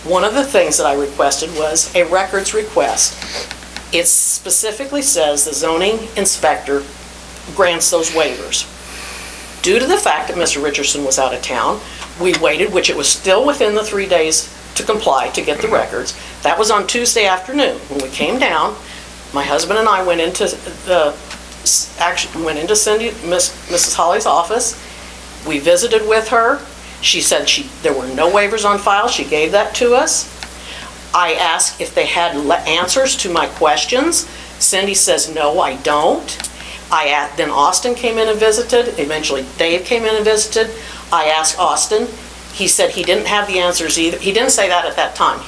One of the things that I requested was a records request. It specifically says the zoning inspector grants those waivers. Due to the fact that Mr. Richardson was out of town, we waited, which it was still within the 3 days to comply to get the records. That was on Tuesday afternoon. When we came down, my husband and I went into Mrs. Holly's office. We visited with her. She said there were no waivers on file. She gave that to us. I asked if they had answers to my questions. Cindy says, no, I don't. Then Austin came in and visited. Eventually, Dave came in and visited. I asked Austin. He said he didn't have the answers either. He didn't say that at that time.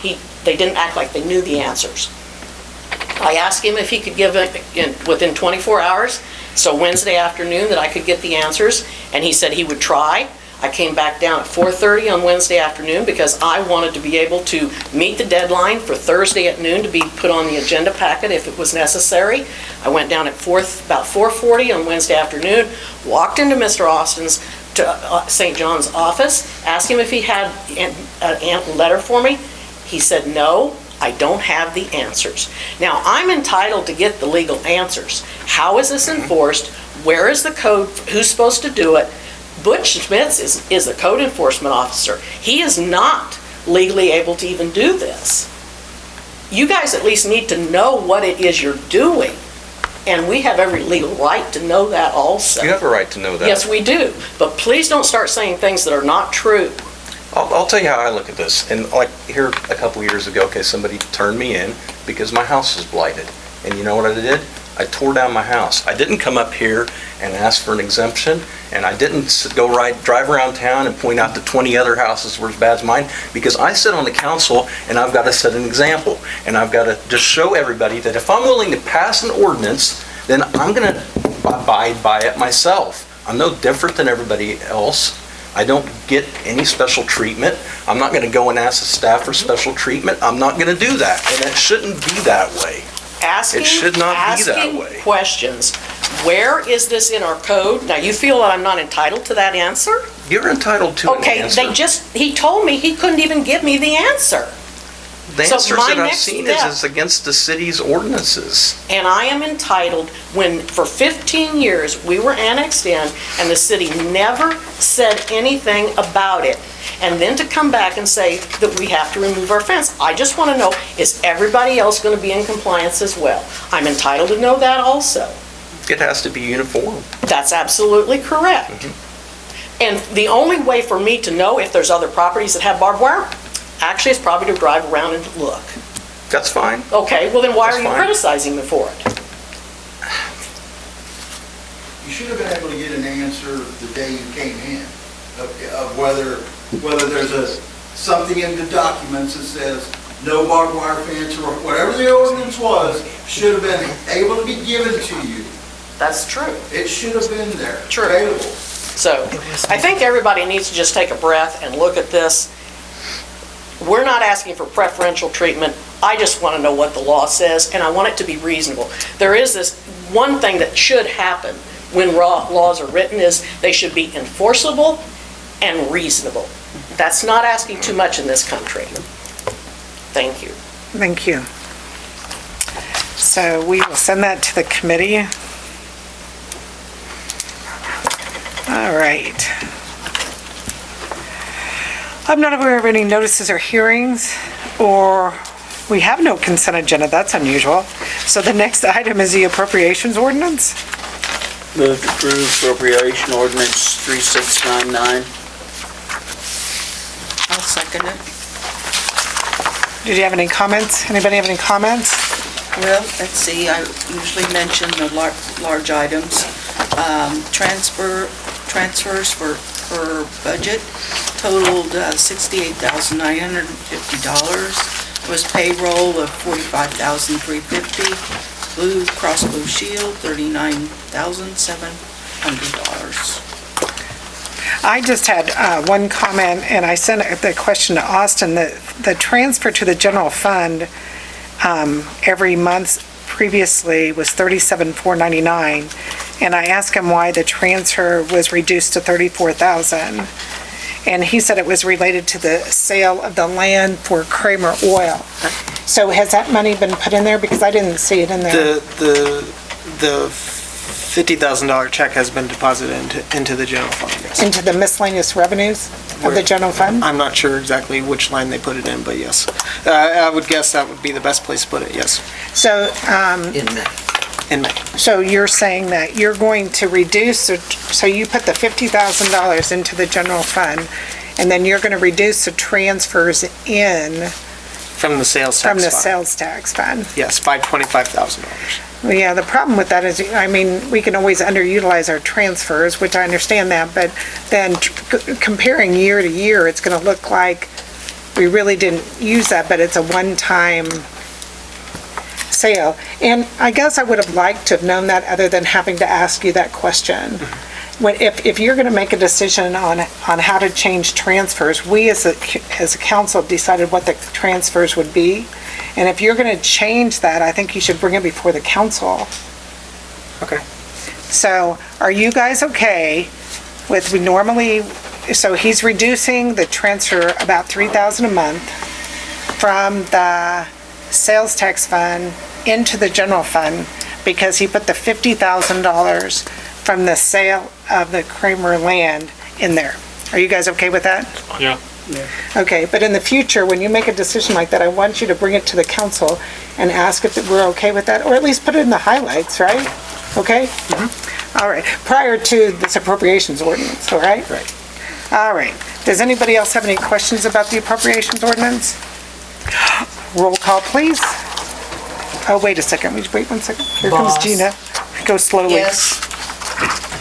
They didn't act like they knew the answers. I asked him if he could give it within 24 hours, so Wednesday afternoon, that I could get the answers, and he said he would try. I came back down at 4:30 on Wednesday afternoon because I wanted to be able to meet the deadline for Thursday at noon to be put on the agenda packet if it was necessary. I went down at about 4:40 on Wednesday afternoon, walked into Mr. Austin's St. John's office, asked him if he had a letter for me. He said, no, I don't have the answers. Now, I'm entitled to get the legal answers. How is this enforced? Where is the code? Who's supposed to do it? Butch Smith is the code enforcement officer. He is not legally able to even do this. You guys at least need to know what it is you're doing. And we have every legal right to know that also. You have a right to know that. Yes, we do. But please don't start saying things that are not true. I'll tell you how I look at this. And like here a couple years ago, somebody turned me in because my house was blighted. And you know what I did? I tore down my house. I didn't come up here and ask for an exemption, and I didn't drive around town and point out the 20 other houses were as bad as mine, because I sit on the council and I've got to set an example. And I've got to just show everybody that if I'm willing to pass an ordinance, then I'm going to abide by it myself. I'm no different than everybody else. I don't get any special treatment. I'm not going to go and ask the staff for special treatment. I'm not going to do that, and it shouldn't be that way. It should not be that way. Asking questions. Where is this in our code? Now, you feel that I'm not entitled to that answer? You're entitled to an answer. Okay, he told me he couldn't even give me the answer. The So answers my that I've next seen step- is against the city's ordinances. And I am entitled, when for 15 years we were annexed in and the city never said anything about it, and then to come back and say that we have to remove our fence. I just want to know, is everybody else going to be in compliance as well? I'm entitled to know that also. It has to be uniform. That's absolutely correct. And the only way for me to know if there's other properties that have barbed wire, actually, is probably to drive around and look. That's fine. Okay, well then why That's are you fine. criticizing me for it? You should have been able to get an answer the day you came in of whether there's something in the documents that says no barbed wire fence or whatever the ordinance was, should have been able to be given to you. That's true. It should have been there, True. available. So, I think everybody needs to just take a breath and look at this. We're not asking for preferential treatment. I just want to know what the law says, and I want it to be reasonable. There is this one thing that should happen when laws are written, is they should be enforceable and reasonable. That's not asking too much in this country. Thank you. Thank you. So we will send that to the committee. All right. I'm not aware of any notices or hearings or We have no consent agenda, that's unusual. So the next item is the appropriations ordinance. Move to approve appropriation ordinance 3699. I'll second it. Did you have any comments? Anybody have any comments? Well, let's see, I usually mention the large items. Transfers for budget totaled $68,950. Was payroll of $45,350. Blue Cross Blue Shield, $39,700. I just had one comment, and I sent the question to Austin. The transfer to the general fund every month previously was $37,499, and I asked him why the transfer was reduced to $34,000. And he said it was related to the sale of the land for Kramer Oil. So has that money been put in there? Because I didn't see it in there. The $50,000 check has been deposited into the general fund, yes. Into the miscellaneous revenues of the general fund? I'm not sure exactly which line they put it in, but yes. I would guess that would be the best place to put it, yes. So, In May. In May. so you're saying that you're going to reduce, so you put the $50,000 into the general fund, and then you're going to reduce the transfers in From the sales tax from the fund. sales tax fund? Yes, by $25,000. Well, yeah, the problem with that is, I mean, we can always underutilize our transfers, which I understand that, but then comparing year to year, it's going to look like we really didn't use that, but it's a one-time sale. And I guess I would have liked to have known that other than having to ask you that question. If you're going to make a decision on how to change transfers, we as a council have decided what the transfers would be. And if you're going to change that, I think you should bring it before the council. Okay. So are you guys okay with, so he's reducing the transfer about $3,000 a month from the sales tax fund into the general fund because he put the $50,000 from the sale of the Kramer land in there. Are you guys okay with that? Yeah. Okay, but in the future, when you make a decision like that, I want you to bring it to the council and ask if we're okay with that, or at least put it in the highlights, right? Okay? All right, prior to this appropriations ordinance, all right? Right. All right. Does anybody else have any questions about the appropriations ordinance? Roll call, please. Oh, wait a second, wait 1 second. Here comes Boss. Gina. Go slowly. Yes.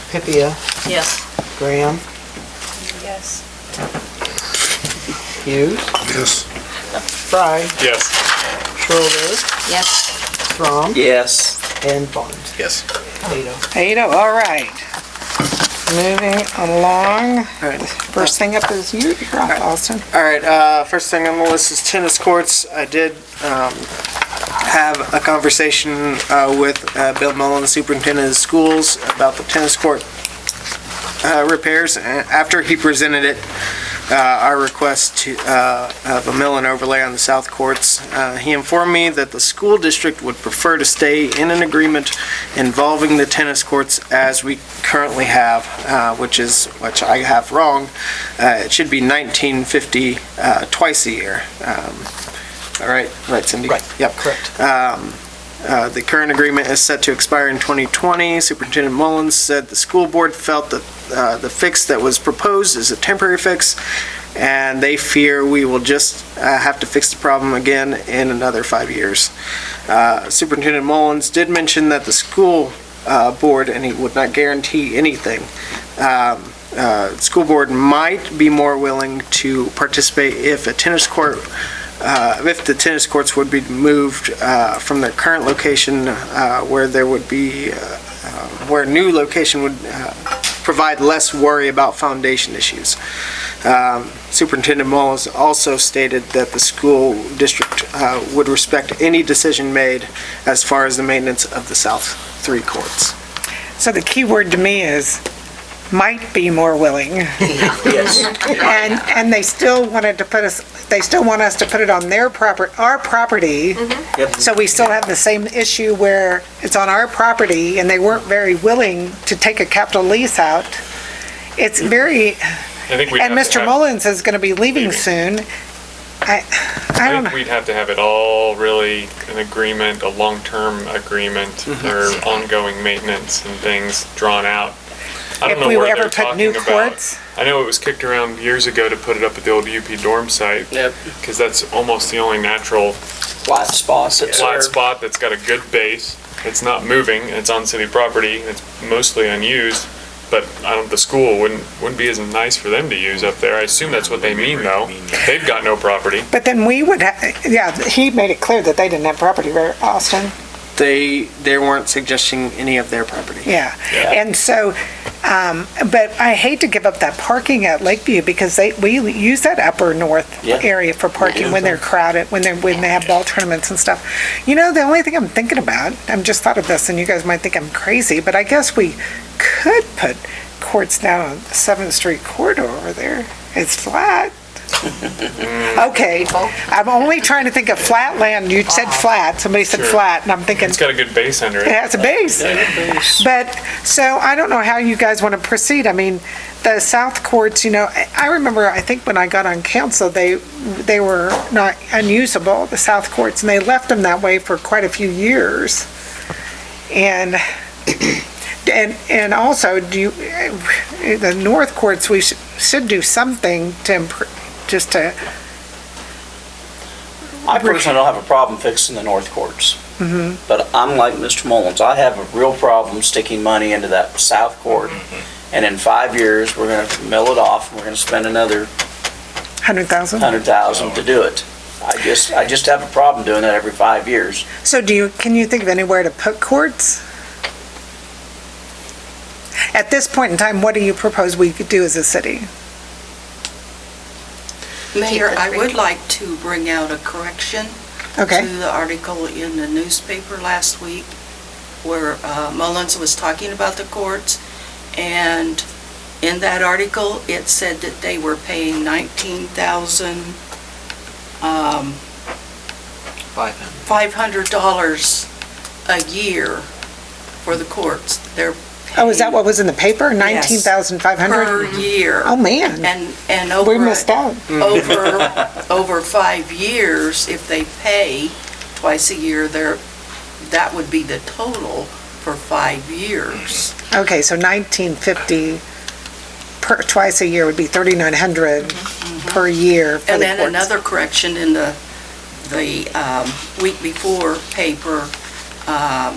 Pipia, Yes. Graham, Yes. Hughes, Yes. Fry, Yes. Schroeder, Yes. Crom, Yes. and Barnes. Yes. 8-0. All right. Moving along. All right. First thing up is you're up, Austin. All right, first thing on the list is tennis courts. I did have a conversation with Bill Mullen, the superintendent of schools, about the tennis court repairs. After he presented it, our request to of a mill and overlay on the south courts, he informed me that the school district would prefer to stay in an agreement involving the tennis courts as we currently have, which I have wrong. It should be $19.50 twice a year. All right, Cindy? Right. Yep. Correct. The current agreement is set to expire in 2020. Superintendent Mullins said the school board felt that the fix that was proposed is a temporary fix, and they fear we will just have to fix the problem again in another 5 years. Superintendent Mullins did mention that the school board, and he would not guarantee anything, school board might be more willing to participate if the tennis courts would be moved from their current location, where new location would provide less worry about foundation issues. Superintendent Mullins also stated that the school district would respect any decision made as far as the maintenance of the south three courts. So the key word to me is might be more willing. Yes. And they still want us to put it on our property. Yep. So we still have the same issue where it's on our property and they weren't very willing to take a capital lease out. It's very, I think we and have to Mr. have- Mullins is gonna be leaving soon. I I don't think know. we'd have to have it all really an agreement, a long-term agreement for ongoing maintenance and things drawn out. I don't If know we where ever they're put new talking about. courts? I know it was kicked around years ago to put it up at the old UP dorm site. Yep. Because that's almost the only natural Flat spots that's flat there. spot that's got a good base. It's not moving, it's on city property, it's mostly unused. But the school wouldn't be as nice for them to use up there. I assume that's what they mean though. They've got no property. But then we would, yeah, he made it clear that they didn't have property, right, Austin? They weren't suggesting any of their property. Yeah, and so, but I hate to give up that parking at Lakeview because we use that upper north Yeah. area for parking when they're crowded, when they have ball tournaments and stuff. You know, the only thing I'm thinking about, I'm just thought of this, and you guys might think I'm crazy, but I guess we could put courts down on 7th Street corridor over there. It's flat. Okay, I'm only trying to think of flat land. You said flat, somebody said Sure. flat, and I'm thinking, It's got a good base under it it. has a base. But, so I don't know how you guys want to proceed. I mean, the south courts, you know, I remember, I think when I got on council, they were not unusable, the south courts, and they left them that way for quite a few years. And also, the north courts, we should do something to improve, just to, I personally don't have a problem fixing the north courts. But I'm like Mr. Mullins, I have a real problem sticking money into that south court. And in 5 years, we're gonna mill it off, and we're gonna spend another 100,000? 100,000 to do it. I just have a problem doing that every 5 years. So can you think of anywhere to put courts? At this point in time, what do you propose we could do as a city? Mayor, I would like to bring out a correction Okay. to the article in the newspaper last week where Mullins was talking about the courts. And in that article, it said that they were paying $19,500 a year for the courts. They're Oh, is that what was in the paper? Yes. 19,500? per year. Oh, man. And over. We missed out. Over 5 years, if they pay twice a year, that would be the total for 5 years. Okay, so 1950 twice a year would be 3,900 per year for And the then courts. another correction in the week before paper, I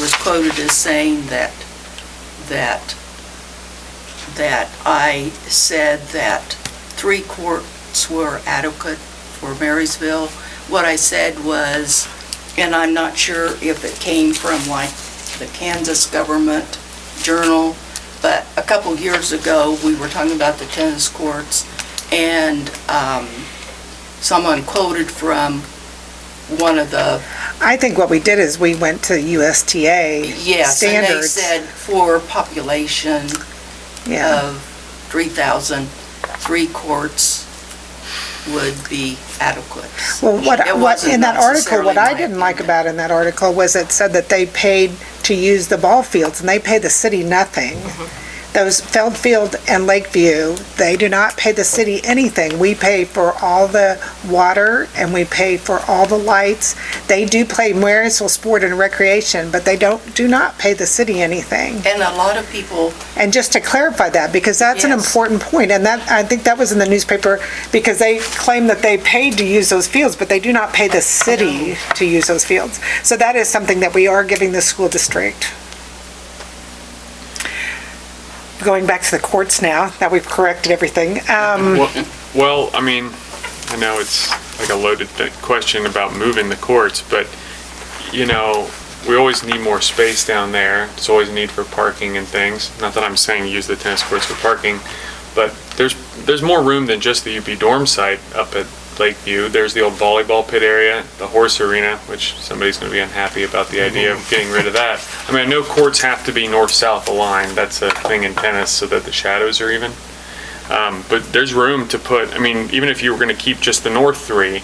was quoted as saying that I said that 3 courts were adequate for Marysville. What I said was, and I'm not sure if it came from like the Kansas Government Journal, but a couple years ago, we were talking about the tennis courts, and someone quoted from one of the. I think what we did is we went to USTA Yes, and they standards. said for population Yeah. of 3,000, 3 courts would be adequate. Well, It what wasn't in that article, what necessarily I didn't like about in that article was it said that they paid to use the ball fields, and they pay the city nothing. Those Feldfield and Lakeview, they do not pay the city anything. We pay for all the water, and we pay for all the lights. They do pay Marysville Sport and Recreation, but they do not pay the city anything. And a lot of people. And just to clarify that, because that's an Yes. important point, and that, I think that was in the newspaper, because they claim that they paid to use those fields, but they do not pay the city to use those fields. So that is something that we are giving the school district. Going back to the courts now, that we've corrected everything. Well, I mean, I know it's like a loaded question about moving the courts, but, you know, we always need more space down there. There's always a need for parking and things. Not that I'm saying use the tennis courts for parking, but there's more room than just the UP dorm site up at Lakeview. There's the old volleyball pit area, the horse arena, which somebody's going to be unhappy about the idea of getting rid of that. I mean, I know courts have to be north-south aligned. That's a thing in tennis so that the shadows are even. But there's room to put, I mean, even if you were going to keep just the north 3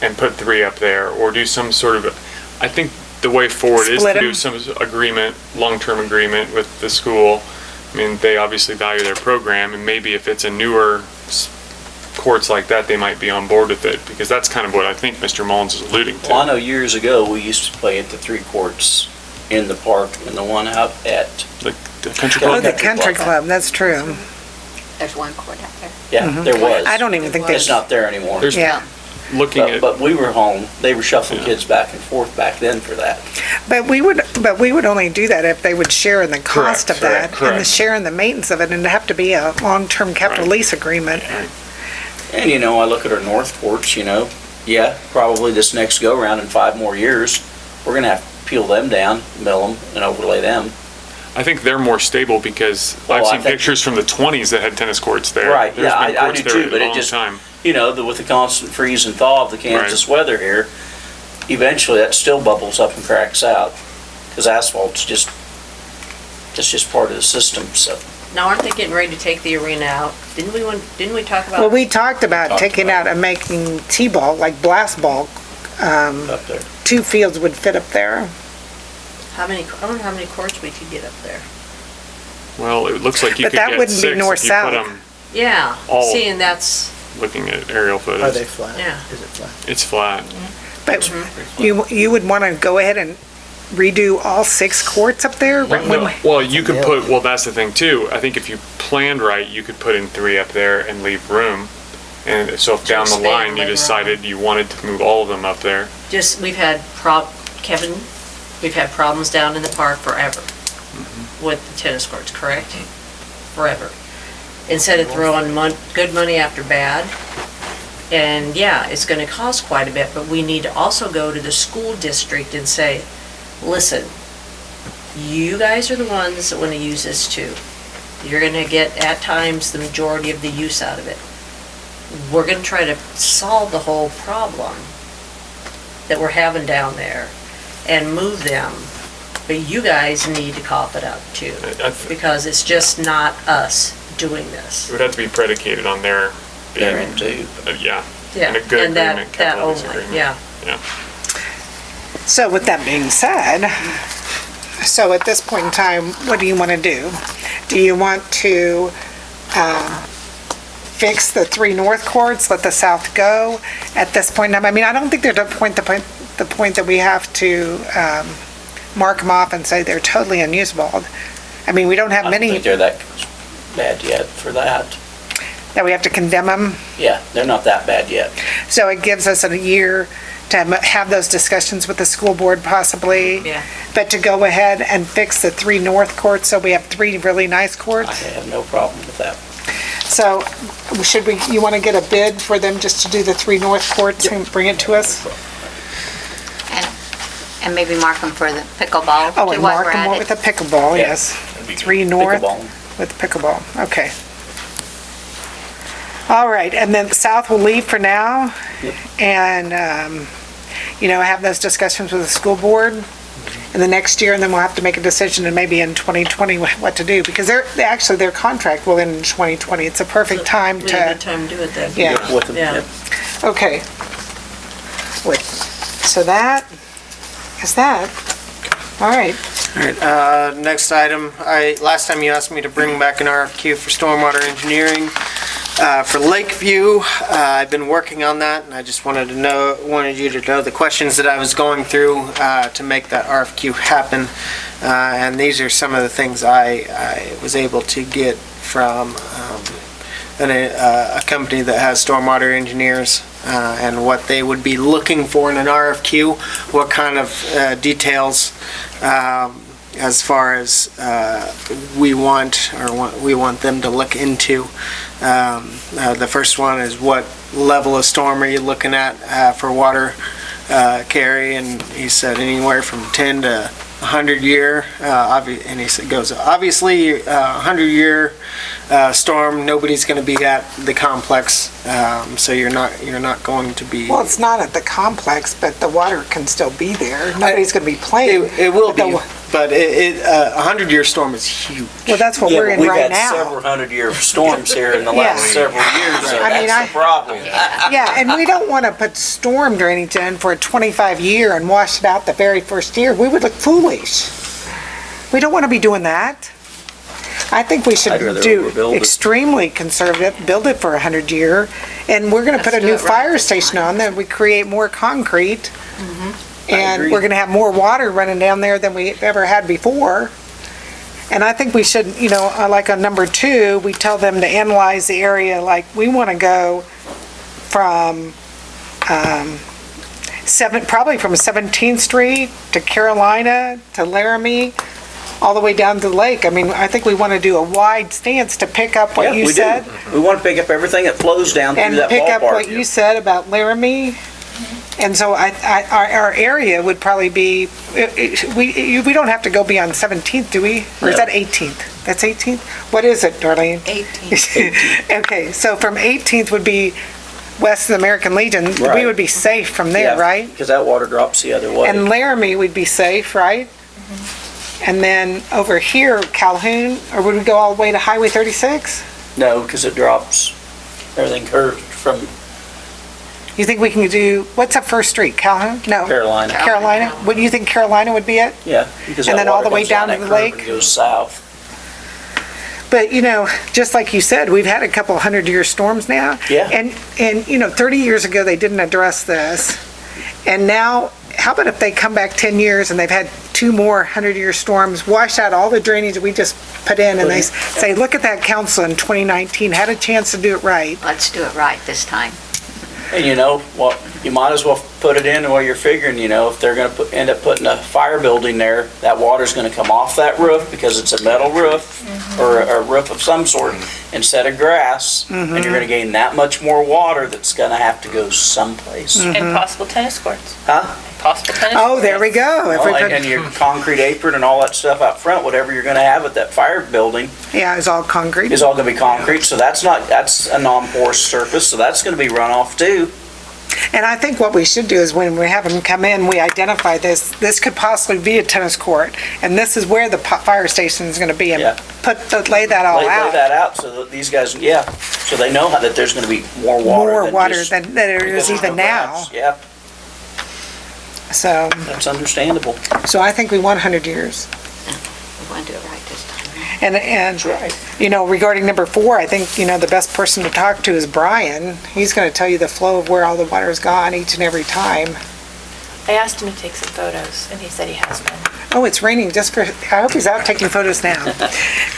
and put 3 up there, or do some sort of, I think the way forward is Split to 'em. do some agreement, long-term agreement with the school. I mean, they obviously value their program, and maybe if it's a newer courts like that, they might be on board with it, because that's kind of what I think Mr. Mullins is alluding to. Well, I know years ago, we used to play at the 3 courts in the park and the one out at. The country Oh, club? the country club, that's true. There's one court out there. Yeah, there was. I don't even think It's there's, not there anymore. There's- yeah. Looking at, But we were home, they were shuffling kids back and forth back then for that. But we would only do that if they would share in the cost of that. And the correct. share in the maintenance of it, and it'd have to be a long-term capital Right. lease agreement. And I look at our north courts, yeah, probably this next go-round in 5 more years, we're gonna have to peel them down, mill them, and overlay them. I think they're more stable because Well, I've I seen think- pictures from the 20s that had tennis courts there. Right, There's yeah, been I courts do there too, a but it long just, time. with the constant freeze and thaw of the Kansas weather here, eventually that still bubbles up and cracks out, because asphalt's just part of the system, so. Now, aren't they getting ready to take the arena out? Didn't we talk about? Well, we talked about taking out and making T-ball, like blast ball. Up there. 2 fields would fit up there. I wonder how many courts we could get up there. Well, it looks like you But could that get wouldn't be 6 if you north-south. put them Yeah, All- seeing that's, looking at aerial Are photos. they flat? Yeah. Is it flat? It's flat. But you would want to go ahead and redo all 6 courts up there? Well, you could put, well, that's the thing too. I think if you planned right, you could put in 3 up there and leave room. And so if down the expand line you later on. decided you wanted to move all of them up there, just, Kevin, we've had problems down in the park forever with the tennis courts, correct? Forever. Instead of throwing good money after bad, and yeah, it's gonna cost quite a bit, but we need to also go to the school district and say, listen, you guys are the ones that wanna use this too. You're gonna get, at times, the majority of the use out of it. We're gonna try to solve the whole problem that we're having down there and move them, but you guys need to cough it up too, because it's just not us doing this. it would have to be predicated on their being, They're into. yeah. Yeah, And a good and that agreement, capital lease only, agreement. yeah. Yeah. So with that being said, so at this point in time, what do you want to do? Do you want to fix the 3 north courts, let the south go at this point in time? I mean, I don't think there's a point, the point that we have to mark them off and say they're totally unusable. I mean, we don't have I don't many think they're that bad yet for that. that we have to condemn them. Yeah, they're not that bad yet. So it gives us a year to have those discussions with the school board possibly. Yeah. But to go ahead and fix the 3 north courts, so we have 3 really nice I courts. have no problem with that. So you want to get a bid for them just to do the 3 north courts and bring it to us? And maybe mark them for the pickleball. Oh, too, and while mark we're them at with it. the pickleball, Yeah. yes. 3 north Pickleball. with pickleball, okay. All right, and then south will leave for now. And, have those discussions with the school board in the next year, and then we'll have to make a decision, and maybe in 2020 what to do, because their contract will end in 2020. It's a perfect time We have to, the time to do it then. yeah, With them, Yeah. yeah. okay. Wait, so that is that. All right. All right, next item, last time you asked me to bring back an RFQ for stormwater engineering for Lakeview. I've been working on that, and I just wanted you to know the questions that I was going through to make that RFQ happen. And these are some of the things I was able to get from a company that has stormwater engineers, and what they would be looking for in an RFQ, what kind of details as far as we want them to look into. The first one is what level of storm are you looking at for water carry, and he said anywhere from 10 to 100 year, and he goes, obviously, 100-year storm, nobody's going to be at the complex, so you're not going to be. Well, it's not at the complex, but the water can still be there. Nobody's going to be playing. It will be, but a 100-year storm is huge. Well, that's what Yeah, we're but in we've right had now. several 100-year storms here in the last several years, so I mean, that's the problem. Yeah, and we don't want to put storm drainage in for a 25-year and wash it out the very first year. We would look foolish. We don't want to be doing that. I think we should I'd rather do overbuild it. extremely conservative, build it for 100 year, and we're gonna put a Let's do new it right fire this station time. on, then we create more concrete. I And agree. we're gonna have more water running down there than we ever had before. And I think we should, like on number 2, we tell them to analyze the area, like, we wanna go from, probably from 17th Street to Carolina to Laramie, all the way down to the lake. I mean, I think we wanna do a wide stance to pick up what Yeah, you we said. do. We want to pick up everything that flows down through And that pick up what ballpark. you said about Laramie. And so our area would probably be, we don't have to go beyond 17th, do we? Or is No. that 18th? That's 18th? What is it, Darlene? 18. Okay, so from 18th would be west of the American Legion. We Right. would be safe from there, right? Because that water drops the other way. And Laramie would be safe, right? And then over here, Calhoun, or would we go all the way to Highway 36? No, because it drops, everything curves from You think we can do, what's that first street, Calhoun? No. Carolina. Carolina? Would you think Carolina would be it? Yeah. Because And that then all water the way comes down to that the curve lake? and goes south. But, just like you said, we've had a couple 100-year storms now. Yeah. And 30 years ago, they didn't address this. And now, how about if they come back 10 years and they've had 2 more 100-year storms, wash out all the drainage that we just put in, and they say, look at that council in 2019, had a chance to do it right. Let's do it right this time. And you might as well put it in while you're figuring, if they're gonna end up putting a fire building there, that water's gonna come off that roof because it's a metal roof or a roof of some sort instead of grass. And you're gonna gain that much more water that's gonna have to go someplace. And possible tennis courts. Huh? Possible tennis Oh, courts. there we go. If we Well, put- and your concrete apron and all that stuff out front, whatever you're gonna have at that fire building Yeah, it's all concrete. is all gonna be concrete, so that's a non-porous surface, so that's gonna be runoff too. And I think what we should do is when we have them come in, we identify this could possibly be a tennis court, and this is where the fire station is gonna be, and Yeah. lay that all Lay out. that out so that these guys, so they know that there's gonna be more water More than water just than there because is there's even no now. grass. Yeah, So, that's understandable. so I think we want 100 years. We want to do it right this time. And regarding number 4, I think, the best person to talk to is Brian. He's gonna tell you the flow of where all the water's gone each and every time. I asked him to take some photos, and he said he has been. Oh, it's raining I hope he's out taking photos now.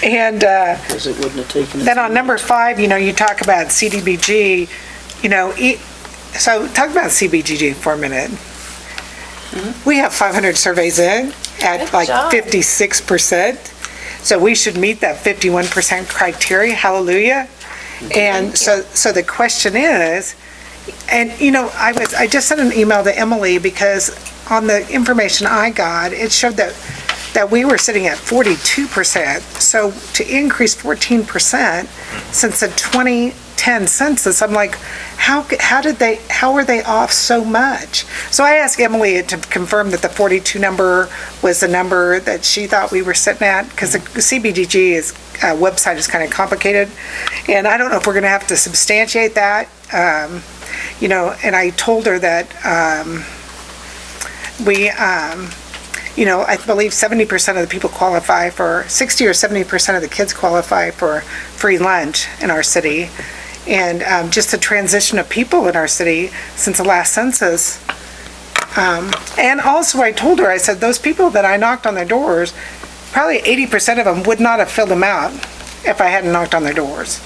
And, Because it wouldn't have taken. then on number 5, you talk about CDBG, so talk about CBGG for a minute. We have 500 surveys in at Good like job. 56%. So we should meet that 51% criteria, hallelujah. And so the question is, and I just sent an email to Emily because on the information I got, it showed that we were sitting at 42%. So to increase 14% since the 2010 census, I'm like, how are they off so much? So I asked Emily to confirm that the 42 number was the number that she thought we were sitting at, because the CBGG website is kind of complicated, and I don't know if we're gonna have to substantiate that. And I told her that, I believe 70% of the people qualify for, 60 or 70% of the kids qualify for free lunch in our city. And just the transition of people in our city since the last census. And also I told her, I said, those people that I knocked on their doors, probably 80% of them would not have filled them out if I hadn't knocked on their doors.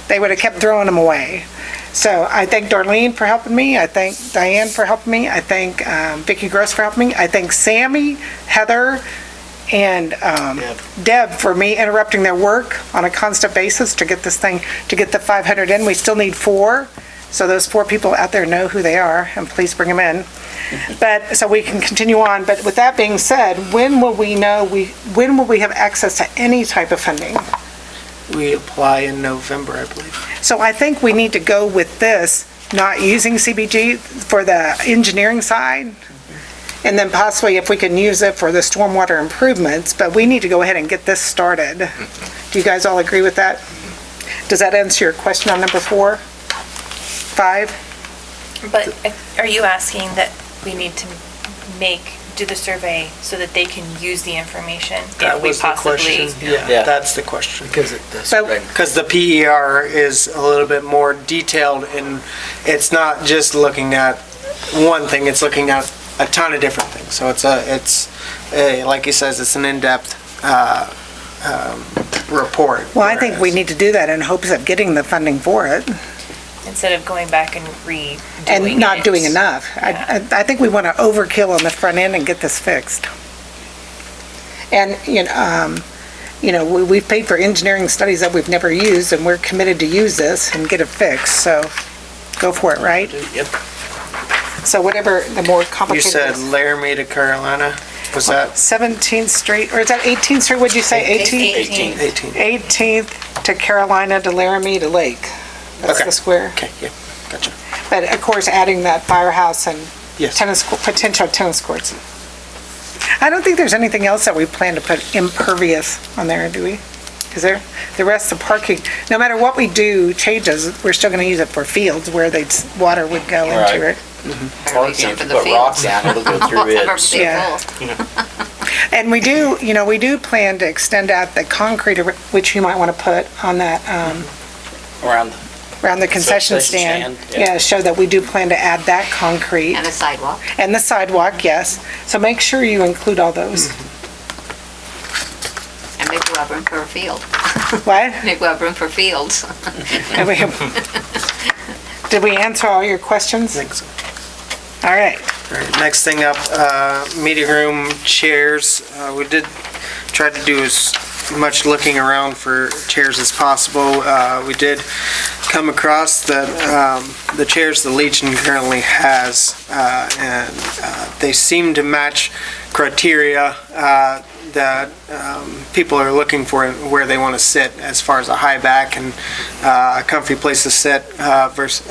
They would have kept throwing them away. So I thank Darlene for helping me. I thank Diane for helping me. I thank Vicki Gross for helping me. I thank Sammy, Heather, and Deb for me interrupting their work on a constant basis to get this thing, to get the 500 in. We still need 4. So those 4 people out there know who they are, and please bring them in. But, so we can continue on. But with that being said, when will we have access to any type of funding? We apply in November, I believe. So I think we need to go with this, not using CBG for the engineering side, and then possibly if we can use it for the stormwater improvements, but we need to go ahead and get this started. Do you guys all agree with that? Does that answer your question on number 4? 5? But are you asking that we need to make do the survey so that they can use the information That if we was the question. possibly? Yeah, that's the question. So, Because the PER is a little bit more detailed, and it's not just looking at one thing, it's looking at a ton of different things. So like he says, it's an in-depth report. well, I think we need to do that in hopes of getting the funding for it Instead of going back and redoing and not it. doing enough. I think we want to overkill on the front end and get this fixed. And, we've paid for engineering studies that we've never used, and we're committed to use this and get it fixed, so go for it, right? Yep. So whatever the more You complicated said is. Laramie to Carolina, was that? 17th Street, or is that 18th Street, what'd you say, 18th? 18th to Carolina to Laramie to Lake. That's Okay. the square. Okay, yeah, gotcha. But of course, adding that firehouse and Yes. potential tennis courts. I don't think there's anything else that we plan to put impervious on there, do we? Is there? The rest of parking, no matter what we do changes, we're still gonna use it for fields where water would go into Right. it. Parking, if for you the put rocks fields. down, it'll go through it. Yeah. And we do plan to extend out the concrete, which you might want to put on that, Around around the concession stand. Yeah, show that we do plan to add that concrete. And a sidewalk. And the sidewalk, yes. So make sure you include all those. And maybe we'll have room for a field. What? Maybe we'll have room for fields. Did we answer all your questions? I think so. All right. All right, next thing up, meeting room chairs. We did try to do as much looking around for chairs as possible. We did come across that the chairs the Legion currently has, and they seem to match criteria that people are looking for where they want to sit as far as a high back and a comfy place to sit versus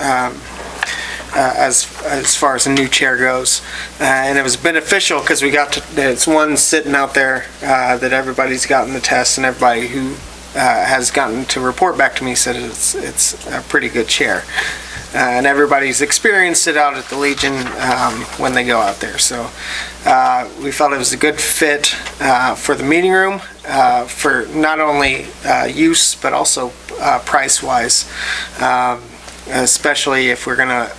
as far as a new chair goes. And it was beneficial because it's one sitting out there that everybody's gotten the test, and everybody who has gotten to report back to me said it's a pretty good chair. And everybody's experienced it out at the Legion when they go out there. So we felt it was a good fit for the meeting room, for not only use, but also price-wise. Especially if we're going to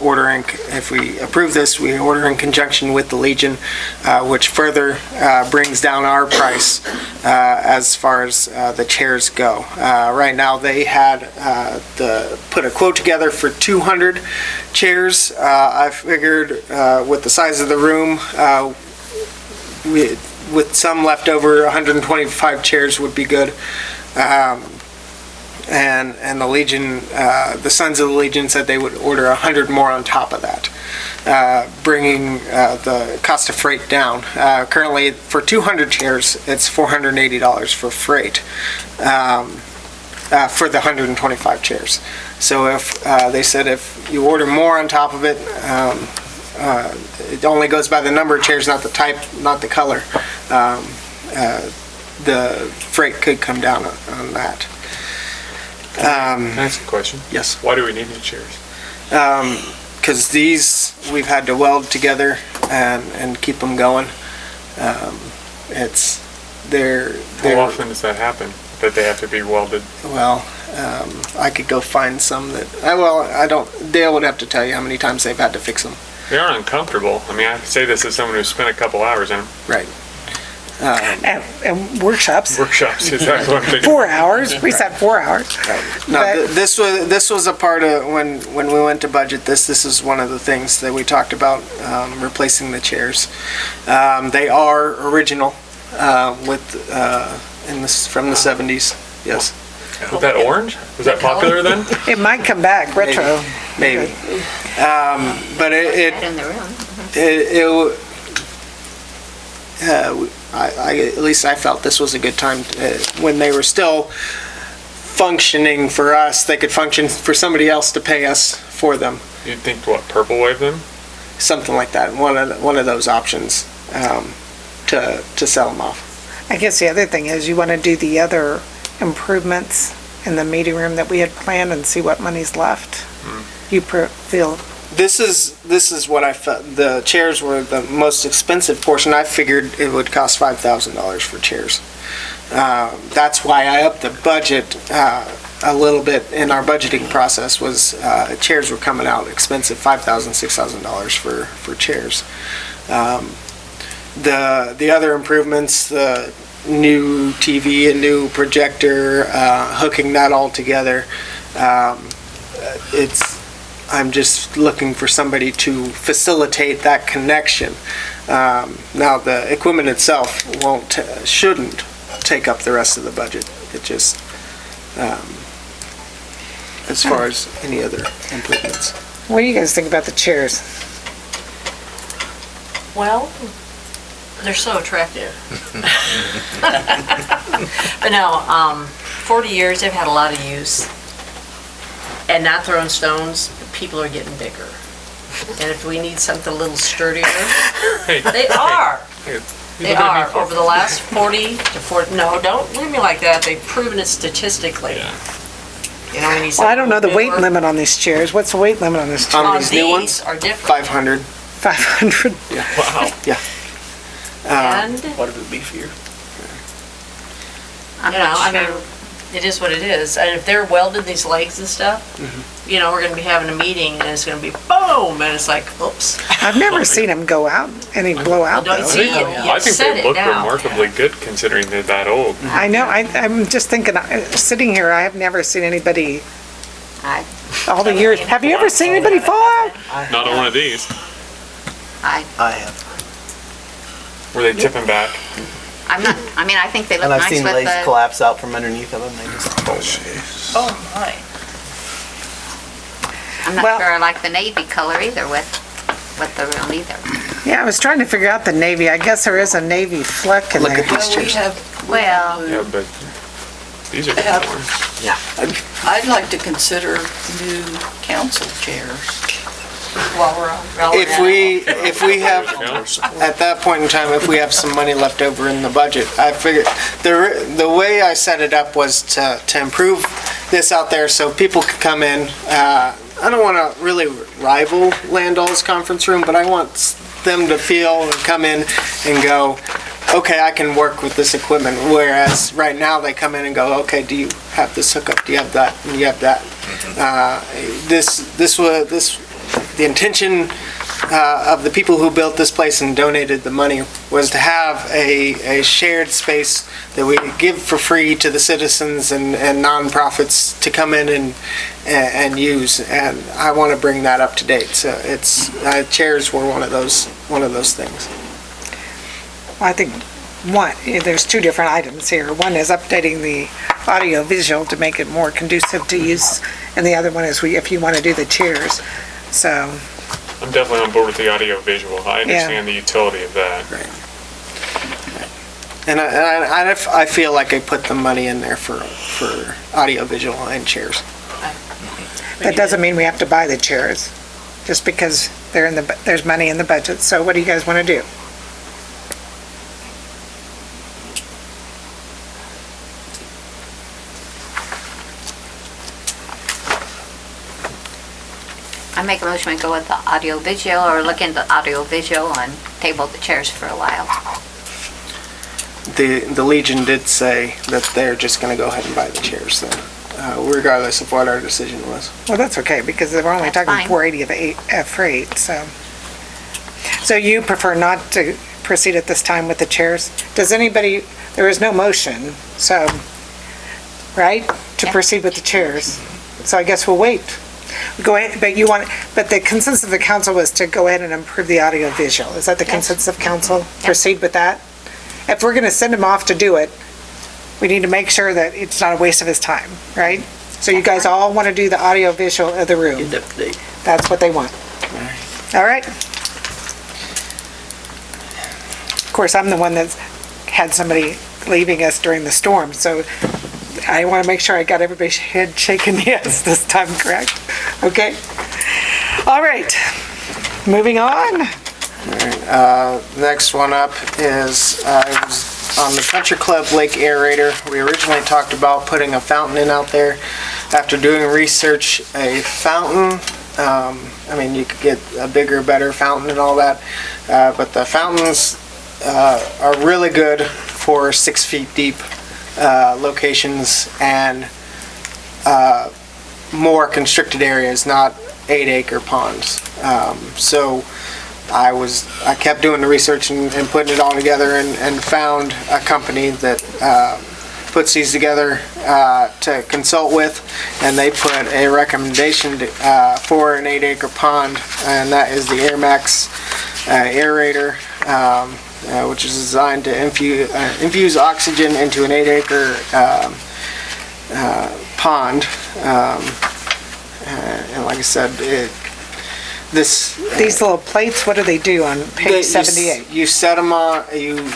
if we approve this, we order in conjunction with the Legion, which further brings down our price as far as the chairs go. Right now, they had put a quote together for 200 chairs. I figured with the size of the room, with some left over, 125 chairs would be good. And the Legion, the Sons of the Legion said they would order 100 more on top of that, bringing the cost of freight down. Currently, for 200 chairs, it's $480 for freight for the 125 chairs. So if they said if you order more on top of it, it only goes by the number of chairs, not the type, not the color. The freight could come down on that. Can I ask a question? Yes. Why do we need new chairs? Because these we've had to weld together and keep them going. How often does that happen? That they have to be welded? Well, I could go find some that. I don't. Dale would have to tell you how many times they've had to fix them. They are uncomfortable. I mean, I say this as someone who's spent a couple hours in them. Right. And workshops. Workshops, exactly what I'm thinking. 4 hours. We said 4 hours. No, this was a part of when we went to budget this. This is one of the things that we talked about, replacing the chairs. They are original from the 70s. Yes. Was that orange? Was that popular then? It might come back retro. Maybe. But at least I felt this was a good time when they were still functioning for us. They could function for somebody else to pay us for them. You'd think what, purple wave them? Something like that. One of those options to sell them off. I guess the other thing is you want to do the other improvements in the meeting room that we had planned and see what money's left. You feel This is what I felt, the chairs were the most expensive portion. I figured it would cost $5,000 for chairs. That's why I upped the budget a little bit in our budgeting process was chairs were coming out expensive, $5,000, $6,000 for chairs. The other improvements, the new TV, a new projector, hooking that all together, I'm just looking for somebody to facilitate that connection. Now, the equipment itself shouldn't take up the rest of the budget. It just, as far as any other improvements. What do you guys think about the chairs? Well, they're so attractive. But no, 40 years, they've had a lot of use. And not throwing stones, people are getting bigger. And if we need something a little sturdier, they are. They are. Over the last 40 to 40, no, don't leave me like that. They've proven it statistically. You know, we need Well, I don't know the weight something limit on these chairs. What's the weight limit on this chair? On these new ones? are different. 500. 500? Yeah. Wow. Yeah. And, What if it beefier? you know, I mean, it is what it is. And if they're welded, these legs and stuff, you know, we're gonna be having a meeting and it's gonna be boom, and it's like, oops. I've never seen them go out, any blow out Don't though. see it. I think they look remarkably good considering they're that old. I know, I'm just thinking, sitting here, I have never seen anybody, all the years, have you ever seen anybody fall out? Not on one of these. I have. Were they tipping back? I'm not, I mean, I think they look And I've nice seen with legs the, collapse out from underneath of them. They just fold. Oh, my. I'm not Well- sure I like the navy color either with the real leather. Yeah, I was trying to figure out the navy. I guess there is a navy fleck in Look there. at these Well, we chairs. have, Well, Yeah, but these are Yeah. good ones. I'd like to consider new council chairs. While we're on. If we have, at that point in time, if we have some money left over in the budget, I figured, the way I set it up was to improve this out there so people could come in. I don't want to really rival Landall's conference room, but I want them to feel and come in and go, okay, I can work with this equipment. Whereas right now they come in and go, okay, do you have this hookup? Do you have that? And you have that. The intention of the people who built this place and donated the money was to have a shared space that we give for free to the citizens and nonprofits to come in and use. And I want to bring that up to date. So chairs were one of those things. I think there's two different items here. One is updating the audio visual to make it more conducive to use, and the other one is if you want to do the chairs. So, I'm definitely on board with the audio visual. I understand the utility of that. Right. And I feel like I put the money in there for audio visual and chairs. that doesn't mean we have to buy the chairs, just because there's money in the budget. So what do you guys want to do? I make a motion to go with the audio visual or look into audio visual and table the chairs for a while. The Legion did say that they're just going to go ahead and buy the chairs then, regardless of what our decision was. Well, that's okay, because we're only That's talking fine. 480 of freight, so. So you prefer not to proceed at this time with the chairs? Does anybody, there is no motion, so, right, to proceed with the chairs? So I guess we'll wait. Go ahead, but the consensus of the council was to go ahead and improve the audio visual. Is that the consensus of council? Proceed with that? If we're gonna send him off to do it, we need to make sure that it's not a waste of his time, right? So you guys all want to do the audio visual of the room? That's what they want. All right. Of course, I'm the one that's had somebody leaving us during the storm, so I want to make sure I got everybody's head shaking yes this time, correct? Okay. All right. Moving on. Next one up is it was on the Country Club Lake Aerator. We originally talked about putting a fountain in out there. After doing research, a fountain I mean, you could get a bigger, better fountain and all that, but the fountains are really good for 6 feet deep locations and more constricted areas, not 8-acre ponds. So I kept doing the research and putting it all together and found a company that puts these together to consult with, and they put a recommendation for an 8-acre pond, and that is the AirMax aerator, which is designed to infuse oxygen into an 8-acre pond. And like I said, These little plates, what do they do on page 78? You set them on, you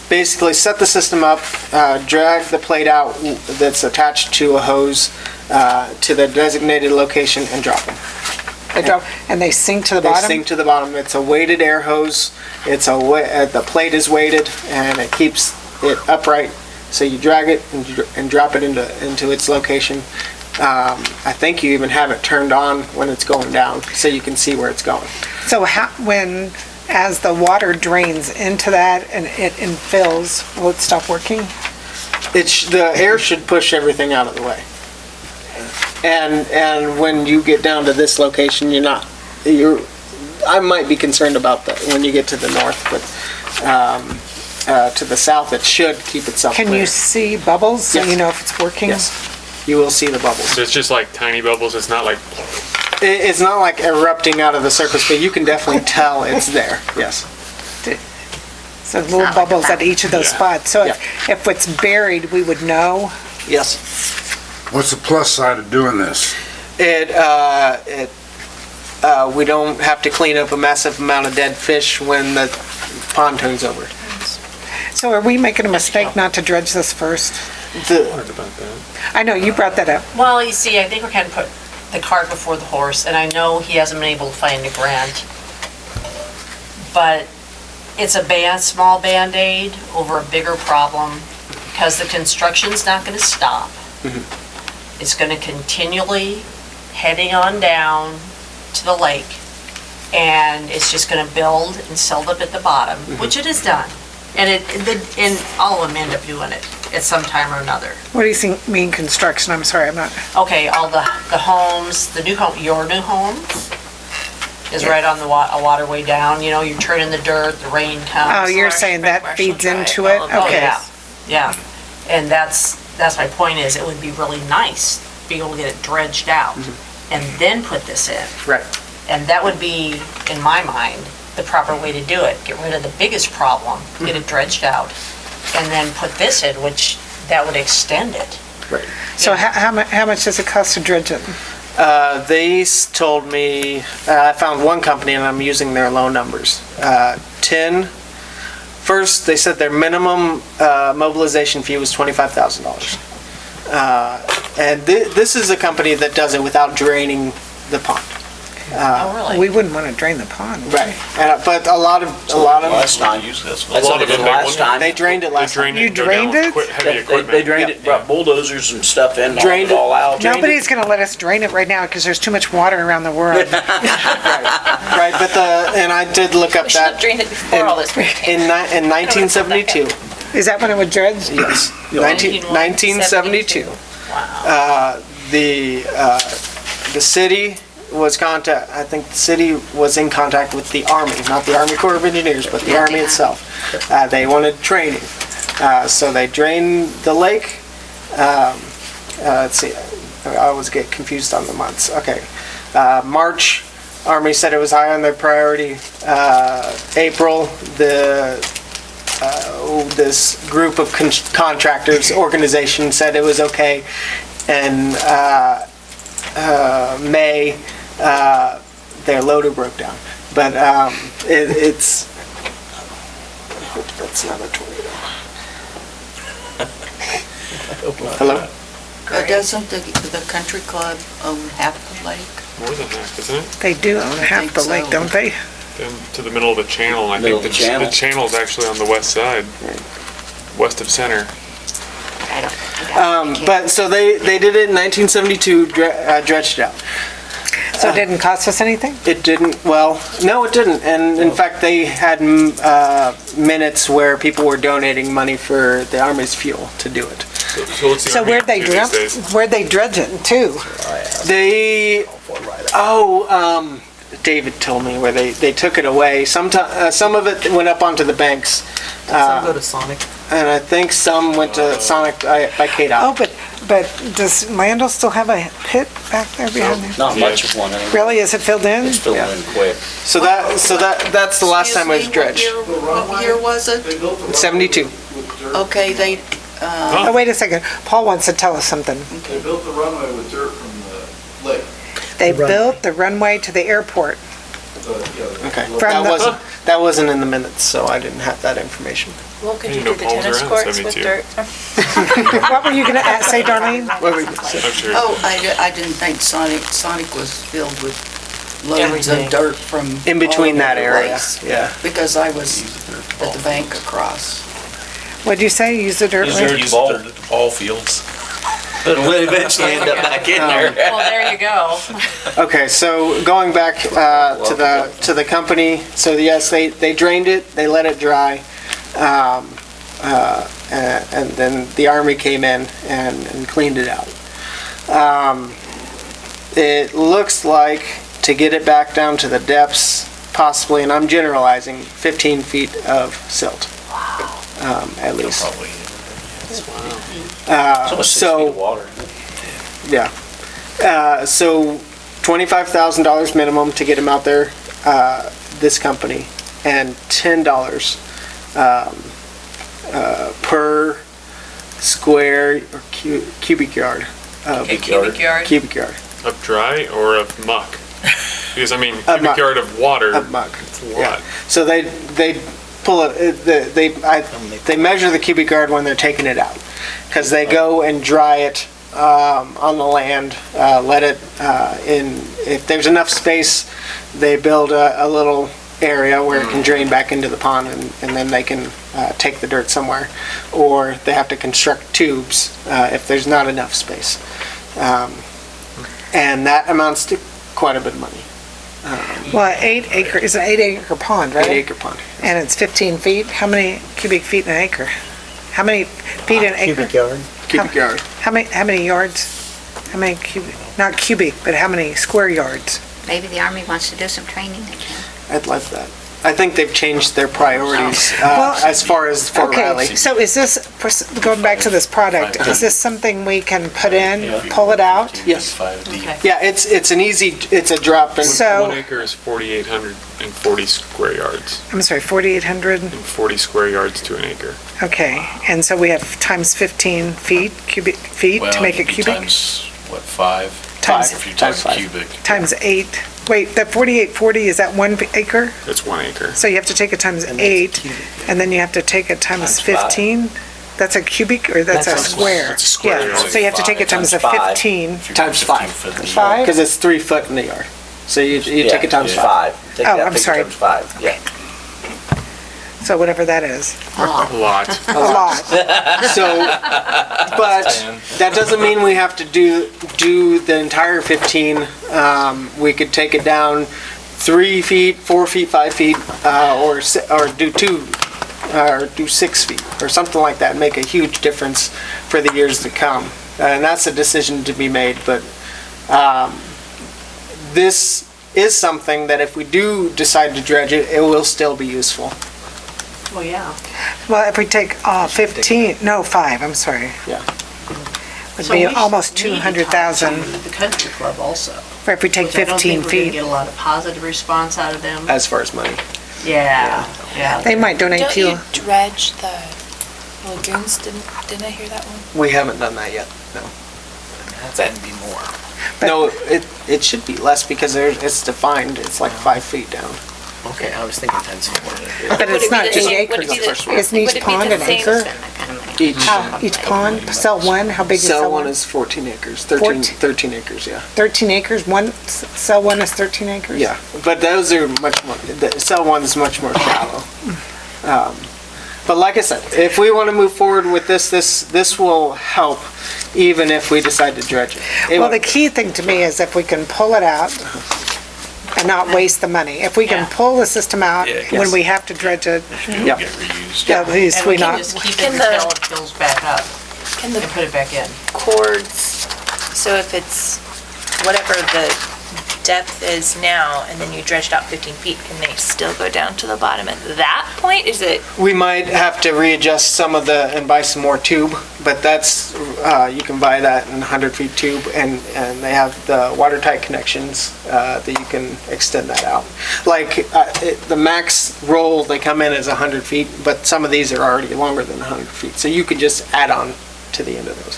basically set the system up, drag the plate out that's attached to a hose to the designated location and drop them. And they sink to the bottom? They sink to the bottom. It's a weighted air hose. The plate is weighted and it keeps it upright. So you drag it and drop it into its location. I think you even have it turned on when it's going down, so you can see where it's going. So as the water drains into that and it infills, will it stop working? The air should push everything out of the way. And when you get down to this location, I might be concerned about that when you get to the north, but to the south, it should keep itself clear. Can you see bubbles so you know if it's working? Yes. You will see the bubbles. So it's just like tiny bubbles, it's not like... It's not like erupting out of the surface, but you can definitely tell it's there, yes. So little bubbles at each of those spots. So if it's buried, we would know? Yes. What's the plus side of doing this? We don't have to clean up a massive amount of dead fish when the pond turns over. So are we making a mistake not to dredge this first? I know, you brought that up. Well, you see, I think we're kind of put the cart before the horse, and I know he hasn't been able to find a grant. But it's a small Band-Aid over a bigger problem, because the construction's not going to stop. It's going to continually heading on down to the lake, and it's just going to build and silt up at the bottom, which it has done. And all of them end up doing it at some time or another. What do you mean construction? I'm sorry, I'm not... Okay, all the homes, your new home is right on the waterway down. You know, you're turning the dirt, the rain comes. Oh, you're saying that feeds into it? Oh, Okay. yeah. And that's my point is, it would be really nice to be able to get it dredged out and then put this in. Right. And that would be, in my mind, the proper way to do it. Get rid of the biggest problem, get it dredged out, and then put this in, which that would extend it. Right. So how much does it cost to dredge it? They told me, I found one company and I'm using their low numbers. First, they said their minimum mobilization fee was $25,000. And this is a company that does it without draining the pond. Really? We wouldn't want to drain the pond. Right. But a lot of last time use this. That's what they did last time. They drained it last time. You drained it? Heavy equipment. They drained it, brought bulldozers and stuff in, Drained it all out. Nobody's going to let us drain it right now because there's too much water around the world. Right, and I did look up We should that have drained it before all this. in 1972. Is that when it was dredged? Yes. 1972. Wow. The city was I think the city was in contact with the Army, not the Army Corps of Engineers, but the Army itself. They wanted training. So they drained the lake. Let's see, I always get confused on the months. Okay. March, Army said it was high on their priority. April, this group of contractors organization said it was okay. And May, their loader broke down. But it's... I hope that's not a tornado. Hello? Doesn't the country club own half the lake? More than half, isn't it? They do own half the lake, don't they? Then to the middle of the channel, and I think the channel is actually on the west side, west of center. But so they did it in 1972, dredged it out. So it didn't cost us anything? It didn't, well, no, it didn't. And in fact, they had minutes where people were donating money for the Army's fuel to do it. So what's the So Army where'd they up to these days? dredge it to? They, David told me where they took it away. Some of it went up onto the banks. Some go to Sonic. And I think some went to Sonic by KDOT. Oh, but does Landell still have a pit back there behind there? Not much of one anymore. Really? Is it filled in? It's filling in quick. So that's the last time it was dredged. What year was it? 72. Okay, they, Oh, wait a second. Paul wants to tell us something. They built the runway with dirt from the lake. They built the runway to the airport. Okay. From That wasn't in the minutes, so I didn't have that information. Well, could you You know do the Paul's tennis around courts with 72. dirt? What were you going to say, Darlene? What were you gonna say? I'm sure. oh, I didn't think Sonic was filled with loads Everything. of dirt from. In between all over that the area, place. yeah. Because I was at the bank across. What'd you say? Use the dirt? Use lane? use the ball fields. But we'll eventually end up back in there. Well, there you go. Okay, so going back to the company, so yes, they drained it, they let it dry, and then the Army came in and cleaned it out. It looks like to get it back down to the depths, possibly, and I'm generalizing, 15 feet of silt. At least. Probably. It's almost 6 so- feet of water. Yeah. So $25,000 minimum to get them out there, this company, and $10 per square or cubic yard. Okay, cubic yard. Cubic yard Of dry or of muck? Because I mean, Of cubic muck. yard of water. of muck. It's a Yeah. lot. So they pull it, they measure the cubic yard when they're taking it out. Because they go and dry it on the land, let it if there's enough space, they build a little area where it can drain back into the pond, and then they can take the dirt somewhere. Or they have to construct tubes if there's not enough space. And that amounts to quite a bit of money. Well, 8 acre, it's an 8-acre pond, right? 8-acre pond. And it's 15 feet? How many cubic feet in an acre? How many feet in an acre? Cubic yard. Cubic yard. How many yards? How many cubic, not cubic, but how many square yards? Maybe the Army wants to do some training again. I'd like that. I think they've changed their priorities Well, as far as Fort Riley. Okay, so is this, going back to this product, is this something we can put in, pull it out? Yes. 5 deep. Okay. Yeah, it's an easy, it's a drop in. So- 1 acre is 4,840 square yards, I'm sorry, 4,800? and 40 square yards to an acre. Okay, and so we have times 15 feet, cubic feet to make it cubic? Times, what, 5? Times- If you times times 5. cubic. Times 8. Wait, that 4,840, is that 1 acre? That's 1 acre. So you have to take it times 8, and then you have to take it times Times 5. 15? That's a cubic, or that's a That's a square? That's a square Yeah, yard. so you have to take it times a Times 5. 15. If you're Times 15 5. foot deep. 5? Because it's 3 foot in the yard. So you take it times 5. Take Oh, that I'm figure sorry. times 5, yeah. So whatever that is. A lot. A lot. So, but that doesn't mean we have to do the entire 15. We could take it down 3 feet, 4 feet, 5 feet, or do 2, or do 6 feet, or something like that. Make a huge difference for the years to come. And that's a decision to be made, but this is something that if we do decide to dredge it, it will still be useful. Well, yeah. Well, if we take 15, no, 5, I'm sorry. Yeah. Would So be we almost need to talk 200,000. to The country club also. Or if we take Which I don't 15 think we're gonna feet. get a lot of positive response out of them. As far as money. Yeah. They might donate Don't to you. you dredge the lagoons? Didn't I hear that one? We haven't done that yet, no. That'd be more. No, it should be less because it's defined, it's like 5 feet down. Okay, I was thinking 10 feet. But it's not 8 acres. Isn't each pond an acre? Each pond, cell 1, how big is Cell cell 1 1? is 14 acres, 14. 13 acres, yeah. 13 acres, cell 1 is 13 acres? Yeah, but those are much more, cell 1 is much more shallow. But like I said, if we want to move forward with this will help even if we decide to dredge it. Well, the key thing to me is if we can pull it out and not waste the money. If we can pull the system out when we have to dredge it, Yep. at least And we we can not. just keep it until it fills back up Can and the put it back in. cords, so if it's whatever the depth is now, and then you dredged out 15 feet, can they still go down to the bottom at that point? Is it, We might have to readjust some of and buy some more tube, but that's, you can buy that in 100 feet tube, and they have the watertight connections that you can extend that out. Like, the max roll they come in is 100 feet, but some of these are already longer than 100 feet, so you could just add on to the end of those.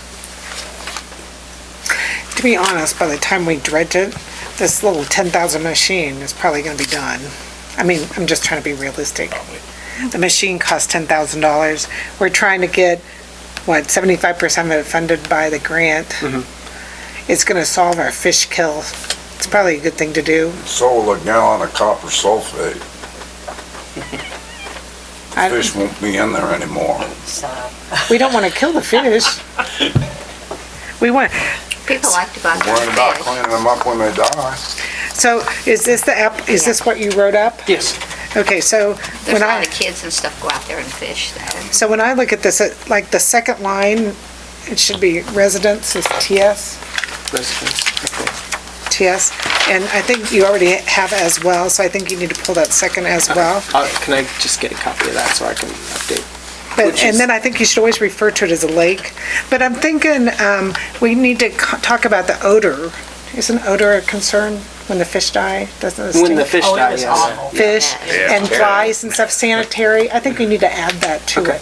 To be honest, by the time we dredge it, this little 10,000 machine is probably gonna be done. I mean, I'm just trying to be realistic. The machine costs $10,000. We're trying to get, 75% of it funded by the grant. It's gonna solve our fish kill. It's probably a good thing to do. So will a gallon of copper sulfate. Fish won't be in there anymore. We don't wanna kill the fish. We want, People like to buy Worrying about cleaning them up when they die. so is this is this what you wrote up? Yes. Okay, so There's when a lot I, of kids and stuff go out there and fish there. so when I look at this, like the second line, it should be residents is TS. TS, and I think you already have as well, so I think you need to pull that second as well. Can I just get a copy of that so I can update? But, and then I think you should always refer to it as a lake. But I'm thinking, we need to talk about the odor. Isn't odor a concern when the fish die? Doesn't it When stink? the fish die, yes. Fish and flies and stuff, sanitary, I think we need to add that to it.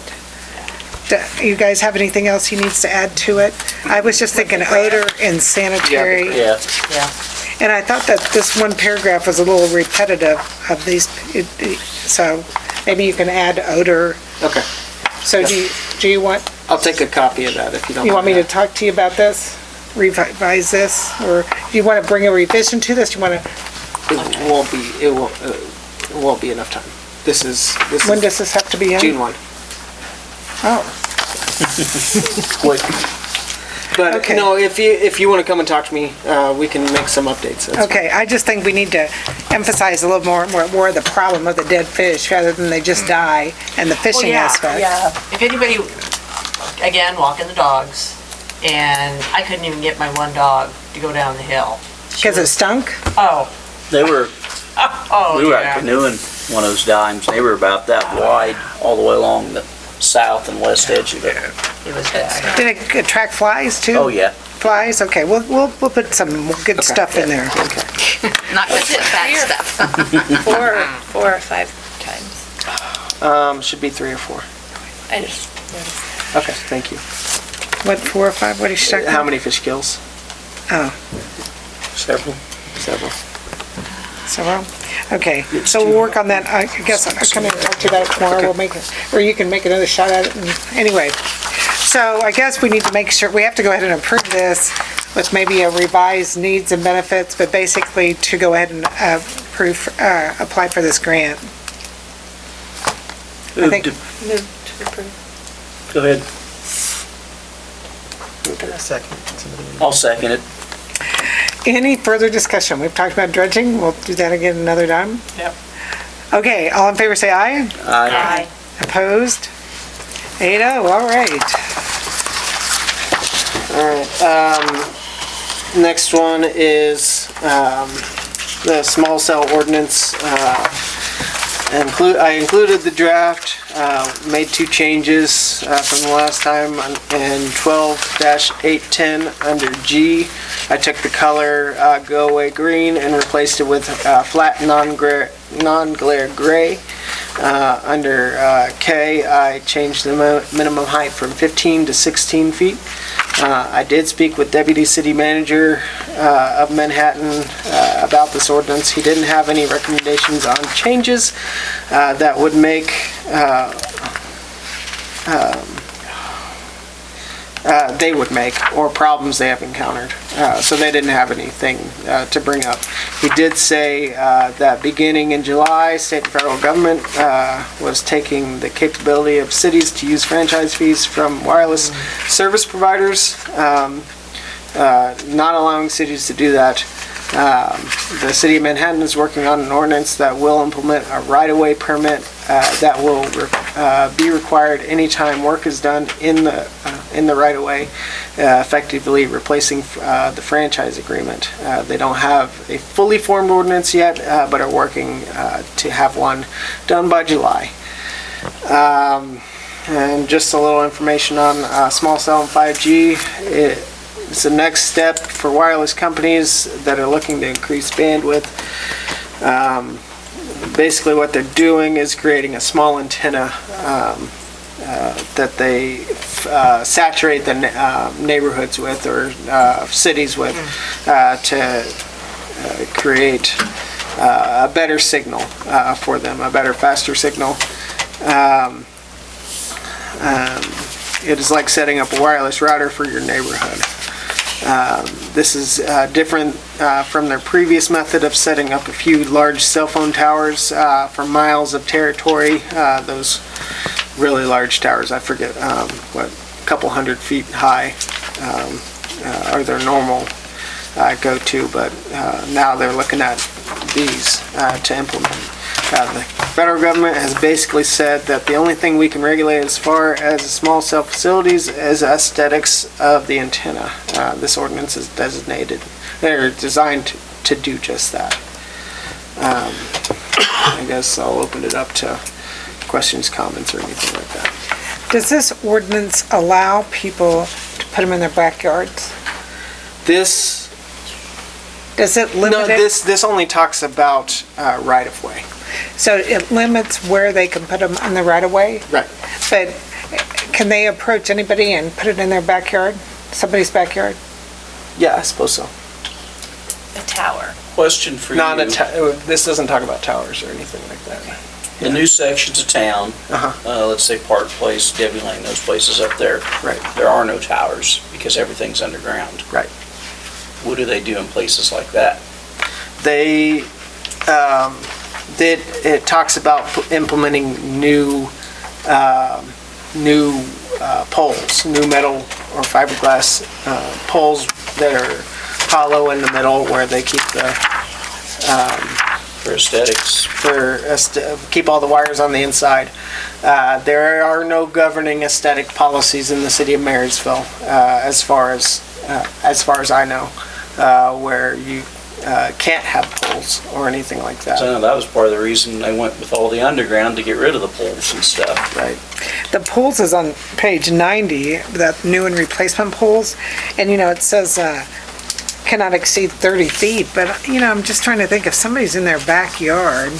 Do you guys have anything else he needs to add to it? I was just thinking odor and sanitary. Yeah. And I thought that this one paragraph was a little repetitive of these, so maybe you can add odor. Okay. So do you want, I'll take a copy of that if you don't. you want me mind to talk to you about this? Revise this? Or do you want to bring a revision to this? You want to, that. It won't be enough time. This is. when does this have to be in? June 1. Oh, Quick. But, Okay. no, if you want to come and talk to me, we can make some updates. That's okay. I just think we need to emphasize a little more of the problem of the dead fish rather than they just die and the fishing aspect. Yeah, if anybody, again, walking the dogs, and I couldn't even get my one dog to go down the hill. Because it stunk? Oh, They were, oh, we were yeah. out canoeing one of those dimes. They were about that wide all the way along the south and west edge of it. It was bad. Did it attract flies too? Oh, yeah. Flies? Okay, we'll put some good stuff in there. Not just the bad stuff. 4 or 5 times? Should be 3 or 4. I just noticed. Okay, thank you. What, 4 or 5? What are you talking How about? many fish kills? Oh, Several. several? Okay, so we'll work on that. I guess I'll come in and talk to you about it tomorrow. We'll make it, or you can make another shot at it. Anyway, so I guess we need to make sure, we have to go ahead and approve this with maybe a revised needs and benefits, but basically to go ahead and apply for this grant. I think, Move to approve. Go ahead. Second. I'll second it. any further discussion? We've talked about dredging. We'll do that again another time. Yep. Okay, all in favor say aye. Aye. Opposed? 8-0, all right. All right, next one is, the small cell ordinance. I included the draft, made 2 changes, from the last time, in 12-810 under G. I took the color, go away green and replaced it with, flat non-glare gray. Under K, I changed the minimum height from 15 to 16 feet. I did speak with Deputy City Manager of Manhattan about this ordinance. He didn't have any recommendations on changes that would make they would make or problems they have encountered. So they didn't have anything to bring up. He did say that beginning in July, state and federal government was taking the capability of cities to use franchise fees from wireless service providers, not allowing cities to do that. The city of Manhattan is working on an ordinance that will implement a right-of-way permit that will be required anytime work is done in the right-of-way, effectively replacing the franchise agreement. They don't have a fully formed ordinance yet, but are working to have one done by July. And just a little information on small cell and 5G. It's the next step for wireless companies that are looking to increase bandwidth. Basically what they're doing is creating a small antenna that they saturate the neighborhoods with or cities with to create a better signal for them, a better, faster signal. It is like setting up a wireless router for your neighborhood. This is different from their previous method of setting up a few large cell phone towers for miles of territory. Those really large towers, I forget what, a couple 100 feet high are their normal go-to, but now they're looking at these to implement. The federal government has basically said that the only thing we can regulate as far as small cell facilities is aesthetics of the antenna. This ordinance is designated, they're designed to do just that. I guess I'll open it up to questions, comments, or anything like that. Does this ordinance allow people to put them in their backyards? This, does it limit no, it? this only talks about right-of-way. So it limits where they can put them on the right-of-way? Right. But can they approach anybody and put it in their backyard, somebody's backyard? Yeah, I suppose so. A tower. Question for Not you. this doesn't talk about towers or anything like that. The new sections of town, let's say Park Place, Debbie Lane, those places up there. Right. There are no towers because everything's underground. Right. What do they do in places like that? They, it talks about implementing new poles, new metal or fiberglass poles that are hollow in the middle where they keep the for aesthetics, keep all the wires on the inside. There are no governing aesthetic policies in the city of Marysville, as far as I know, where you can't have poles or anything like that. So that was part of the reason they went with all the underground to get rid of the poles and stuff. Right. The poles is on page 90, that new and replacement poles, and it says cannot exceed 30 feet, but I'm just trying to think, if somebody's in their backyard,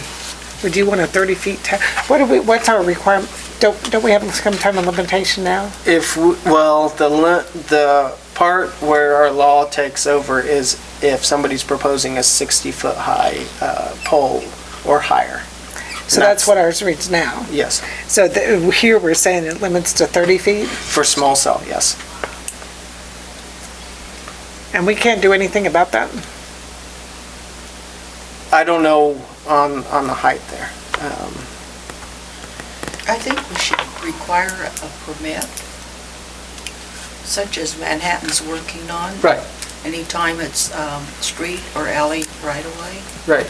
would you want a 30 feet what's our requirement? Don't we have some kind of limitation now? The part where our law takes over is if somebody's proposing a 60-foot high pole or higher. So that's what ours reads now? Yes. So here we're saying it limits to 30 feet? For small cell, yes. And we can't do anything about that? I don't know on the height there. I think we should require a permit, such as Manhattan's working on. Right. Anytime it's street or alley right away. Right.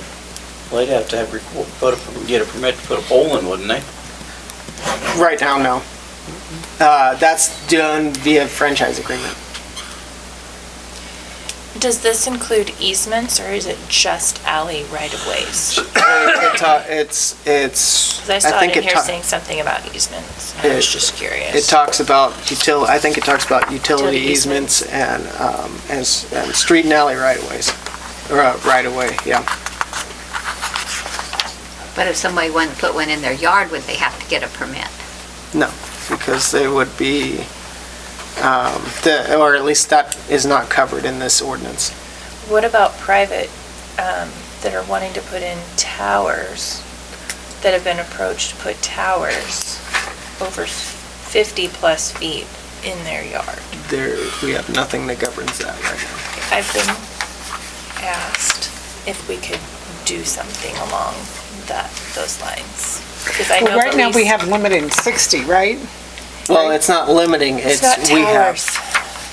Well, they'd have to get a permit to put a pole in, wouldn't they? Right now, no. That's done via franchise agreement. Does this include easements, or is it just alley right-of-ways? It's. Because I saw it in here saying something about easements. I was just curious. It talks about I think it talks about utility easements and street and alley right-of-ways. Or right-of-way, yeah. But if somebody wanted to put one in their yard, would they have to get a permit? No, because they would be, or at least that is not covered in this ordinance. What about private that are wanting to put in towers, that have been approached to put towers over 50-plus feet in their yard. We have nothing that governs that right now. I've been asked if we could do something along those lines. Because I know Well, right now, we least- have limited 60, right? Well, it's not limiting, It's not we have. towers.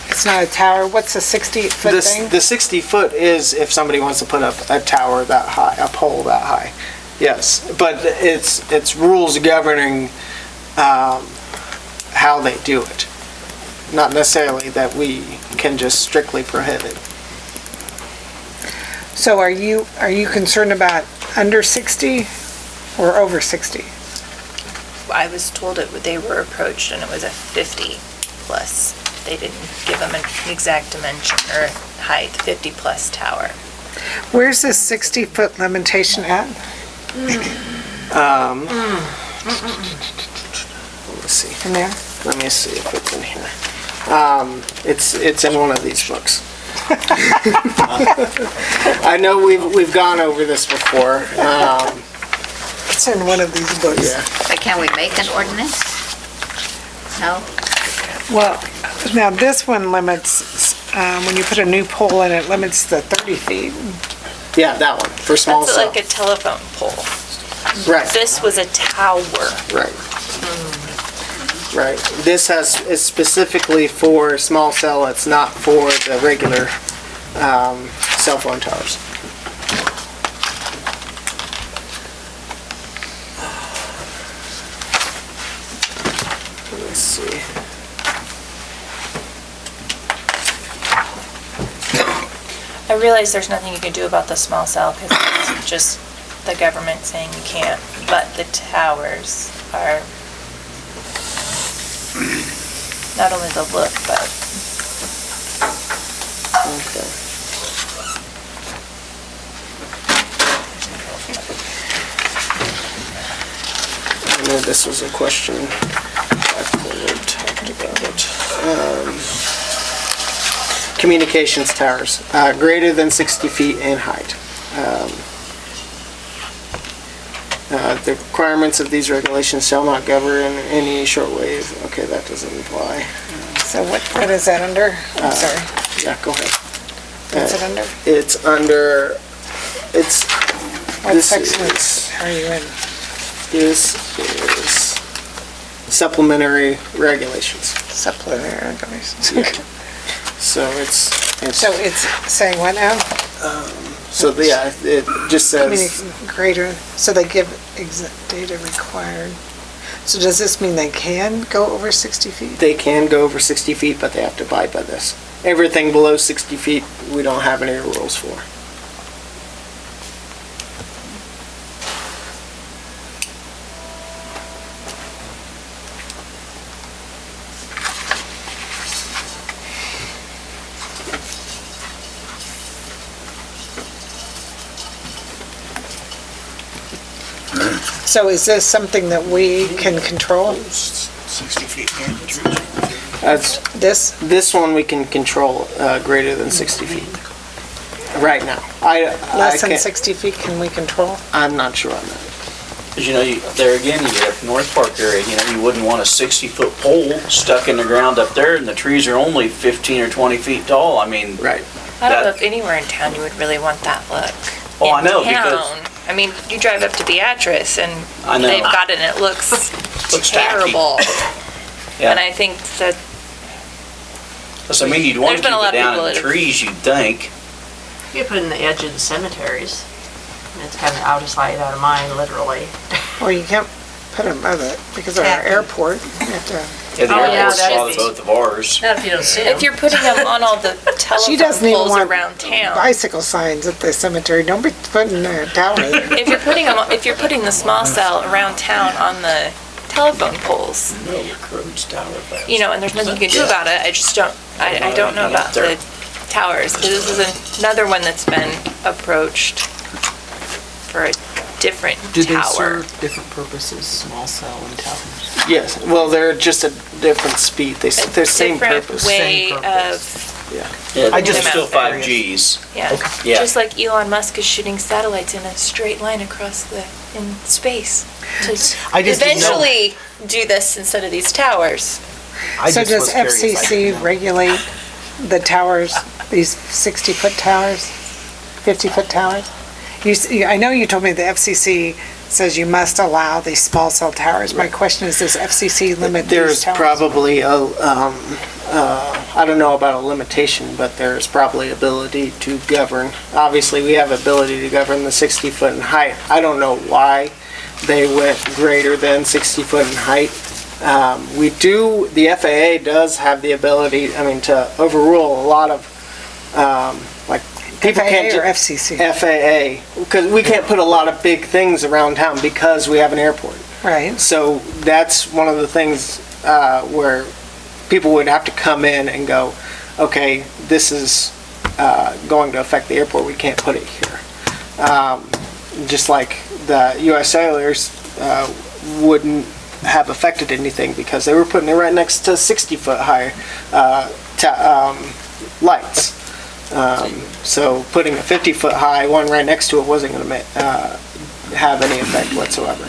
It's not a tower. What's a 60-foot thing? The 60 foot is if somebody wants to put up a tower that high, a pole that high. Yes, but it's rules governing how they do it. Not necessarily that we can just strictly prohibit. So are you concerned about under 60 or over 60? I was told they were approached and it was a 50 plus. They didn't give them an exact dimension or height, 50 plus tower. Where's this 60-foot limitation at? Let's see. In there? Let me see if it's in here. It's in one of these books. I know we've gone over this before. It's in one of these books. Yeah. But can we make an ordinance? No? Well, now this one limits, when you put a new pole in, it limits to 30 feet. Yeah, that one, for small That's cell. like a telephone pole. Right. This was a tower. Right. Right. This is specifically for small cell, it's not for the regular cell phone towers. Let's see. I realize there's nothing you can do about the small cell because it's just the government saying you can't, but the towers are not only the look, but Okay. I know this was a question back when we talked about it. Communications towers, greater than 60 feet in height. The requirements of these regulations shall not govern any shortwave. Okay, that doesn't apply. So what is that under? I'm sorry. Yeah, go ahead. What's it under? It's under, it's, What this section is, are you in? this is supplementary regulations. Supplementary regulations. Yeah. So it's. So it's saying what now? So, yeah, it just says, Greater, so they give exact data required. So does this mean they can go over 60 feet? they can go over 60 feet, but they have to abide by this. Everything below 60 feet, we don't have any rules for. So is this something that we can control? 60 feet. That's, This? this one we can control, greater than 60 feet. Right now. Less than can't- 60 feet can we control? I'm not sure on that. Because, you know, there again, you get up North Park area, you know, you wouldn't want a 60-foot pole stuck in the ground up there, and the trees are only 15 or 20 feet tall. I mean. Right. I don't know if anywhere in town you would really want that look. Oh, I know, In town, I mean, you drive up to Beatrice and I know. they've got it and it looks Looks tacky. terrible. Yeah. And I think that So, I mean, you'd want There's to been a keep lot it of down people in the that have- trees, you'd think. You put it in the edge of the cemeteries. And it's kind of out of sight, out of mind, literally. Or you can't put them above it because of our airport. You have to- Yeah, the Oh, yeah, airport's that'd on be- both of ours. Not if you don't see them. if you're putting them on all the She telephone doesn't even poles want around town. bicycle signs at the cemetery. Don't be putting a tower there. If you're putting the small cell around town on the telephone poles, you know, and there's nothing you can do about it, I just don't, I don't know about the towers. 'Cause this is another one that's been approached for a different Do they tower. serve different purposes, small cell and towers? Yes, well, they're just a different speed. They're same Different purpose. way of, Yeah. Yeah, I I just- just still 5Gs. yeah. Yeah. Just like Elon Musk is shooting satellites in a straight line across in space to I just didn't know. eventually do this instead of these towers. I So just does was curious. I didn't FCC know. regulate the towers, these 60-foot towers, 50-foot towers? I know you told me the FCC says you must allow these small cell towers. My question is, does FCC limit these There's towers? probably I don't know about a limitation, but there's probably ability to govern. Obviously, we have ability to govern the 60-foot in height. I don't know why they went greater than 60-foot in height. The FAA does have the ability, to overrule a lot of, people can't. FAA or FCC? FAA, because we can't put a lot of big things around town because we have an airport. Right. So that's one of the things where people would have to come in and go, okay, this is going to affect the airport, we can't put it here. Just like the U.S. Sailors wouldn't have affected anything because they were putting it right next to 60-foot high lights. So putting a 50-foot high one right next to it wasn't going to have any effect whatsoever.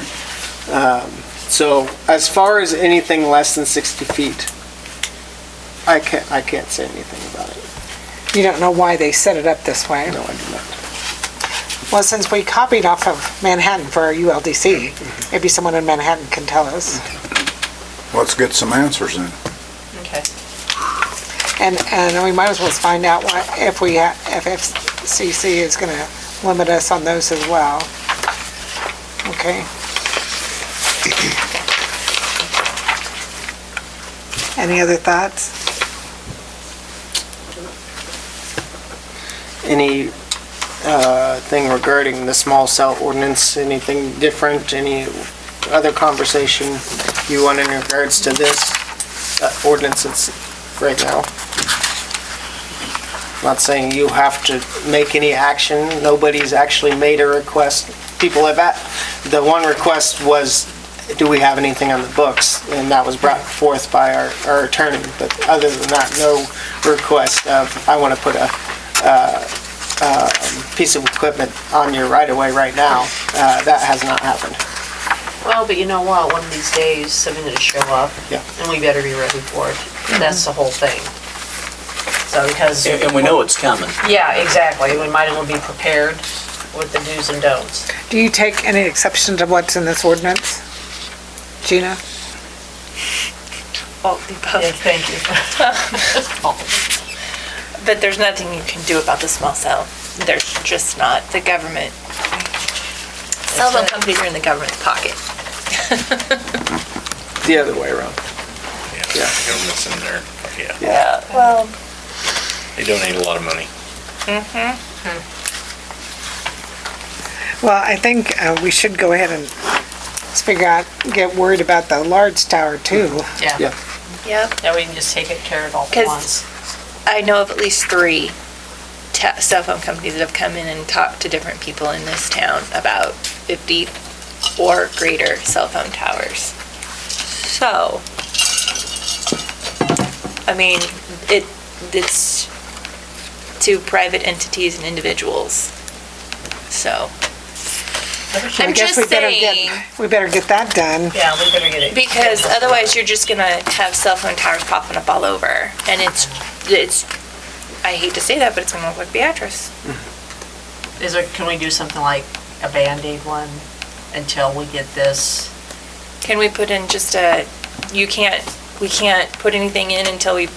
So as far as anything less than 60 feet, I can't say anything about it. You don't know why they set it up this way? No, I do not. Well, since we copied off of Manhattan for our ULDC, maybe someone in Manhattan can tell us. Let's get some answers in. Okay. And we might as well find out if FCC is going to limit us on those as well. Okay. Any other thoughts? Any thing regarding the small cell ordinance, anything different, any other conversation you want in regards to this ordinance that's right now? I'm not saying you have to make any action. Nobody's actually made a request. People have the one request was, do we have anything on the books? And that was brought forth by our attorney. But other than that, no request of, I want to put a piece of equipment on your right-of-way right now. That has not happened. Well, but you know what, one of these days, something will show up, and we better be ready for it. That's the whole thing. So, because... And we know it's coming. Yeah, exactly. We might as well be prepared with the do's and don'ts. Do you take any exception to what's in this ordinance? Gina? Well, Yeah, thank you. But there's nothing you can do about the small cell. There's just not. The government, cell phone companies are in the government's pocket. The other way around. Yeah, the government's in there, Yeah, well. They donate a lot of money. Well, I think we should go ahead and figure out, get worried about the large tower too. Yeah. Yeah. Yep. Now we can just take care of it all at 'Cause once. I know of at least 3 cell phone companies that have come in and talked to different people in this town about 50 or greater cell phone towers. So, I mean, it's to private entities and individuals. So, I I'm guess just saying. we better get that done. Yeah, we better get it. Because otherwise you're just gonna have cell phone towers popping up all over. And it's, I hate to say that, but it's gonna look like Beatrice. Can we do something like a Band-Aid one until we get this? Can we put in just we can't put anything in until we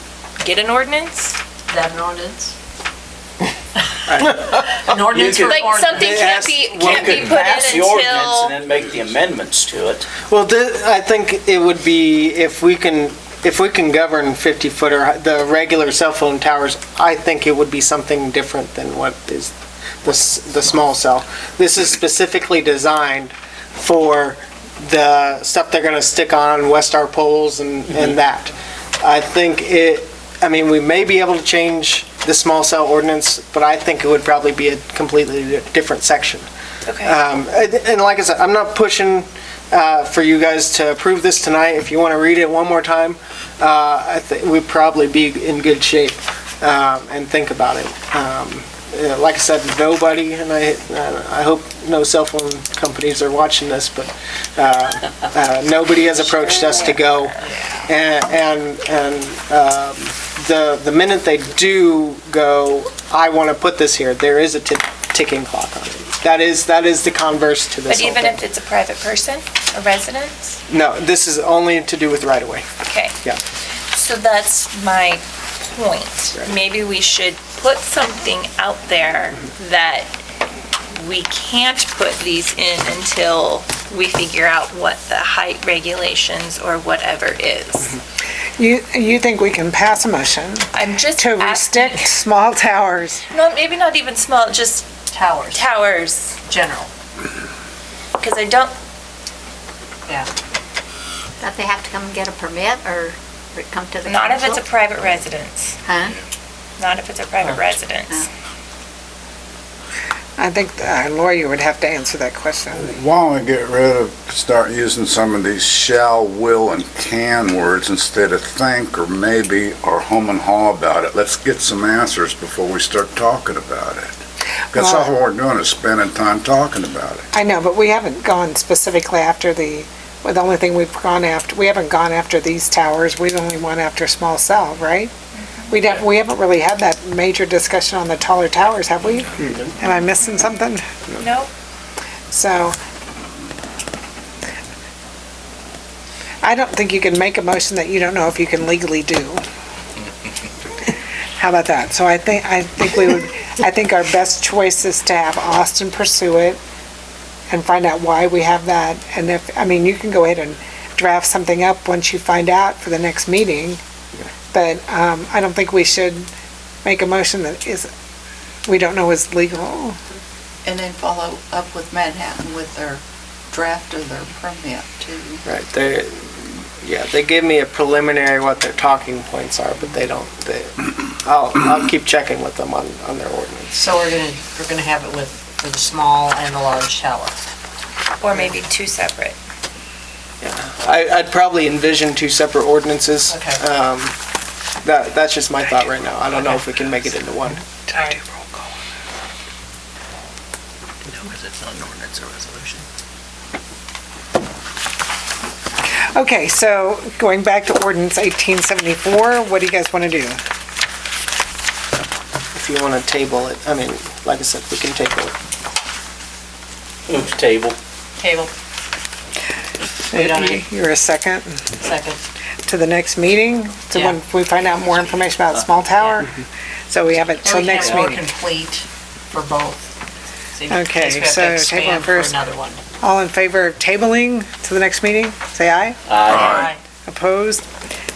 get an ordinance? Is that an ordinance? An ordinance for Like ordinance. something can't be put Pass in the ordinance and until, then make the amendments to it. Well, I think it would be, if we can govern 50-foot or the regular cell phone towers, I think it would be something different than what is the small cell. This is specifically designed for the stuff they're gonna stick on Westar poles and that. I think we may be able to change the small cell ordinance, but I think it would probably be a completely different section. okay. And like I said, I'm not pushing for you guys to approve this tonight. If you want to read it one more time, I think we'd probably be in good shape and think about it. like I said, nobody, and I hope no cell phone companies are watching this, but nobody has approached us to go. And the minute they do go, I want to put this here, there is a ticking clock on it. That is the converse to this But whole even thing. if it's a private person, a resident? No, this is only to do with right-of-way. Okay. Yeah. So that's my point. Maybe we should put something out there that we can't put these in until we figure out what the height regulations or whatever is. You think we can pass a motion I'm just to restrict small towers? No, maybe not even small, just Towers, towers, general. because I don't, Yeah. That they have to come and get a permit or come to the not if it's a council? private residence. Huh? Not if it's a private residence. I think a lawyer would have to answer that question. Why don't we get rid of, start using some of these shall, will, and can words instead of think or maybe or hum and haw about it? Let's get some answers before we start talking about it. That's all we're doing is spending time talking about it. I know, but we haven't gone specifically after the only thing we've gone after, we haven't gone after these towers, we've only went after small cell, right? We haven't really had that major discussion on the taller towers, have we? Am I missing something? Nope. So, I don't think you can make a motion that you don't know if you can legally do. How about that? So I think our best choice is to have Austin pursue it and find out why we have that. And you can go ahead and draft something up once you find out for the next meeting. But I don't think we should make a motion that we don't know is legal. And then follow up with Manhattan with their draft of their permit too. Right, they give me a preliminary what their talking points are, but they don't, I'll keep checking with them on their ordinance. So we're gonna have it for the small and the large tower. Or maybe two separate. I'd probably envision two separate ordinances. Okay. That's just my thought right now. I don't know if we can make it into one. No, because it's not an ordinance or resolution. Okay, so going back to ordinance 1874, what do you guys want to do? If you want to table it, like I said, we can table it. Move to table. Table. Wait on it. You're a second Second. to the next meeting? So when we find out more information about small tower? So we have it till next Or meeting. complete for both. So in Okay, case we have to so table expand for first. another one. All in favor of tabling to the next meeting? Say aye. Aye. Opposed?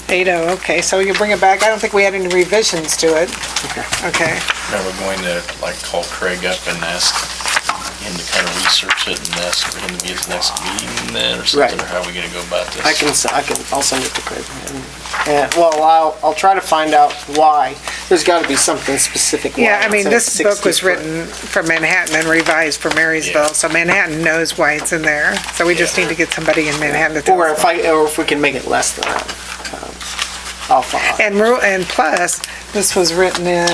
8-0, okay, so you bring it back. I don't think we had any revisions to it. Okay. Now we're going to call Craig up and ask him to kind of research it and ask for him to be at the next meeting then or something, Right. or how are we gonna go about this? I'll send it to Craig. I'll try to find out why. There's got to be something specific. why Yeah, it's this book 60 was foot. written for Manhattan and revised for Marysville, so Manhattan knows why it's in there. So we just need to get somebody in Manhattan to tell Or us. if we can make it less than that. I'll follow. And plus, this was written in,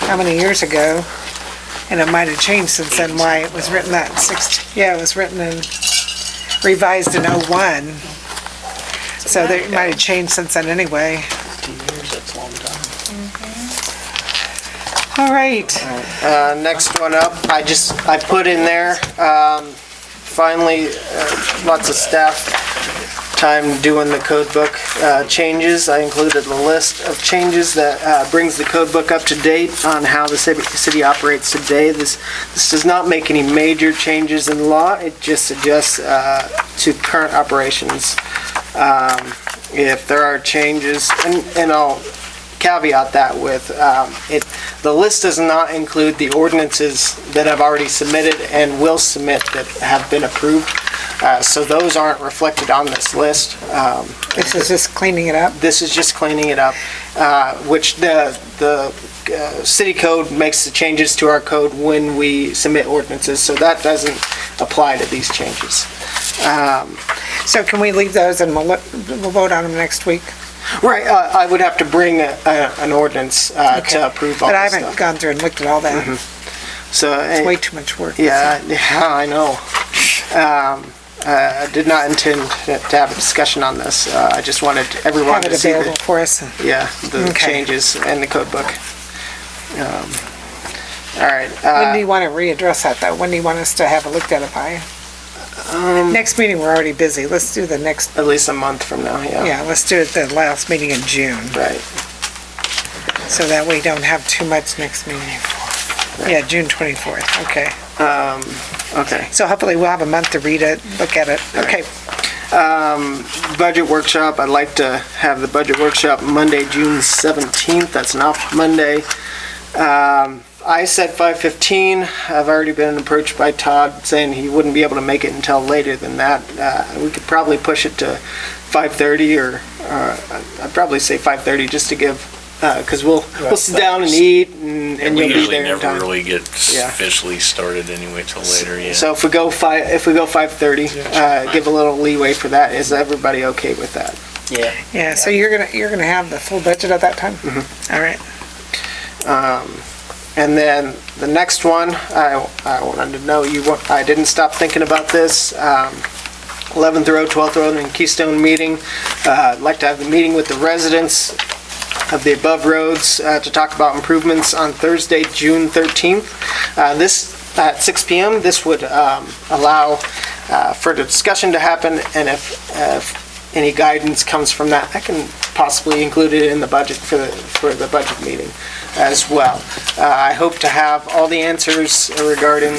how many years ago? And it might have changed since then, why it was written that, it was written in, revised in '01. So they might have changed since then anyway. 15 years, that's a long time. All right. Next one up, I put in there, finally, lots of staff time doing the code book changes. I included a list of changes that brings the code book up to date on how the city operates today. This does not make any major changes in law. It just adjusts to current operations. If there are changes, and I'll caveat that with, the list does not include the ordinances that I've already submitted and will submit that have been approved. So those aren't reflected on this list. This is just cleaning it up? This is just cleaning it up, which the city code makes the changes to our code when we submit ordinances, so that doesn't apply to these changes. So can we leave those and we'll vote on them next week? Right, I would have to bring an ordinance to approve all But I this haven't stuff. gone through and looked at all that. So, It's way too much work. yeah, I know. I did not intend to have a discussion on this. I just wanted everyone Have to it see available for us. yeah, the Okay. changes in the code book. All right. When do you want to readdress that, though? When do you want us to have it looked at it by? Next meeting, we're already busy. Let's do the next, At least a month from now, yeah. yeah, let's do it the last meeting in June, Right. so that we don't have too much next meeting. Yeah, June 24th, okay. Okay. So hopefully we'll have a month to read it, look at it. Okay, Budget workshop, I'd like to have the budget workshop Monday, June 17th. That's an off Monday. I said 5:15. I've already been approached by Todd saying he wouldn't be able to make it until later than that. We could probably push it to 5:30 or I'd probably say 5:30 just to give, because we'll sit down and eat and And you'll we be usually there in never time. really get Yeah. officially started anyway till later, yeah. So if we go 5:30, give a little leeway for that. Is everybody okay with that? Yeah. yeah, so you're gonna have the full budget at that time? All right. And then the next one, I wanted to know, I didn't stop thinking about this. 11th Road, 12th Road, and Keystone meeting. I'd like to have the meeting with the residents of the above roads to talk about improvements on Thursday, June 13th. This, at 6 PM, this would allow further discussion to happen, and if any guidance comes from that, I can possibly include it in the budget for the budget meeting as well. I hope to have all the answers regarding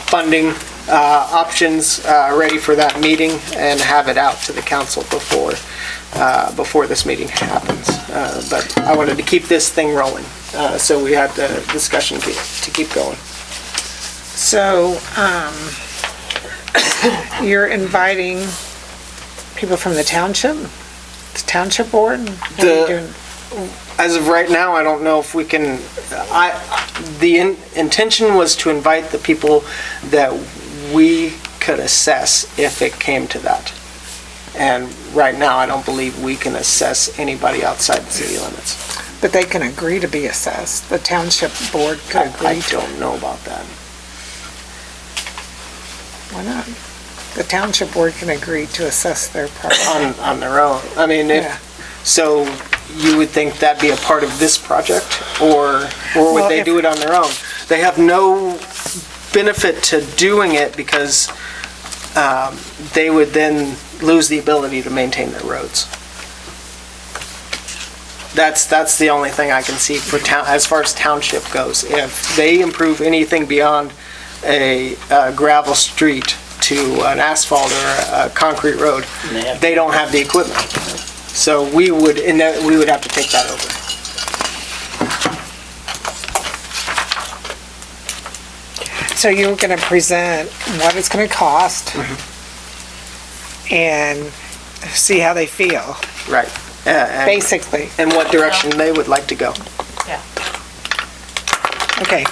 funding options ready for that meeting and have it out to the council before this meeting happens. But I wanted to keep this thing rolling, so we had the discussion to keep going. So, you're inviting people from the township board? What are you doing? As of right now, I don't know if we can, the intention was to invite the people that we could assess if it came to that. And right now, I don't believe we can assess anybody outside the city limits. But they can agree to be assessed. The township board could agree I to. don't know about that. Why not? The township board can agree to assess their property. On their own. I mean, Yeah. so you would think that'd be a part of this project, or would Well, they if- do it on their own? They have no benefit to doing it because they would then lose the ability to maintain their roads. That's the only thing I can see for town, as far as township goes. If they improve anything beyond a gravel street to an asphalt or a concrete road, they don't have the equipment. So we would have to take that over. So you're gonna present what it's gonna cost and see how they feel, Right. basically. And what direction they would like to go. Okay.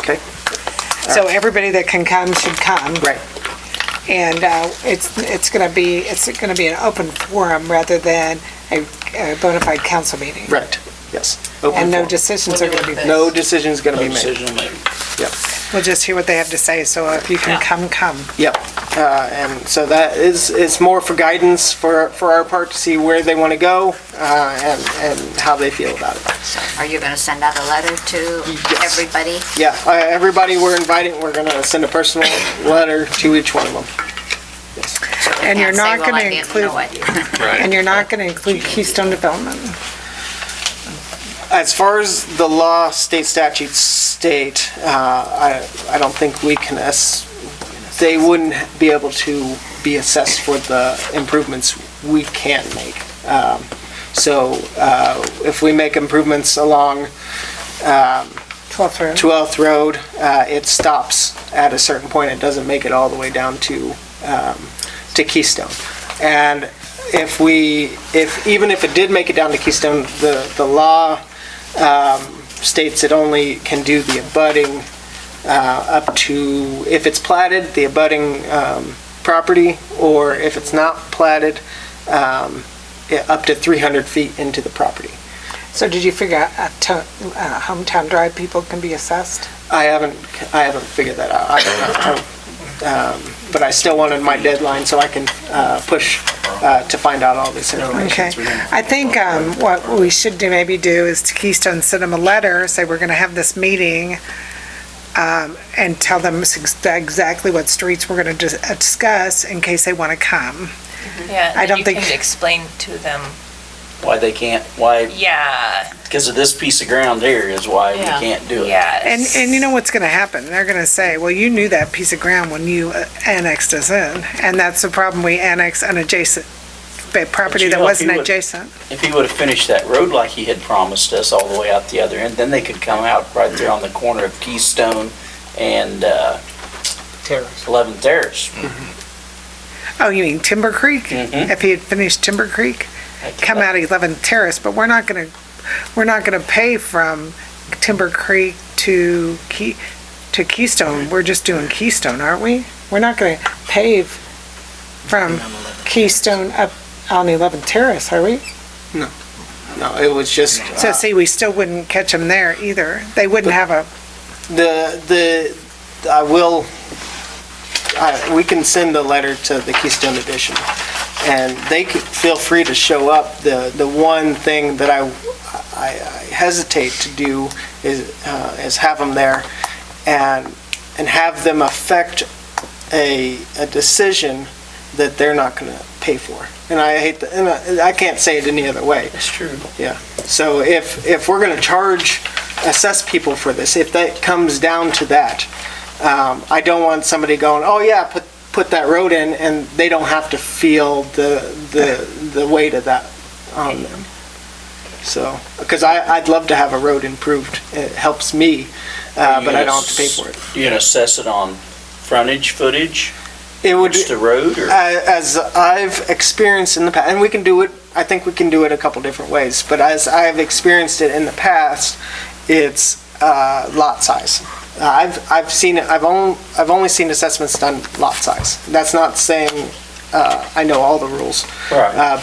Okay. So everybody that can come should come. Right. And it's gonna be an open forum rather than a bona fide council meeting. Right, yes. Open And no forum. decisions are gonna be made. No decision's gonna be made. Decision made. Yep. We'll just hear what they have to say, so if you can come. Yep, and so that is more for guidance for our part to see where they want to go and how they feel about it. So are you going to send out a letter to everybody? Yeah, everybody we're inviting, we're gonna send a personal letter to each one of them. And you're Can't say, not "Well, I gonna didn't include, know it." and you're not gonna include Keystone Development. As far as the law, state statutes state, I don't think we can, they wouldn't be able to be assessed for the improvements we can make. So if we make improvements along 12th Road. 12th Road, it stops at a certain point. It doesn't make it all the way down to Keystone. And even if it did make it down to Keystone, the law states it only can do the abutting up to, if it's platted, the abutting property, or if it's not platted, up to 300 feet into the property. So did you figure out hometown drive people can be assessed? I haven't figured that out. I don't know. But I still wanted my deadline so I can push to find out all this information. Okay. I think what we should maybe do is to Keystone send them a letter, say we're going to have this meeting, and tell them exactly what streets we're going to discuss in case they want to come. Yeah, I and don't you think- can explain to them. Why they can't, why, Yeah, because of this piece of ground here is why we Yeah. can't do it. yeah. And you know what's going to happen? They're going to say, well, you knew that piece of ground when you annexed us in. And that's the problem, we annex an adjacent property you that know, if wasn't he would- adjacent. If he would have finished that road like he had promised us all the way out the other end, then they could come out right there on the corner of Keystone and Terrace. 11th Terrace. Oh, you mean Timber Creek? Mhm. If he had finished Timber Creek? Come out of 11th Terrace, but we're not gonna pay from Timber Creek to Keystone. We're just doing Keystone, aren't we? We're not gonna pave from Keystone up on 11th Terrace, are we? No, it was just, So see, we still wouldn't catch them there either. They wouldn't have a, we can send a letter to the Keystone Edition, and they could feel free to show up. The one thing that I hesitate to do is have them there and have them affect a decision that they're not going to pay for. And I hate that, and I can't say it any other way. That's true. Yeah. So if we're going to assess people for this, if that comes down to that, I don't want somebody going, oh yeah, put that road in, and they don't have to feel the weight of that on them. So, because I'd love to have a road improved. It helps me, but I don't have to pay for it. You gonna assess it on footage? It would Just the road, or? As I've experienced in the past, and we can do it, I think we can do it a couple different ways, but as I've experienced it in the past, it's lot size. I've seen it, I've only seen assessments done lot size. That's not saying I know all the rules. Right.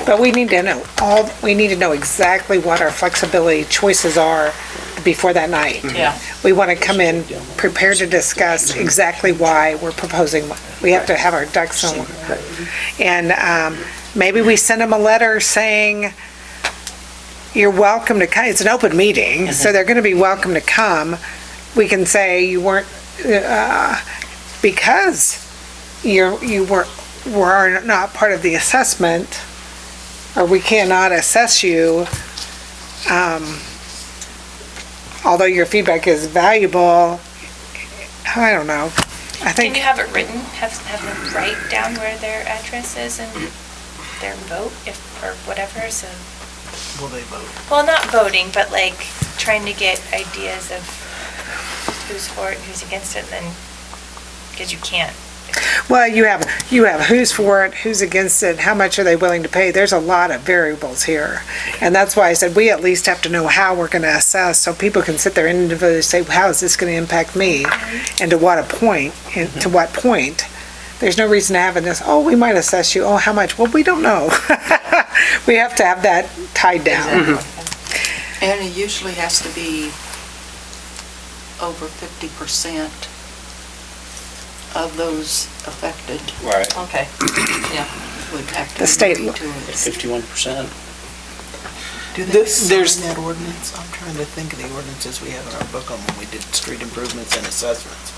but we need to know exactly what our flexibility choices are before that night. Yeah. We want to come in prepared to discuss exactly why we're proposing. We have to have our ducks in. And maybe we send them a letter saying, you're welcome to come. It's an open meeting, so they're going to be welcome to come. We can say you weren't, because you were not part of the assessment, or we cannot assess you, although your feedback is valuable. I don't know. I Can think, you have it written, have them write down where their address is and their vote, or whatever, so, Will they vote? well, not voting, but like trying to get ideas of who's for it, who's against it, and then, because you can't. well, you have who's for it, who's against it, how much are they willing to pay? There's a lot of variables here. And that's why I said we at least have to know how we're going to assess, so people can sit there and individually say, how is this going to impact me? And to what point? There's no reason to have this, oh, we might assess you, oh, how much? Well, we don't know. We have to have that tied down. And it usually has to be over 50% of those affected Right. Okay, yeah. would have to The state- agree to it. 51%. Do Th- they sign there's- that ordinance? I'm trying to think of the ordinances we have in our book on when we did street improvements and assessments.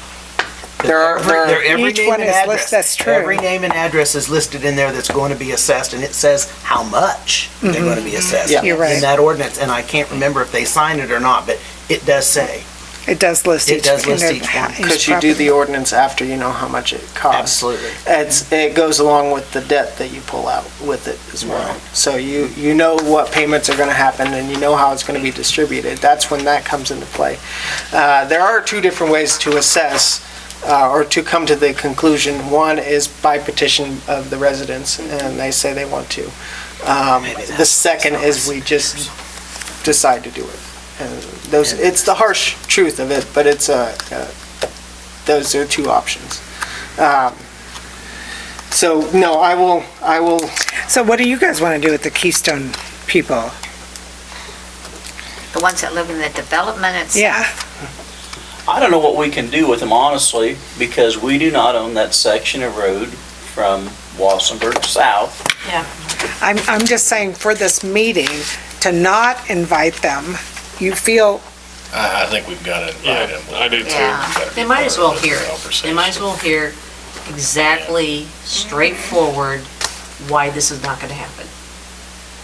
Every Each name one and is address. listed, that's true. Every name and address is listed in there that's going to be assessed, and it says how much they're going to be assessed. Yeah. You're right. In that ordinance, and I can't remember if they sign it or not, but it does say. It does list It each. does list in each one. because you do the ordinance after you know how much it costs. Absolutely. It goes along with the debt that you pull out with it as well. So you know what payments are going to happen, and you know how it's going to be distributed. That's when that comes into play. There are two different ways to assess or to come to the conclusion. One is by petition of the residents, and they say they want to. The second is we just decide to do it. And it's the harsh truth of it, but it's those are two options. So no, I will So what do you guys want to do with the Keystone people? The ones that live in the development itself. Yeah, I don't know what we can do with them, honestly, because we do not own that section of road from Wassenberg south. I'm just saying for this meeting, to not invite them, you feel, I think we've got to invite them. I do too. Yeah, they might as well hear it. They might as well hear exactly straightforward why this is not gonna happen.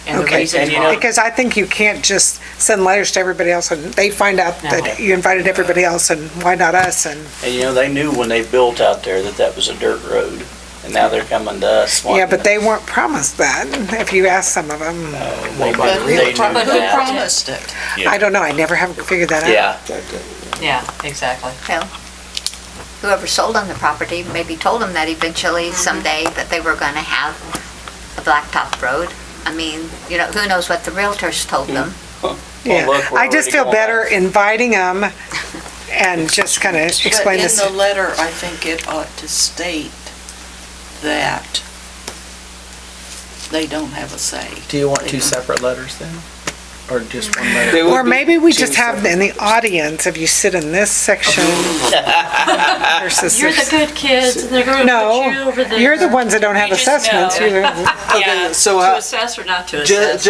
And the okay, reasons why. because I think you can't just send letters to everybody else and they find out that you invited everybody else and why not us, and. And they knew when they built out there that was a dirt road, and now they're coming to us. Yeah, but they weren't promised that, if you ask some of them. They knew that. promised it? I don't know, I never have figured that out. Yeah. Yeah, exactly. Well, whoever sold them the property maybe told them that eventually someday that they were gonna have a blacktop road. I mean, who knows what the realtors told them. Yeah, Well, look, we're I just already feel going better inviting them and just kind of explain this. But in the letter, I think it ought to state that they don't have a say. Do you want two separate letters then? Or just one letter? They would Or be maybe we two just have in the audience, if you sit in this section versus You're the this. good kids, and they're gonna put you over No, there. you're the ones that don't have You just assessments. know. You're- Yeah, so to how- assess or not to assess.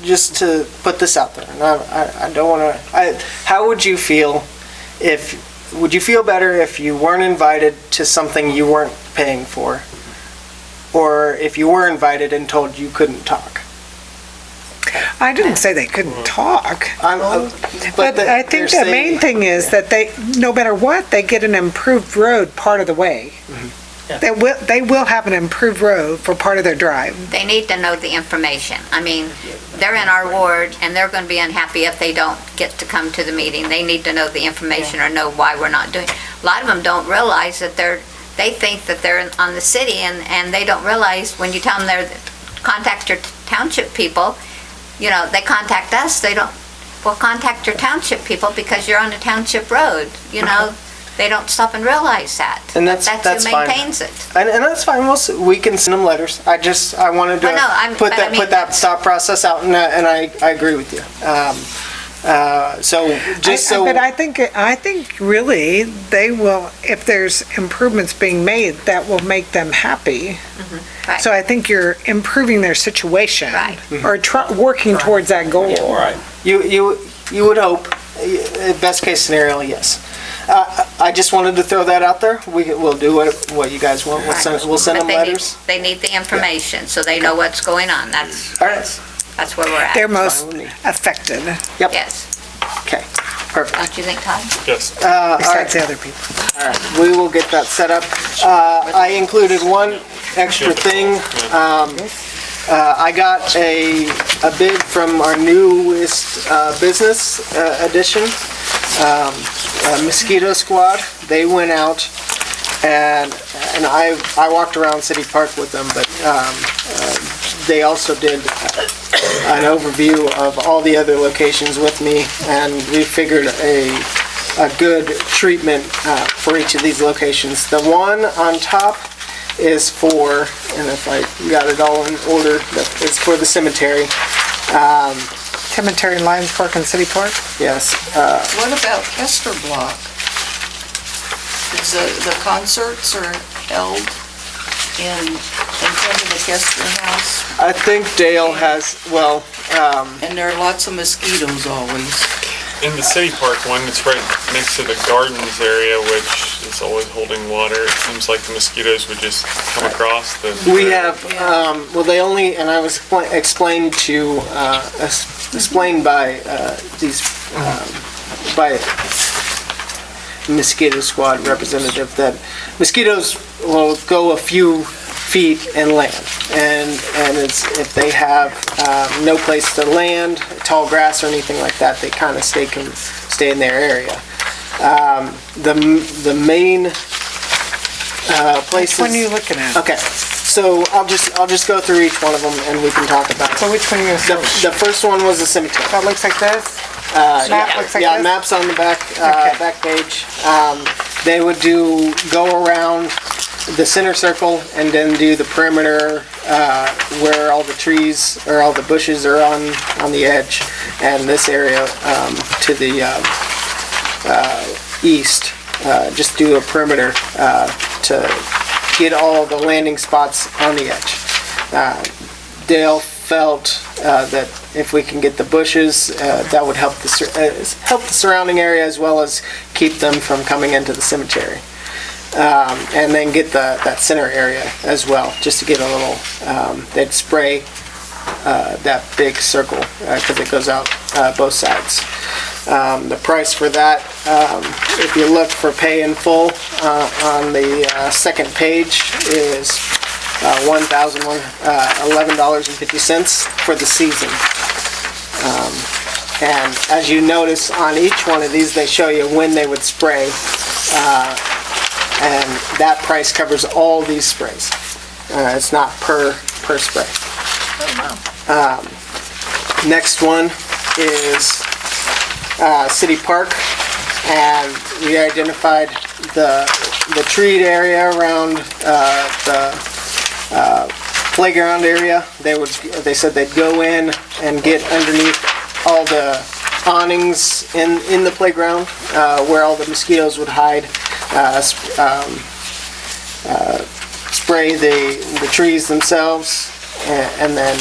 Just to put this out there, and I don't want to, how would you feel would you feel better if you weren't invited to something you weren't paying for? Or if you were invited and told you couldn't talk? I didn't say they couldn't talk. But I think the main thing is that they, no matter what, they get an improved road part of the way. They will have an improved road for part of their drive. They need to know the information. I mean, they're in our ward, and they're gonna be unhappy if they don't get to come to the meeting. They need to know the information or know why we're not doing. A lot of them don't realize that they think that they're on the city, and they don't realize when you tell them contact your township people, they contact us, they don't, well, contact your township people because you're on a township road, They don't stop and realize that. And that's who fine. maintains it. And that's fine, we can send them letters. I wanted to Well, no, put that thought process out, and I agree with you. But I think really, they will, if there's improvements being made, that will make them happy. Right. So I think you're improving their situation. Right. Or working towards that goal. Right. You would hope, best case scenario, yes. I just wanted to throw that out there. We'll do what you guys want. We'll send them But letters. They need the information, so they know what's going on. That's where we're at. They're most affected. Yep. Yes. Okay, perfect. Don't you think, Todd? Yes. Besides the other people. All right, we will get that set up. I included one extra thing. I got a bid from our newest business addition, Mosquito Squad. They went out and I walked around City Park with them, but they also did an overview of all the other locations with me, and we figured a good treatment for each of these locations. The one on top is for, and if I got it all in order, it's for the cemetery. Cemetery, Lions Park, and City Park? Yes. What about Kester Block? Is the concerts are held in front of the Kester House? I think Dale has, And there are lots of mosquitoes always. In the city park one, it's right next to the gardens area, which is always holding water. It seems like the mosquitoes would just come across the... we have, they only, and I was explained by by Mosquito Squad representative that mosquitoes will go a few feet and land, and it's, if they have no place to land, tall grass or anything like that, they kind of stay in their area. The main places. Which one are you looking at? Okay, so I'll just go through each one of them and we can talk about it. So which one are you gonna The first one was the cemetery. That looks like this? Map looks like yeah, this? maps on the back Okay. back page. They would go around the center circle and then do the perimeter where all the trees or all the bushes are on the edge, and this area to the east. Just do a perimeter to get all the landing spots on the edge. Dale felt that if we can get the bushes, that would help the surrounding area as well as keep them from coming into the cemetery. And then get that center area as well, just to get a little, they'd spray that big circle because it goes out both sides. The price for that, if you look for pay in full on the second page, is $1,011.50 for the season. And as you notice on each one of these, they show you when they would spray. And that price covers all these sprays. It's not per spray. Next one is City Park, and we identified the treed area around the playground area. They said they'd go in and get underneath all the awnings in the playground where all the mosquitoes would hide. Spray the trees themselves, and then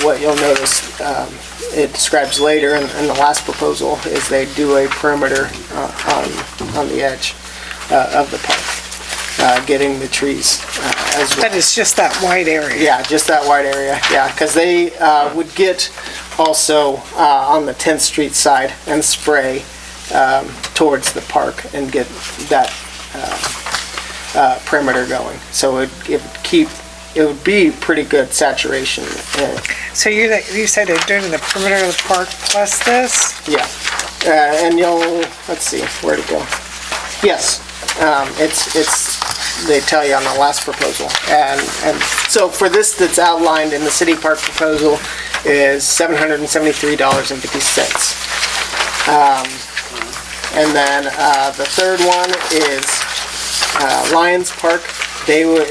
what you'll notice it describes later in the last proposal is they do a perimeter on the edge of the park, getting the trees as well. That is just that wide area. Yeah, just that wide area, yeah, because they would get also on the 10th Street side and spray towards the park and get that perimeter going. So it would be pretty good saturation. So you said they're doing the perimeter of the park plus this? Yeah, and let's see, where'd it go? Yes, it's they tell you on the last proposal. And so for this that's outlined in the city park proposal is $773.50. And then the third one is Lions Park.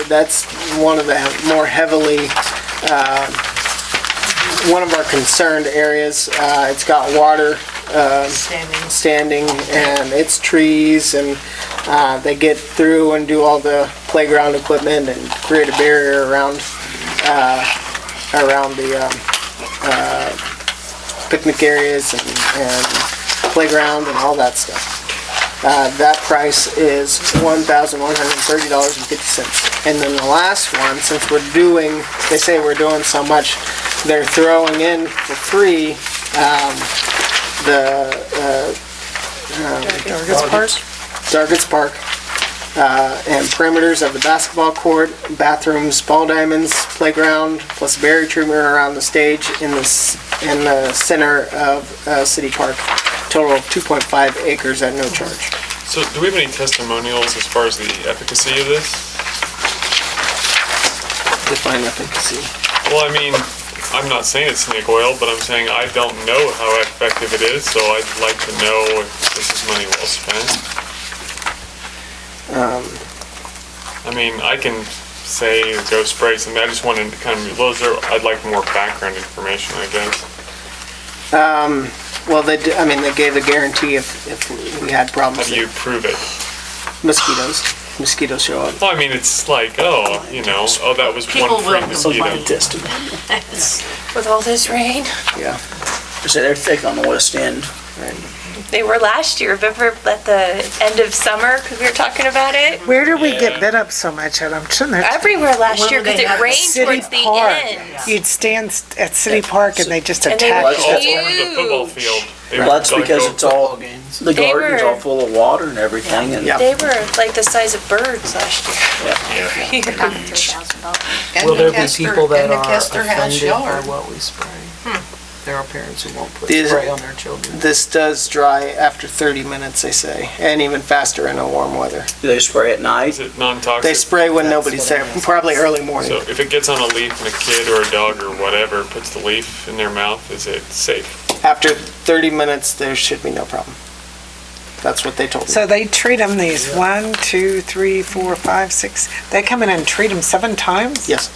That's one of the more heavily, one of our concerned areas. It's got water standing, and it's trees, and they get through and do all the playground equipment and create a barrier around the picnic areas and playground and all that stuff. That price is $1,130.50. And then the last one, since they say we're doing so much, they're throwing in for free Dargis Park, and perimeters of the basketball court, bathrooms, ball diamonds, playground, plus berry treatment around the stage in the center of City Park. Total of 2.5 acres at no charge. So do we have any testimonials as far as the efficacy of this? Define efficacy. Well, I mean, I'm not saying it's snake oil, but I'm saying I don't know how effective it is, so I'd like to know if this is money well spent. I mean, I can say go spray some. I just wanted to kind of, I'd like more background information, I guess. Well, they gave a guarantee if we had problems. How do you prove it? Mosquitoes show up. Well, I mean, it's like, that was People one free will mosquito. With all this rain. Yeah. So they're thick on the west end. Right. They were last year, remember at the end of summer, because we were talking about it? Where do we get bit up so much at? I'm sitting there. Everywhere last year, because it rained City towards the Park. end. You'd stand at City Park and they just And they attack were you. That's one of the football field. Well, that's because it's all, the They garden's were- all full of water and everything, and They were like the size of birds last year. Will there be people that are Kester has offended by yard. what we spray? There are parents who won't put These- spray on their children. This does dry after 30 minutes, they say, and even faster in a warm weather. do they spray at night? Is it non-toxic? They spray when nobody's there, probably early morning. So if it gets on a leaf and a kid or a dog or whatever puts the leaf in their mouth, is it safe? After 30 minutes, there should be no problem. That's what they told me. So they treat them these 1, 2, 3, 4, 5, 6, they come in and treat them 7 times? Yes.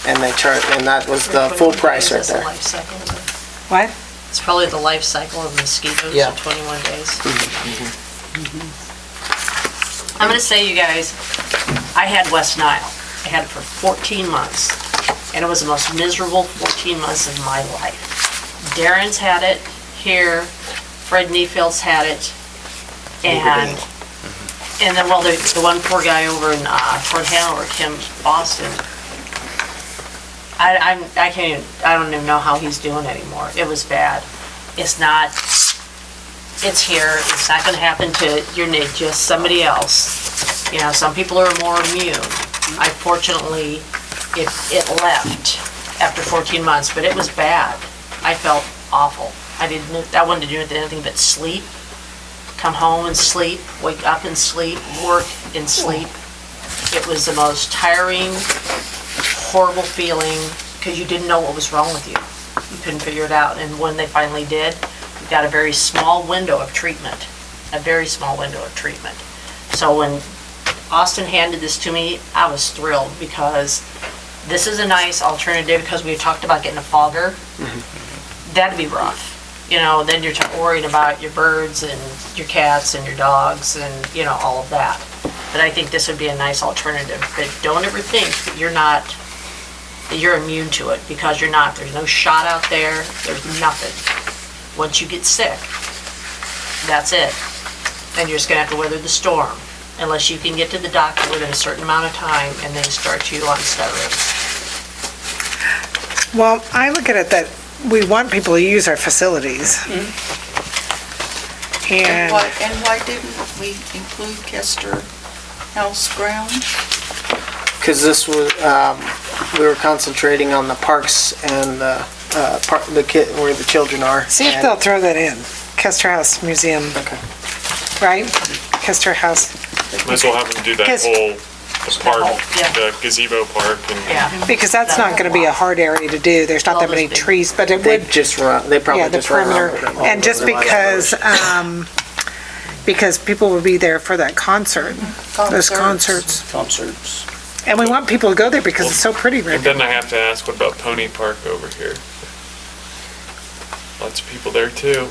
And they charge, and that was the full price right there. What? It's probably the life cycle of mosquitoes, Yeah. 21 days. I'm gonna say, you guys, I had West Nile. I had it for 14 months, and it was the most miserable 14 months of my life. Darren's had it here, Fred Neefield's had it, and then, well, the one poor guy over in toward Hanover, Kim Boston, I can't even, I don't even know how he's doing anymore. It was bad. It's not, it's here. It's not gonna happen to just somebody else. You know, some people are more immune. I fortunately, it left after 14 months, but it was bad. I felt awful. I wanted to do anything but sleep, come home and sleep, wake up and sleep, work and sleep. It was the most tiring, horrible feeling, because you didn't know what was wrong with you. You couldn't figure it out, and when they finally did, we got a very small window of treatment, a very small window of treatment. So when Austin handed this to me, I was thrilled, because this is a nice alternative, because we talked about getting a fogger. That'd be rough. You know, then you're worried about your birds and your cats and your dogs and, you know, all of that. But I think this would be a nice alternative. But don't ever think that you're immune to it, because you're not. There's no shot out there. There's nothing. Once you get sick, that's it. And you're just gonna have to weather the storm, unless you can get to the doctor within a certain amount of time and then start you on steroids. Well, I look at it that we want people to use our facilities. And why didn't we include Kester House ground? Because this was, we were concentrating on the parks and the where the children are. See if they'll throw that in. Kester House Museum. Okay. Right? Kester House. Might as well have them do that whole, the park, the gazebo park, and. Because that's not gonna be a hard area to do. There's not that many trees, but it would. They probably the just run perimeter. around with it. And just because people will be there for that concert. Those concerts. And we want people to go there because it's so pretty right And now. then I have to ask, what about Pony Park over here? Lots of people there too.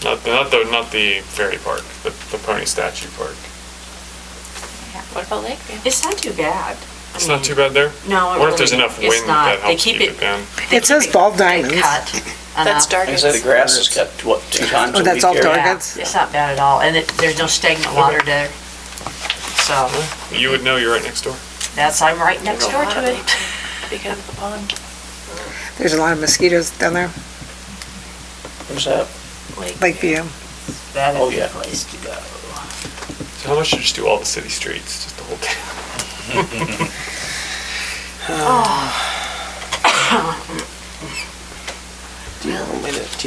Not the ferry park, but the Pony Statue Park. What about Lakeview? It's not too bad. It's not too bad there? No, I wonder if there's enough it's wind not. that They helps keep keep it- it down. It says ball diamonds. That's I say the grass is cut, 2 times a week? that's all here? targets? It's not bad at all, and there's no stagnant water there. So, You would know, you're right next door. I'm right next door to it. Because of the pond. There's a lot of mosquitoes down there. Where's that? Lakeview. That Oh, is yeah. the place to go. So how much to just do all the city streets, just the whole town? Do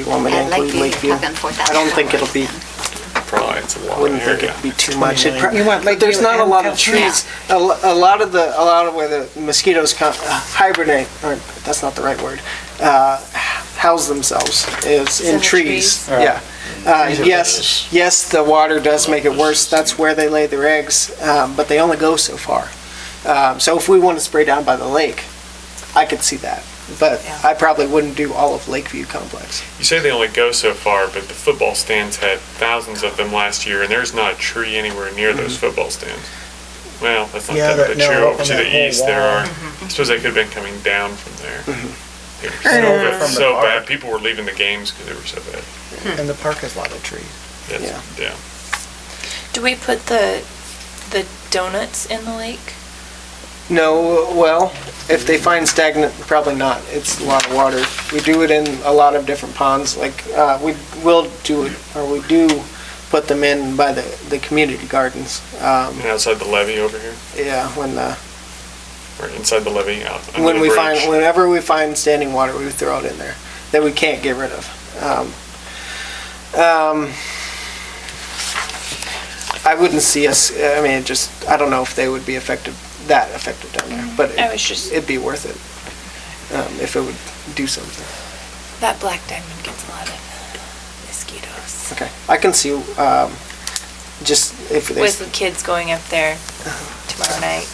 you want me to include Lakeview? I don't think it'll be, Probably, it's a lot. I wouldn't think it'd be too much. You want But there's Lakeview not a and lot of California. trees. A lot of where the mosquitoes hibernate, or that's not the right word, house themselves is in trees. Yeah. Yes, the water does make it worse. That's where they lay their eggs, but they only go so far. So if we want to spray down by the lake, I could see that. But I probably wouldn't do all of Lakeview Complex. You say they only go so far, but the football stands had thousands of them last year, and there's not a tree anywhere near those football stands. Well, that's not technically true. Over to the east there are. I suppose they could have been coming down from there. They were so bad. People were leaving the games because they were so bad. And the park has a lot of trees. Yeah. Do we put the donuts in the lake? No, well, if they find stagnant, probably not. It's a lot of water. We do it in a lot of different ponds, like, we will do it, or we do put them in by the community gardens. And outside the levee over here? Yeah, when Or inside the levee, out under the bridge? whenever we find standing water, we throw it in there, that we can't get rid of. I wouldn't see us, I mean, I don't know if they would be that effective down there, but it'd be worth it, if it would do something. That black diamond gets a lot of mosquitoes. Okay, I can see, just if they. With the kids going up there tomorrow night,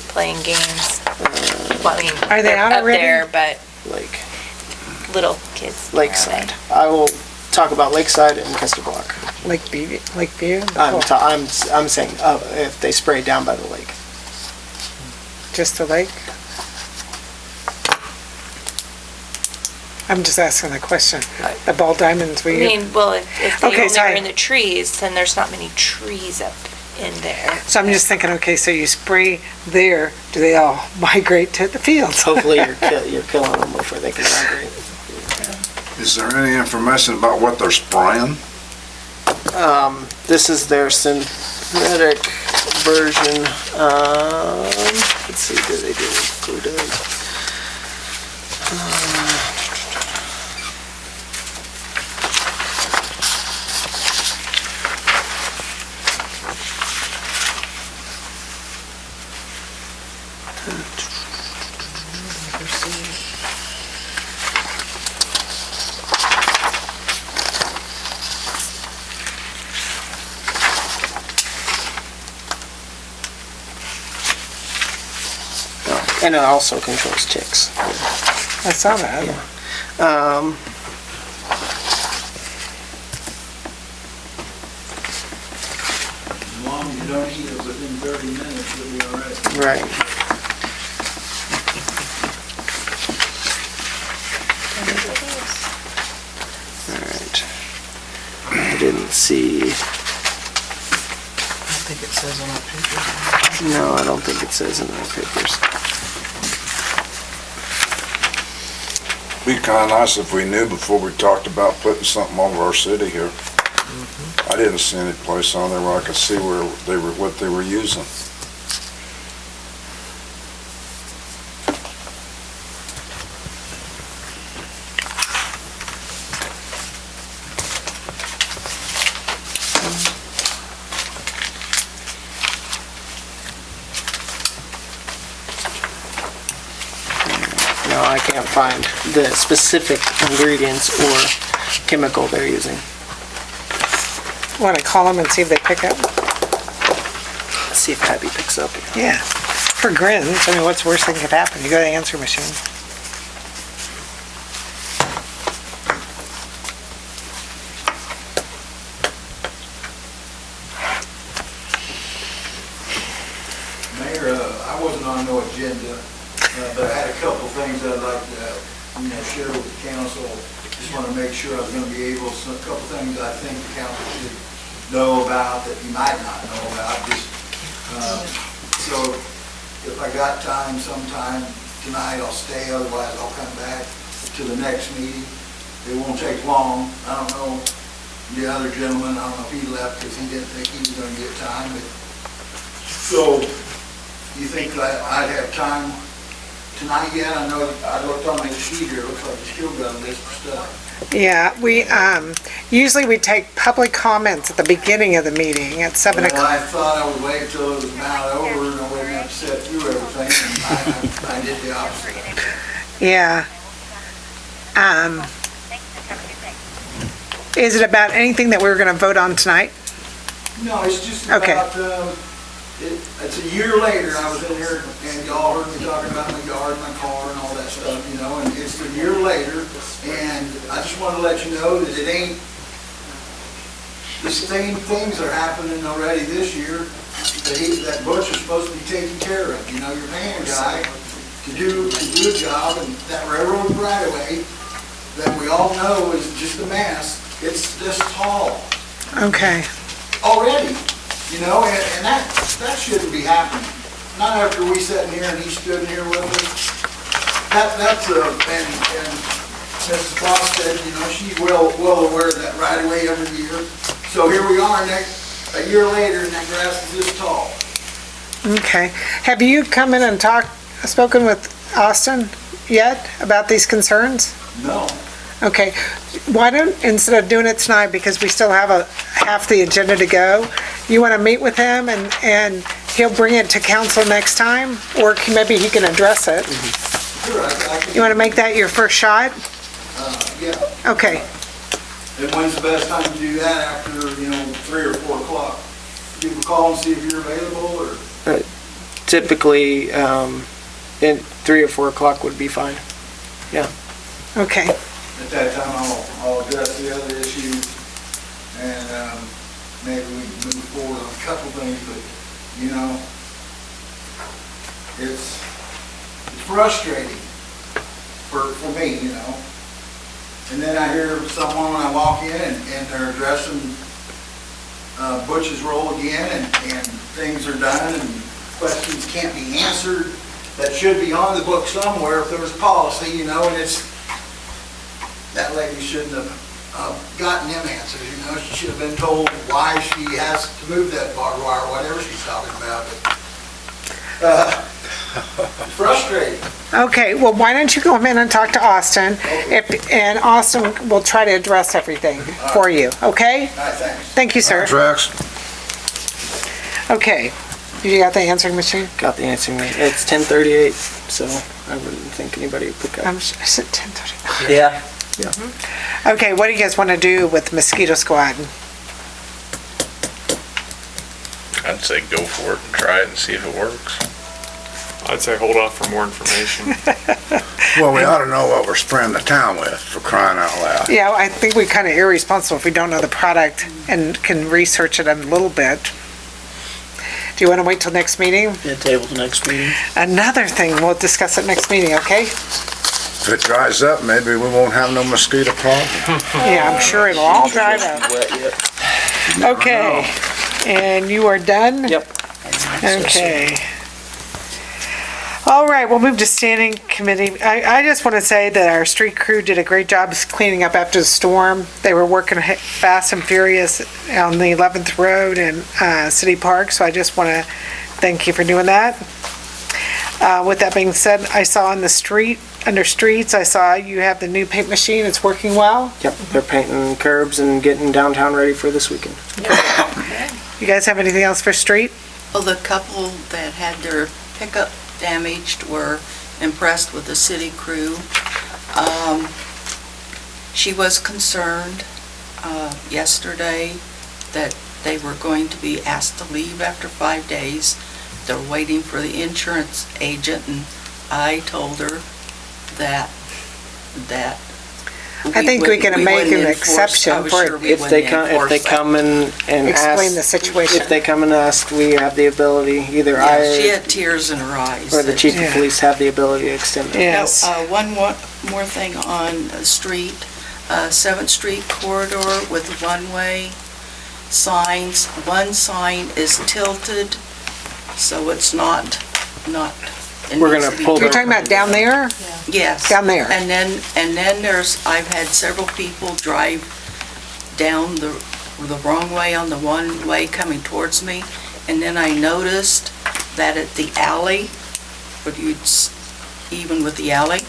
playing games. Well, I mean, Are they they're out up already? there, but Lake. little kids. tomorrow Lakeside. night. I will talk about Lakeside and Custer Block. Lakeview? I'm saying, if they spray down by the lake. Just the lake? I'm just asking the question. The ball diamonds, I will you? mean, well, if they Okay, only so are in the trees, then there's not many trees up in there. So I'm just thinking, okay, so you spray there, do they all migrate to the fields? Hopefully you're killing them before they can migrate. Is there any information about what they're spraying? This is their synthetic version. Let's see, do they do include it? And it also controls ticks. I saw that. As long as you don't eat it within 30 minutes, you'll be all right. Right. All right. I didn't see. I think it says on our papers. No, I don't think it says in our papers. Be kinda nice if we knew before we talked about putting something over our city here. I didn't see any place on there where I could see where they were, what they were using. No, I can't find the specific ingredients or chemical they're using. Want to call them and see if they pick up? Let's see if Abby picks up. Yeah. For grins, I mean, what's the worst thing could happen? You go to the answer machine. Mayor, I wasn't on no agenda, but I had a couple things I'd like to, share with the council. Just want to make sure I was going to be able, a couple things I think the council should know about that you might not know about. Just so if I got time sometime tonight, I'll stay. Otherwise, I'll come back to the next meeting. It won't take long. I don't know the other gentleman. I don't know if he left because he didn't think he was going to get time. But so you think that I'd have time tonight yet? I know I looked on the sheet here. It looks like you still got a list of stuff. Yeah, we, usually we take public comments at the beginning of the meeting at 7 Well, o'clock. I thought I would wait until it was about over and I wouldn't have to sit through everything, and I did the opposite. Yeah. Is it about anything that we were gonna vote on tonight? No, it's just Okay. about, it's a year later, I was in here, and y'all heard me talking about my yard, my car, and all that stuff, and it's a year later, and I just want to let you know that it ain't, the same things are happening already this year, that Butch is supposed to be taking care of. You're paying a guy to do a job, and that railroad right away, that we all know is just a mess, it's this tall Okay. already. And that shouldn't be happening. Not after we sat in here and he stood in here with us. That's and Mrs. Frost said, she's well aware of that right away every year. So here we are a year later and that grass is this tall. Okay. Have you come in and spoken with Austin yet about these concerns? No. Okay. Why don't, instead of doing it tonight, because we still have half the agenda to go, you want to meet with him and he'll bring it to council next time? Or maybe he can address it? Sure, I can. You want to make that your first shot? Yeah. Okay. And when's the best time to do that after, 3 or 4 o'clock? Give them a call and see if you're available, or? Typically, in 3 or 4 o'clock would be fine. Okay. At that time, I'll address the other issues, and maybe we can move forward on a couple things, but, it's frustrating for me, And then I hear someone when I walk in, and they're addressing Butch's role again, and things are done, and questions can't be answered that should be on the book somewhere if there was policy, and that lady shouldn't have gotten them answers, she should have been told why she has to move that barbed wire, whatever she's talking about. Frustrating. Okay, well, why don't you go in and talk to Austin, and Austin will try to address everything for you, okay? All right, thanks. Thank you, sir. Tracks. Okay, you got the answering machine? Got the answering machine. It's 10:38, so I wouldn't think anybody would pick up. I said 10:30. Yeah. Okay, what do you guys want to do with Mosquito Squad? I'd say go for it and try it and see if it works. I'd say hold off for more information. Well, we ought to know what we're spraying the town with, for crying out loud. Yeah, I think we're kind of irresponsible if we don't know the product and can research it a little bit. Do you want to wait till next meeting? Yeah, table the next meeting. Another thing, we'll discuss it next meeting, okay? If it dries up, maybe we won't have no mosquito problem. Yeah, I'm sure it'll all dry up. Wet yet. Okay, and you are done? Yep. Okay. All right, we'll move to standing committee. I just want to say that our street crew did a great job cleaning up after the storm. They were working fast and furious on the 11th Road and City Park, so I just want to thank you for doing that. With that being said, I saw on the street, under streets, I saw you have the new paint machine. It's working well? Yep, they're painting curbs and getting downtown ready for this weekend. You guys have anything else for street? Well, the couple that had their pickup damaged were impressed with the city crew. She was concerned yesterday that they were going to be asked to leave after 5 days. They're waiting for the insurance agent, and I told her that I think we can make an exception for it. If they come and ask. Explain the situation. If they come and ask, we have the ability, either Yeah, she I had tears in her eyes. or the chief of police have the ability to extend it. Yes. One more thing on the street, 7th Street corridor with one-way signs. One sign is tilted, so it's not. We're gonna pull You're talking about down there? Yes. Down there. And then I've had several people drive down the wrong way on the one-way coming towards me. And then I noticed that at the alley, even with the alley,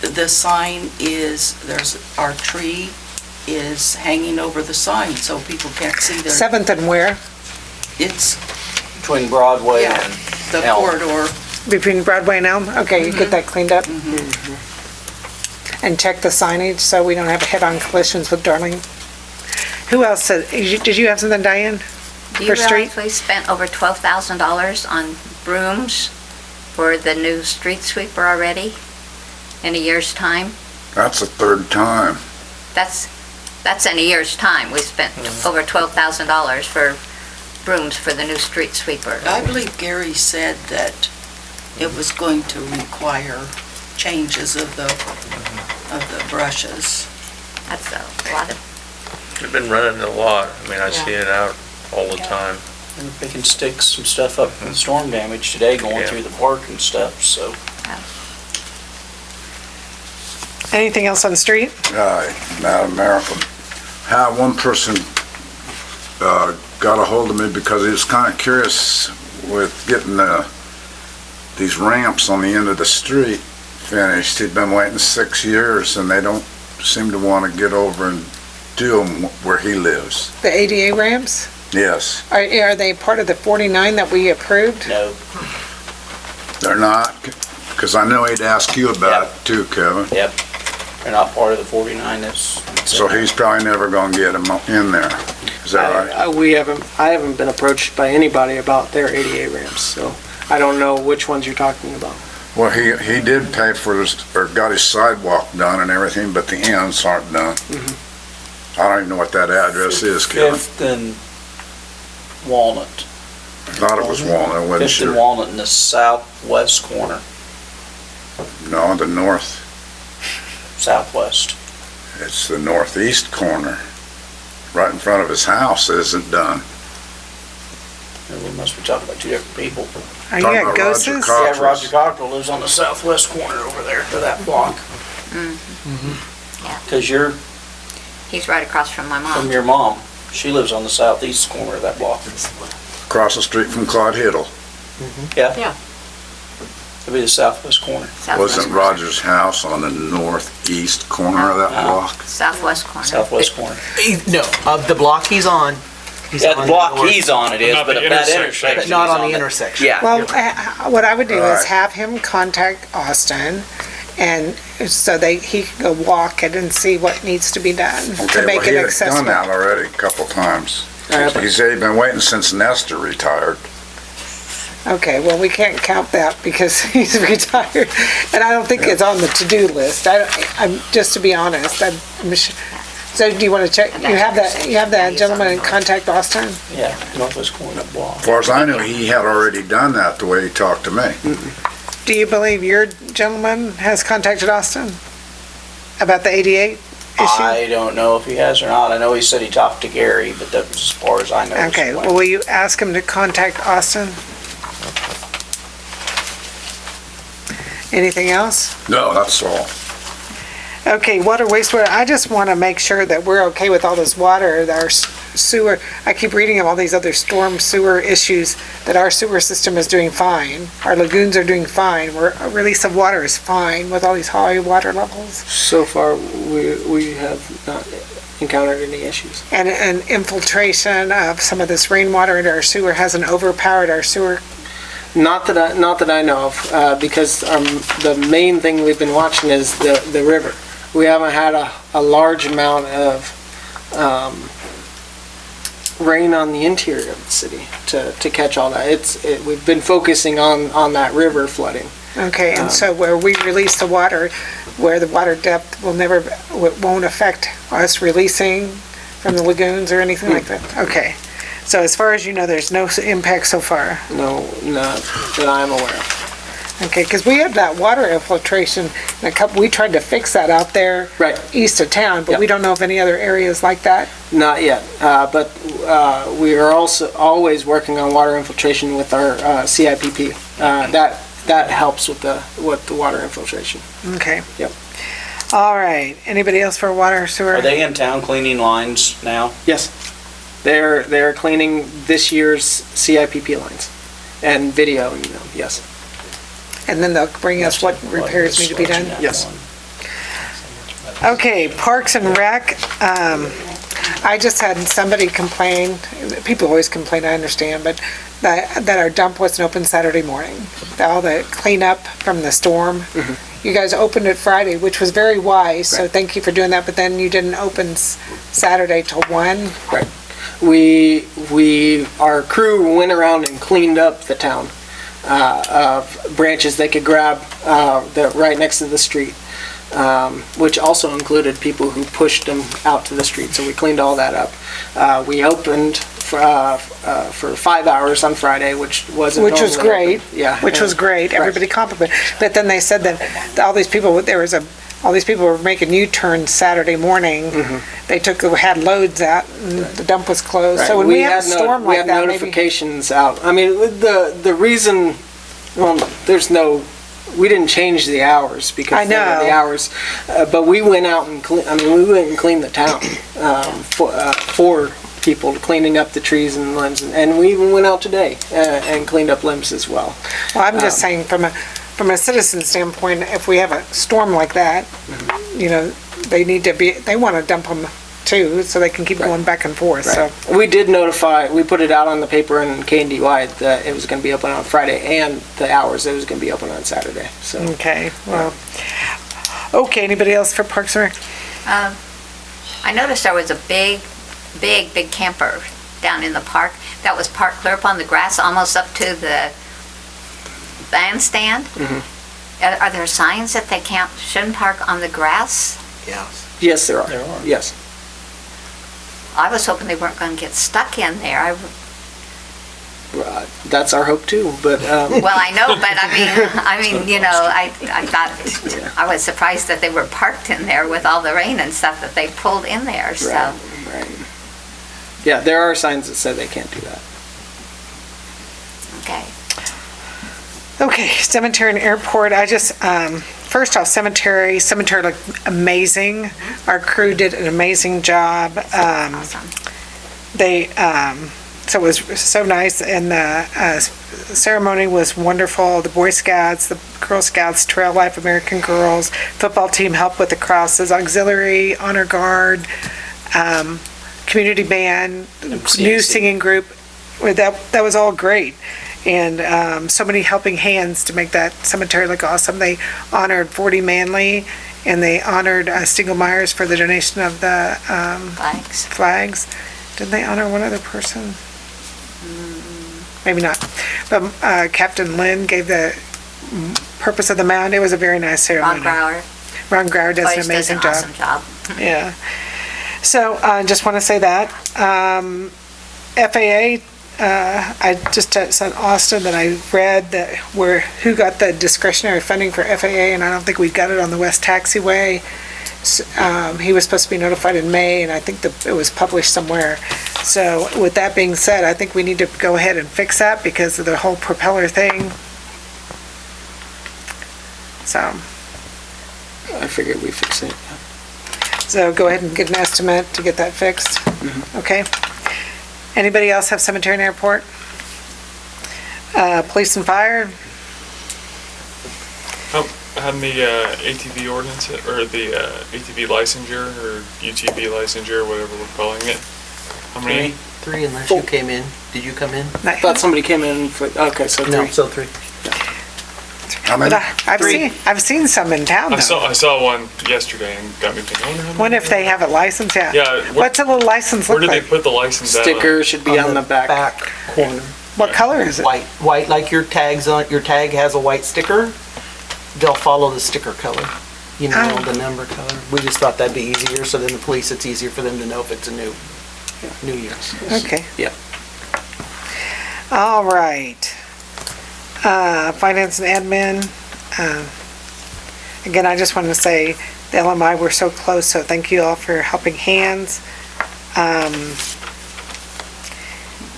the sign is, our tree is hanging over the sign, so people can't see their. 7th and where? It's Between Broadway and the Elm. corridor. Between Broadway and Elm? Okay, you get that cleaned up? And check the signage so we don't have head-on collisions with Darling. Who else said, did you have something, Diane? Do you For street? realize we spent over $12,000 on brooms for the new street sweeper already in a year's time? That's the third time. That's in a year's time. We spent over $12,000 for brooms for the new street sweeper. I believe Gary said that it was going to require changes of the brushes. That's a lot of, They've been running it a lot. I mean, I see it out all the time. And picking sticks, some stuff up from the storm damage today going through the park and stuff, so. Anything else on the street? Madam Mayor, how one person got a hold of me because he was kind of curious with getting these ramps on the end of the street finished. He'd been waiting 6 years and they don't seem to want to get over and do them where he lives. The ADA ramps? Yes. Are they part of the 49 that we approved? No. They're not? Because I know he'd ask you about it too, Kevin. Yep. They're not part of the 49 that's. So he's probably never gonna get him in there. Is that right? I haven't been approached by anybody about their ADA ramps, so I don't know which ones you're talking about. Well, he did pay for his, or got his sidewalk done and everything, but the ends aren't done. I don't even know what that address is, Kevin. Fifth and Walnut. Thought it was Walnut, I wasn't Fifth and sure. Walnut in the southwest corner, No, the north, southwest. it's the northeast corner. Right in front of his house isn't done. And we must be talking about two different people. Are you Talking at about Roger Goses? Cox. Yeah, Roger Cockrell lives on the southwest corner over there, for that block. Because you're He's right across from my from mom. your mom. She lives on the southeast corner of that block. Across the street from Claude Hiddle. Yeah. Yeah. It'll be the southwest corner. Wasn't Roger's house on the northeast corner of that block? Southwest corner. Southwest corner. No, of the block he's on. Yeah, the block north, he's on it is, Not but the at that intersection. intersection. but not he's on the the- intersection. Yeah. Well, what I would do is Right. have him contact Austin, and so he can go walk it and see what needs to be done to Okay, well, make he it had done accessible. that already a couple times. Alright. He said he'd been waiting since Nestor retired. Okay, well, we can't count that because he's retired, and I don't think it's on the to-do list. I'm, just to be honest, so do you want to check, you have that gentleman contact Austin? Yeah, northwest corner of the block. As far as I knew, he had already done that the way he talked to me. Do you believe your gentleman has contacted Austin about the 88 issue? I don't know if he has or not. I know he said he talked to Gary, but that's as far as I know. Okay, well, will you ask him to contact Austin? Anything else? No, that's all. Okay, water, wastewater, I just want to make sure that we're okay with all this water, our sewer. I keep reading of all these other storm sewer issues, that our sewer system is doing fine. Our lagoons are doing fine. Our release of water is fine with all these high water levels. So far, we have not encountered any issues. And infiltration of some of this rainwater into our sewer hasn't overpowered our sewer. Not that I know of, because the main thing we've been watching is the river. We haven't had a large amount of rain on the interior of the city to catch all that. We've been focusing on that river flooding. Okay, and so where we release the water, where the water depth won't affect us releasing from the lagoons or anything like that? Okay, so as far as you know, there's no impact so far? No, not that I'm aware of. Okay, because we had that water infiltration, we tried to fix that out there east of town, but we don't know of any other areas like that? Not yet, but we are also always working on water infiltration with our CIPP. That helps with the water infiltration. Okay. Yep. All right, anybody else for water, sewer? Are they in town cleaning lines now? Yes. They're cleaning this year's CIPP lines and videoing them, yes. And then they'll bring us what repairs need to be done? Yes. Okay, Parks and Rec, I just had somebody complain, people always complain, I understand, but that our dump wasn't open Saturday morning. All the cleanup from the storm. You guys opened it Friday, which was very wise, so thank you for doing that, but then you didn't open Saturday till 1? Right. Our crew went around and cleaned up the town. Branches they could grab right next to the street, which also included people who pushed them out to the street. So we cleaned all that up. We opened for 5 hours on Friday, which was great. Yeah, which was great. Everybody complimented. But then they said that all these people were making U-turns Saturday morning. They had loads out, and the dump was closed. Right. So when we have a storm we like had that, notifications out. I mean, the reason, well, we didn't change the hours because they were the hours, but we went out and we went and cleaned the town for people cleaning up the trees and limbs, and we even went out today and cleaned up limbs as well. Well, I'm just saying from a citizen standpoint, if we have a storm like that, they want to dump them too, so they can keep going back and forth, so. We did we put it out on the paper in KNDY that it was going to be open on Friday and the hours it was going to be open on Saturday, so. Okay, well, Okay, anybody else for Parks and Rec? I noticed there was a big camper down in the park that was parked clear up on the grass, almost up to the bandstand. Are there signs that they shouldn't park on the grass? Yes, there are. Yes. I was hoping they weren't going to get stuck in there. That's our hope too, but. Well, I know, but I mean, you know, I thought, I was surprised that they were parked in there with all the rain and stuff that they pulled in there, so. Right. Yeah, there are signs that say they can't do that. Okay. Okay, cemetery and airport, I just, first off, cemetery looked amazing. Our crew did an amazing job. Awesome. They, so it was so nice, and the ceremony was wonderful. The Boy Scouts, the Girl Scouts, Trail Life American Girls, football team helped with the crosses, auxiliary, honor guard, community band, new singing group. That was all great. And so many helping hands to make that cemetery look awesome. They honored 40 Manley, and they honored Stingle Myers for the donation of the flags. Didn't they honor one other person? Maybe not. But Captain Lynn gave the purpose of the mound. It was a very nice ceremony. Ron Grauer does an amazing job. Awesome job. Yeah. So I just want to say that. FAA, I just sent Austin that I read that who got the discretionary funding for FAA, and I don't think we got it on the West Taxiway. He was supposed to be notified in May, and I think it was published somewhere. So with that being said, I think we need to go ahead and fix that because of the whole propeller thing. So. I figured we fix it. So go ahead and get an estimate to get that fixed. Okay. Anybody else have cemetery and airport? Police and fire? On the ATV ordinance, or the ATV licensure, or UTV licensure, whatever we're calling it. How many? Three, unless you came in. Did you come in? I thought somebody came in for, okay, so 3. No, so 3. How many? I've seen some in town I though. saw one yesterday and got me thinking, oh no. Wonder if they have a license, yeah. Yeah. What's a little license Where look do like? they put the license at? Sticker should be on the back corner. What color is it? White, like your tag has a white sticker. They'll follow the sticker color, you know, the number color. We just thought that'd be easier, so then the police, it's easier for them to know if it's a new year. Okay. Yeah. All right. Finance and admin. Again, I just want to say the LMI, we're so close, so thank you all for helping hands.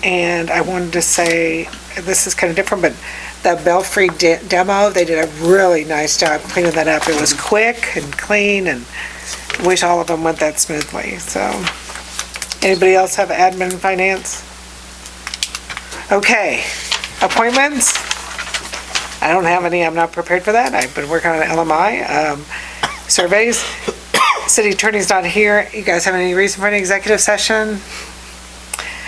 And I wanted to say, this is kind of different, but the Belfry demo, they did a really nice job cleaning that up. It was quick and clean, and wish all of them went that smoothly. So, anybody else have admin and finance? Okay, appointments? I don't have any, I'm not prepared for that. I've been working on LMI. Surveys, city attorney's not here. You guys have any reason for an executive session?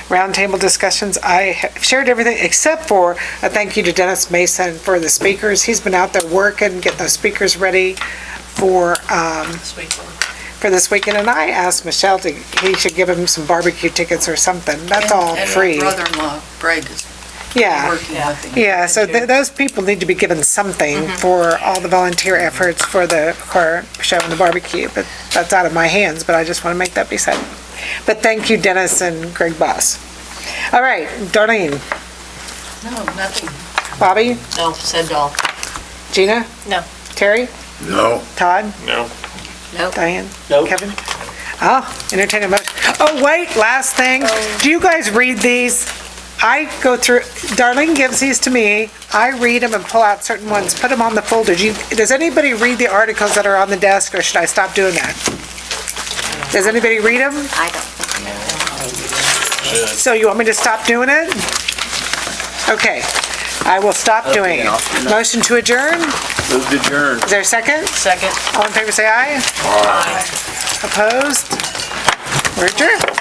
Roundtable discussions, I have shared everything except for a thank you to Dennis Mason for the speakers. He's been out there working, getting those speakers ready for this weekend. And I asked Michelle he should give him some barbecue tickets or something. That's all free. And brother-in-law, Greg, is Yeah. working with him. Yeah, so those people need to be given something for all the volunteer efforts for the car show and the barbecue, but that's out of my hands, but I just want to make that be said. But thank you, Dennis and Greg Boss. All right, Darlene. No, nothing. Bobby? No, send all. Gina? No. Terry? No. Todd? No. Nope. Diane? Nope. Kevin? Entertain a motion. Oh, wait, last thing. Do you guys read these? I go through, Darlene gives these to me, I read them and pull out certain ones, put them on the folder. Does anybody read the articles that are on the desk, or should I stop doing that? Does anybody read them? I don't think So you want me to stop doing it? Okay, I will stop doing it. Motion to adjourn? Move to adjourn. Is there a second? Second. All in favor, say aye. Aye. Opposed? We're adjourned.